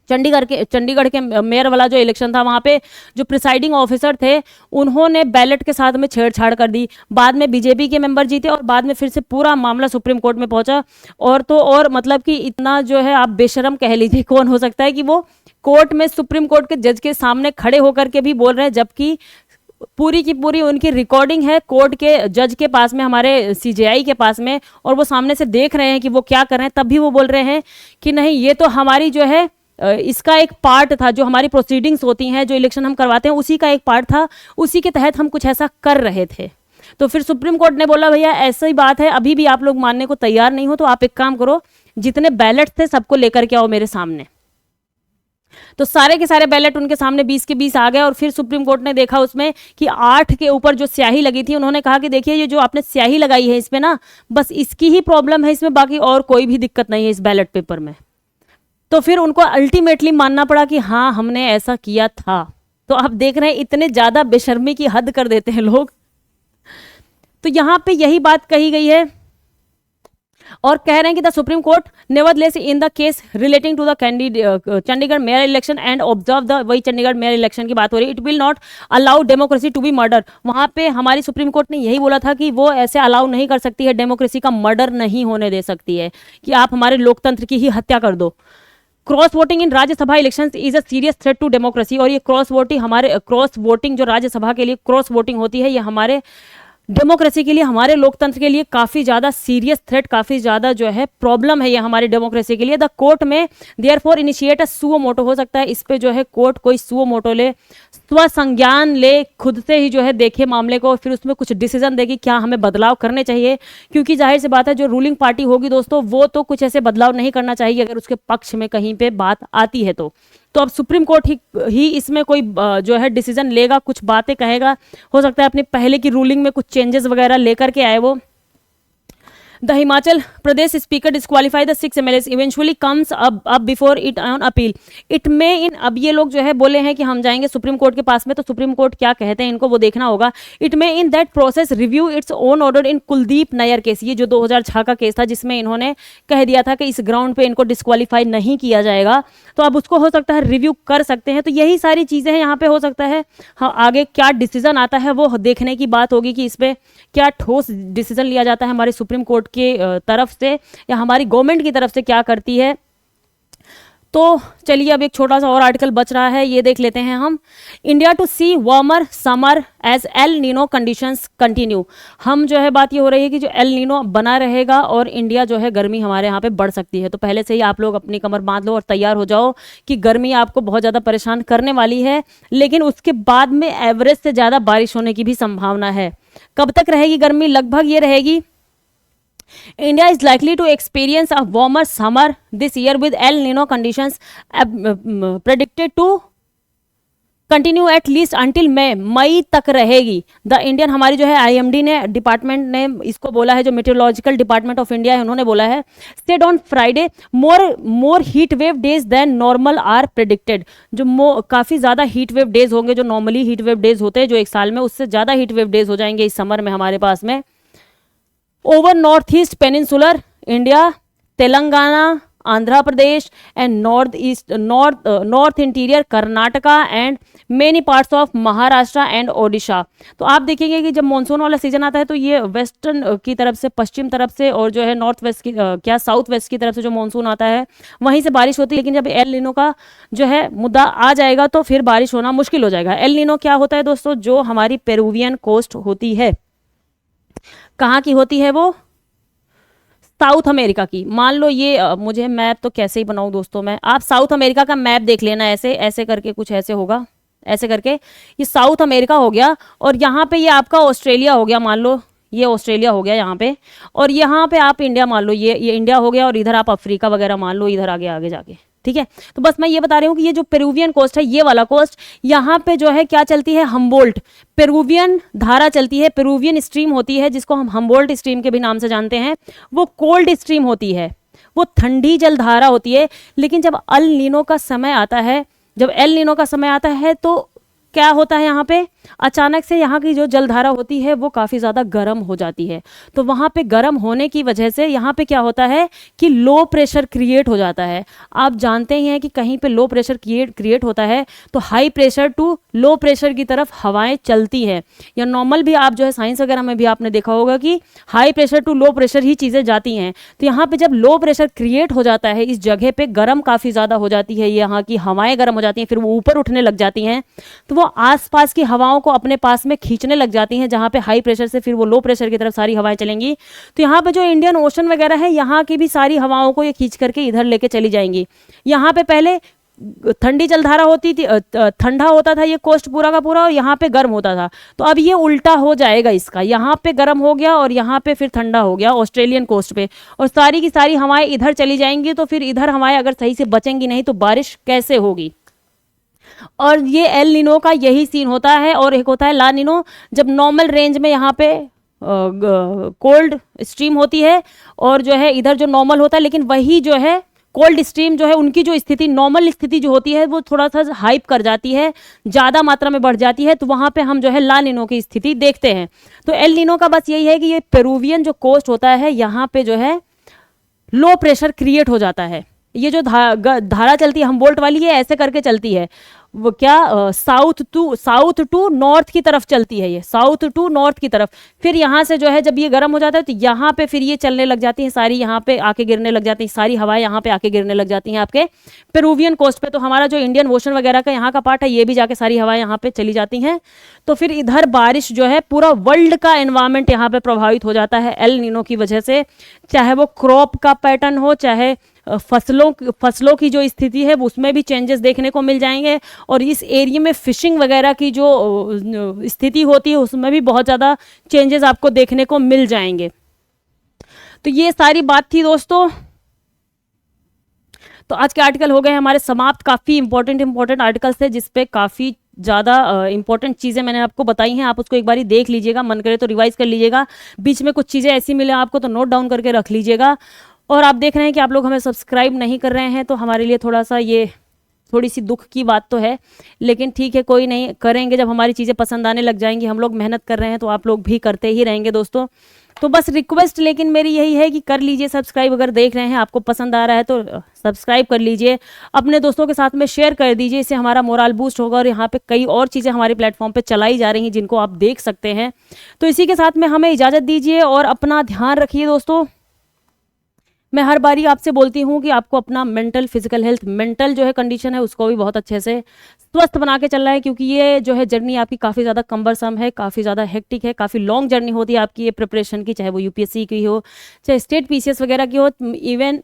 चंडीगढ़ के मेयर वाला जो इलेक्शन था, वहाँ पे जो प्रिसाइडिंग ऑफिसर थे उन्होंने बैलेट के साथ में छेड़छाड़ कर दी। बाद में BJP के मेंबर जीते और बाद में फिर से पूरा मामला सुप्रीम कोर्ट में पहुंचा। और तो और मतलब कि इतना जो है आप बेशरम कह लीजिए, कौन हो सकता है कि वो कोर्ट में सुप्रीम कोर्ट के जज के सामने खड़े होकर के भी बोल रहे हैं, जबकि पूरी की पूरी उनकी रिकॉर्डिंग है कोर्ट के जज के पास में, हमारे CJI के पास में, और वो सामने से देख रहे हैं कि वो क्या कर रहे हैं, तब भी वो बोल रहे हैं कि नहीं, ये तो हमारी जो है इसका एक पार्ट था, जो हमारी प्रोसीडिंग्स होती हैं, जो इलेक्शन हम करवाते हैं, उसी का एक पार्ट था, उसी के तहत हम कुछ ऐसा कर रहे थे। तो फिर सुप्रीम कोर्ट ने बोला भैया ऐसा ही बात है, अभी भी आप लोग मानने को तैयार नहीं हो, तो आप एक काम करो, जितने बैलेट थे सबको लेकर के आओ मेरे सामने। तो सारे के सारे बैलेट उनके सामने 20 के 20 आ गए, और फिर सुप्रीम कोर्ट ने देखा उसमें कि 8 के ऊपर जो स्याही लगी थी, उन्होंने कहा कि देखिए ये जो आपने स्याही लगाई है इसमें ना, बस इसकी ही प्रॉब्लम है, इसमें बाकी और कोई भी दिक्कत नहीं है इस बैलेट पेपर में। तो फिर उनको अल्टीमेटली मानना पड़ा कि हाँ हमने ऐसा किया था। तो आप देख रहे हैं इतने ज्यादा बेशर्मी की हद कर देते हैं लोग। तो यहां पे यही बात कही गई है, और कह रहे हैं कि the supreme court nevertheless in the case relating to the Chandigarh mayor election and observe the, वही चंडीगढ़ मेयर इलेक्शन की बात हो रही है, it will not allow democracy to be murder. वहां पे हमारी सुप्रीम कोर्ट ने यही बोला था कि वो ऐसे अलाउ नहीं कर सकती है, डेमोक्रेसी का मर्डर नहीं होने दे सकती है, कि आप हमारे लोकतंत्र की ही हत्या कर दो। Cross voting in Rajya Sabha elections is a serious threat to democracy, और ये क्रॉस वोटिंग जो राज्यसभा के लिए क्रॉस वोटिंग होती है, ये हमारे डेमोक्रेसी के लिए, हमारे लोकतंत्र के लिए काफी ज्यादा सीरियस थ्रेट, काफी ज्यादा जो है प्रॉब्लम है ये हमारी डेमोक्रेसी के लिए। द कोर्ट में therefore initiate a suo motu, हो सकता है इस पे जो है कोर्ट कोई सुओ मोटो ले, स्व संज्ञान ले, खुद से ही जो है देखे मामले को, फिर उसमें कुछ डिसीजन देगी क्या हमें बदलाव करने चाहिए, क्योंकि जाहिर सी बात है जो रूलिंग पार्टी होगी दोस्तों, वो तो कुछ ऐसे बदलाव नहीं करना चाहिए अगर उसके पक्ष में कहीं पे बात आती है। तो अब सुप्रीम कोर्ट ही इसमें कोई जो है डिसीजन लेगा, कुछ बातें कहेगा, हो सकता है अपने पहले की रूलिंग में कुछ चेंजेस वगैरह लेकर के आए वो। The Himachal Pradesh speaker disqualify the 6 MLAs eventually comes up before it on appeal, it में इन, अब ये लोग जो है बोले हैं कि हम जाएंगे सुप्रीम कोर्ट के पास में, तो सुप्रीम कोर्ट क्या कहते हैं इनको वो देखना होगा। इट में in that process review its own order in Kuldip Nayar case, ये जो 2006 का केस था जिसमें इन्होंने कह दिया था कि इस ग्राउंड पे इनको डिस्क्वालीफाई नहीं किया जाएगा, तो अब उसको हो सकता है रिव्यू कर सकते हैं। तो यही सारी चीजें हैं यहाँ पे, हो सकता है हाँ आगे क्या डिसीजन आता है वो देखने की बात होगी कि इस पे क्या ठोस डिसीजन लिया जाता है हमारे सुप्रीम कोर्ट के तरफ से, या हमारी गवर्नमेंट की तरफ से क्या करती है। तो चलिए अब एक छोटा सा और आर्टिकल बच रहा है, ये देख लेते हैं हम। India to see warmer summer as El Nino conditions continue, हम जो है बात ये हो रही है कि जो एल नीनो बना रहेगा और इंडिया जो है गर्मी हमारे यहाँ पे बढ़ सकती है। तो पहले से ही आप लोग अपनी कमर बांध लो और तैयार हो जाओ कि गर्मी आपको बहुत ज़्यादा परेशान करने वाली है, लेकिन उसके बाद में एवरेज से ज़्यादा बारिश होने की भी संभावना है। कब तक रहेगी गर्मी? लगभग ये रहेगी, India is likely to experience a warmer summer this year with El Nino conditions predicted to continue at least until मई तक रहेगी। द इंडियन, हमारी जो है IMD ने, डिपार्टमेंट ने इसको बोला है, जो मेट्रोलॉजिकल डिपार्टमेंट ऑफ इंडिया है उन्होंने बोला है, said on Friday more heat wave days than normal are predicted, जो काफ़ी ज़्यादा हीट वेव डेज होंगे, जो नॉर्मली हीट वेव डेज होते हैं जो एक साल में, उससे ज़्यादा हीट वेव डेज हो जाएंगे इस समर में हमारे पास में। Over north east peninsular India, Telangana, Andhra Pradesh and north interior Karnataka and many parts of Maharashtra and Odisha. तो आप देखेंगे कि जब मानसून वाला सीजन आता है तो ये वेस्टर्न की तरफ से, पश्चिम तरफ से, और जो है नॉर्थ वेस्ट की साउथ वेस्ट की तरफ से जो मानसून आता है वहीं से बारिश होती है। लेकिन जब एल नीनो का जो है मुद्दा आ जाएगा तो फिर बारिश होना मुश्किल हो जाएगा। एल नीनो क्या होता है दोस्तों? जो हमारी पेरुवियन कोस्ट होती है, कहाँ की होती है वो? साउथ अमेरिका की। मान लो ये मुझे मैप तो कैसे ही बनाऊं दोस्तों मैं, आप साउथ अमेरिका का मैप देख लेना, ऐसे ऐसे करके कुछ ऐसे होगा, ऐसे करके ये साउथ अमेरिका हो गया, और यहाँ पे ये आपका ऑस्ट्रेलिया हो गया, मान लो ये ऑस्ट्रेलिया हो गया यहाँ पे, और यहाँ पे आप इंडिया मान लो, ये इंडिया हो गया, और इधर आप अफ्रीका वगैरह मान लो, इधर आगे आगे जाके, ठीक है। तो बस मैं ये बता रही हूँ कि ये जो पेरुवियन कोस्ट है, ये वाला कोस्ट, यहाँ पे जो है क्या चलती है? हम्बोल्ट पेरुवियन धारा चलती है, पेरुवियन स्ट्रीम होती है, जिसको हम हम्बोल्ट स्ट्रीम के भी नाम से जानते हैं। वो कोल्ड स्ट्रीम होती है, वो ठंडी जल धारा होती है। लेकिन जब एल नीनो का समय आता है, जब एल नीनो का समय आता है तो क्या होता है? यहाँ पे अचानक से यहाँ की जो जलधारा होती है वो काफ़ी ज़्यादा गर्म हो जाती है। तो वहाँ पे गर्म होने की वजह से यहाँ पे क्या होता है कि लो प्रेशर क्रिएट हो जाता है। आप जानते ही हैं कि कहीं पे लो प्रेशर क्रिएट होता है तो high pressure to low pressure की तरफ हवाएं चलती हैं, या नॉर्मल भी आप जो है साइंस वगैरह में भी आपने देखा होगा कि high pressure to low pressure ही चीज़ें जाती हैं। तो यहाँ पर जब लो प्रेशर क्रिएट हो जाता है इस जगह पर, गर्म काफ़ी ज़्यादा हो जाती है, यहाँ की हवाएँ गर्म हो जाती हैं, फिर वो ऊपर उठने लग जाती हैं, तो वो आसपास की हवाओं को अपने पास में खींचने लग जाती हैं, जहां पे हाई प्रेशर से फिर वो लो प्रेशर की तरफ सारी हवाएं चलेंगी। तो यहाँ पे जो इंडियन ओशन वगैरह है, यहाँ की भी सारी हवाओं को ये खींच करके इधर लेके चली जाएंगी। यहाँ पे पहले ठंडी जलधारा होती थी, ठंडा होता था ये कोस्ट पूरा का पूरा, और यहाँ पे गर्म होता था। तो अब ये उल्टा हो जाएगा इसका, यहाँ पे गर्म हो गया और यहाँ पे फिर ठंडा हो गया ऑस्ट्रेलियन कोस्ट पे, और सारी की सारी हवाएं इधर चली जाएंगी। तो फिर इधर हवाएं अगर सही से बचेंगी नहीं तो बारिश कैसे होगी। और ये एल नीनो का यही सीन होता है। और एक होता है ला नीनो, जब नॉर्मल रेंज में यहाँ पे कोल्ड स्ट्रीम होती है, और जो है इधर जो नॉर्मल होता है, लेकिन वही जो है कोल्ड स्ट्रीम जो है उनकी जो स्थिति, नॉर्मल स्थिति जो होती है वो थोड़ा सा हाइप कर जाती है, ज़्यादा मात्रा में बढ़ जाती है। तो वहाँ पे हम जो है ला नीनो की स्थिति देखते हैं। तो एल नीनो का बस यही है कि ये पेरुवियन जो कोस्ट होता है यहाँ पे जो है लो प्रेशर क्रिएट हो जाता है। ये जो धारा चलती है हमबोल्ट वाली, ये ऐसे करके चलती है, वो क्या साउथ टू नॉर्थ की तरफ चलती है, ये साउथ टू नॉर्थ की तरफ। फिर यहाँ से जो है जब ये गर्म हो जाता है तो यहाँ पे फिर ये चलने लग जाती हैं सारी, यहाँ पे आके गिरने लग जाती हैं सारी हवाएं, यहाँ पे आके गिरने लग जाती हैं आपके पेरुवियन कोस्ट पे। तो हमारा जो इंडियन ओशन वगैरह का यहाँ का पार्ट है, ये भी जाके सारी हवाएं यहाँ पे चली जाती हैं। तो फिर इधर बारिश जो है, पूरा वर्ल्ड का एनवायरमेंट यहाँ पे प्रभावित हो जाता है एल नीनो की वजह से। चाहे वो क्रॉप का पैटर्न हो, चाहे फसलों की जो स्थिति है उसमें भी चेंजेस देखने को मिल जाएंगे। और इस एरिया में फिशिंग वगैरह की जो स्थिति होती है उसमें भी बहुत ज़्यादा चेंजेस आपको देखने को मिल जाएंगे। तो ये सारी बात थी दोस्तों। तो आज के आर्टिकल हो गए हमारे समाप्त। काफ़ी इंपॉर्टेंट आर्टिकल्स थे जिसपे काफ़ी ज़्यादा इंपॉर्टेंट चीज़ें मैंने आपको बताई हैं। आप उसको एक बारी देख लीजिएगा, मन करे तो रिवाइज कर लीजिएगा। बीच में कुछ चीज़ें ऐसी मिले आपको तो नोट डाउन करके रख लीजिएगा। और आप देख रहे हैं कि आप लोग हमें सब्सक्राइब नहीं कर रहे हैं, तो हमारे लिए थोड़ा सा ये थोड़ी सी दुख की बात तो है, लेकिन ठीक है, कोई नहीं, करेंगे। जब हमारी चीज़ें पसंद आने लग जाएंगी, हम लोग मेहनत कर रहे हैं तो आप लोग भी करते ही रहेंगे दोस्तों। तो बस रिक्वेस्ट लेकिन मेरी यही है कि कर लीजिए सब्सक्राइब। अगर देख रहे हैं, आपको पसंद आ रहा है तो सब्सक्राइब कर लीजिए, अपने दोस्तों के साथ में शेयर कर दीजिए, इससे हमारा मोरल बूस्ट होगा। और यहाँ पे कई और चीज़ें हमारे प्लेटफॉर्म पे चलाई जा रही हैं जिनको आप देख सकते हैं। तो इसी के साथ में हमें इजाज़त दीजिए और अपना ध्यान रखिए दोस्तों। मैं हर बारी आपसे बोलती हूँ कि आपको अपना मेंटल फिजिकल हेल्थ, मेंटल जो है कंडीशन है उसको भी बहुत अच्छे से स्वस्थ बना के चलना है, क्योंकि ये जो है जर्नी आपकी काफ़ी ज़्यादा कम्बरसम है, काफ़ी ज़्यादा हेक्टिक है, काफ़ी लॉन्ग जर्नी होती है आपकी ये प्रिपरेशन की, चाहे वो यूपीएससी की हो, चाहे स्टेट पीसीएस वगैरह की हो, इवन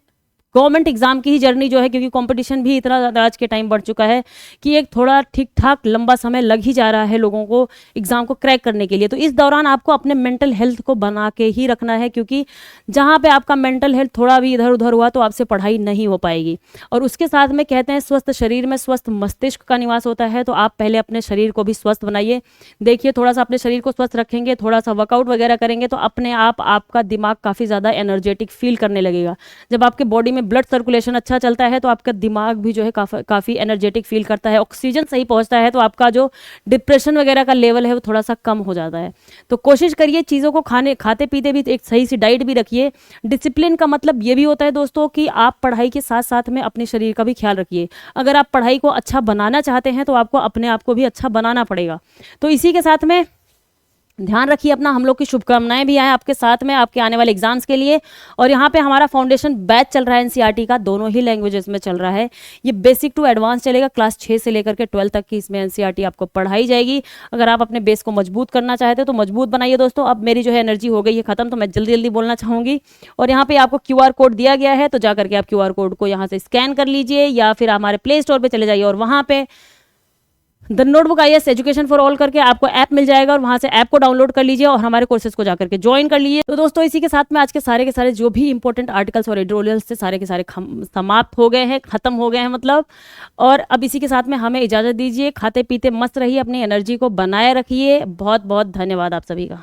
गवर्नमेंट एग्जाम की ही जर्नी जो है, क्योंकि कंपटीशन भी इतना ज़्यादा आज के टाइम बढ़ चुका है कि एक थोड़ा ठीक ठाक लंबा समय लग ही जा रहा है लोगों को एग्ज़ाम को क्रैक करने के लिए। तो इस दौरान आपको अपने मेंटल हेल्थ को बना के ही रखना है, क्योंकि जहाँ पे आपका मेंटल हेल्थ थोड़ा भी इधर उधर हुआ तो आपसे पढ़ाई नहीं हो पाएगी। और उसके साथ में कहते हैं स्वस्थ शरीर में स्वस्थ मस्तिष्क का निवास होता है। तो आप पहले अपने शरीर को भी स्वस्थ बनाइए। देखिए, थोड़ा सा अपने शरीर को स्वस्थ रखेंगे, थोड़ा सा वर्कआउट वगैरह करेंगे तो अपने आप आपका दिमाग काफ़ी ज़्यादा एनर्जेटिक फील करने लगेगा। जब आपके बॉडी में ब्लड सर्कुलेशन अच्छा चलता है तो आपका दिमाग भी जो है काफ़ी एनर्जेटिक फील करता है। ऑक्सीजन सही पहुंचता है तो आपका जो डिप्रेशन वगैरह का लेवल है वो थोड़ा सा कम हो जाता है। तो कोशिश करिए चीज़ों को खाते पीते भी एक सही सी डाइट भी रखिए। डिसिप्लिन का मतलब ये भी होता है दोस्तों कि आप पढ़ाई के साथ साथ में अपने शरीर का भी ख्याल रखिए। अगर आप पढ़ाई को अच्छा बनाना चाहते हैं तो आपको अपने आप को भी अच्छा बनाना पड़ेगा। तो इसी के साथ में ध्यान रखिए अपना। हम लोग की शुभकामनाएं भी आए आपके साथ में आपके आने वाले एग्जाम्स के लिए। और यहाँ पे हमारा फाउंडेशन बैच चल रहा है एनसीईआरटी का, दोनों ही लैंग्वेजेस में चल रहा है। ये बेसिक टू एडवांस चलेगा, क्लास 6 से लेकर के 12 तक की इसमें एनसीईआरटी आपको पढ़ाई जाएगी। अगर आप अपने बेस को मजबूत करना चाहते हो तो मजबूत बनाइए दोस्तों। अब मेरी जो है एनर्जी हो गई है खत्म, तो मैं जल्दी जल्दी बोलना चाहूँगी। और यहाँ पे आपको QR कोड दिया गया है, तो जा करके आप QR कोड को यहाँ से स्कैन कर लीजिए, या फिर हमारे प्ले स्टोर पर चले जाइए और वहाँ पे the notebook IAS education for all करके आपको ऐप मिल जाएगा, और वहां से ऐप को डाउनलोड कर लीजिए और हमारे कोर्सेज को जाकर के ज्वाइन कर लीजिए। तो दोस्तों इसी के साथ में आज के सारे जो भी इंपॉर्टेंट आर्टिकल्स और एडिटोरियल्स थे सारे के सारे समाप्त हो गए हैं, खत्म हो गए हैं मतलब। और अब इसी के साथ में हमें इजाजत दीजिए। खाते पीते मस्त रहिए, अपनी एनर्जी को बनाए रखिए। बहुत बहुत धन्यवाद आप सभी का।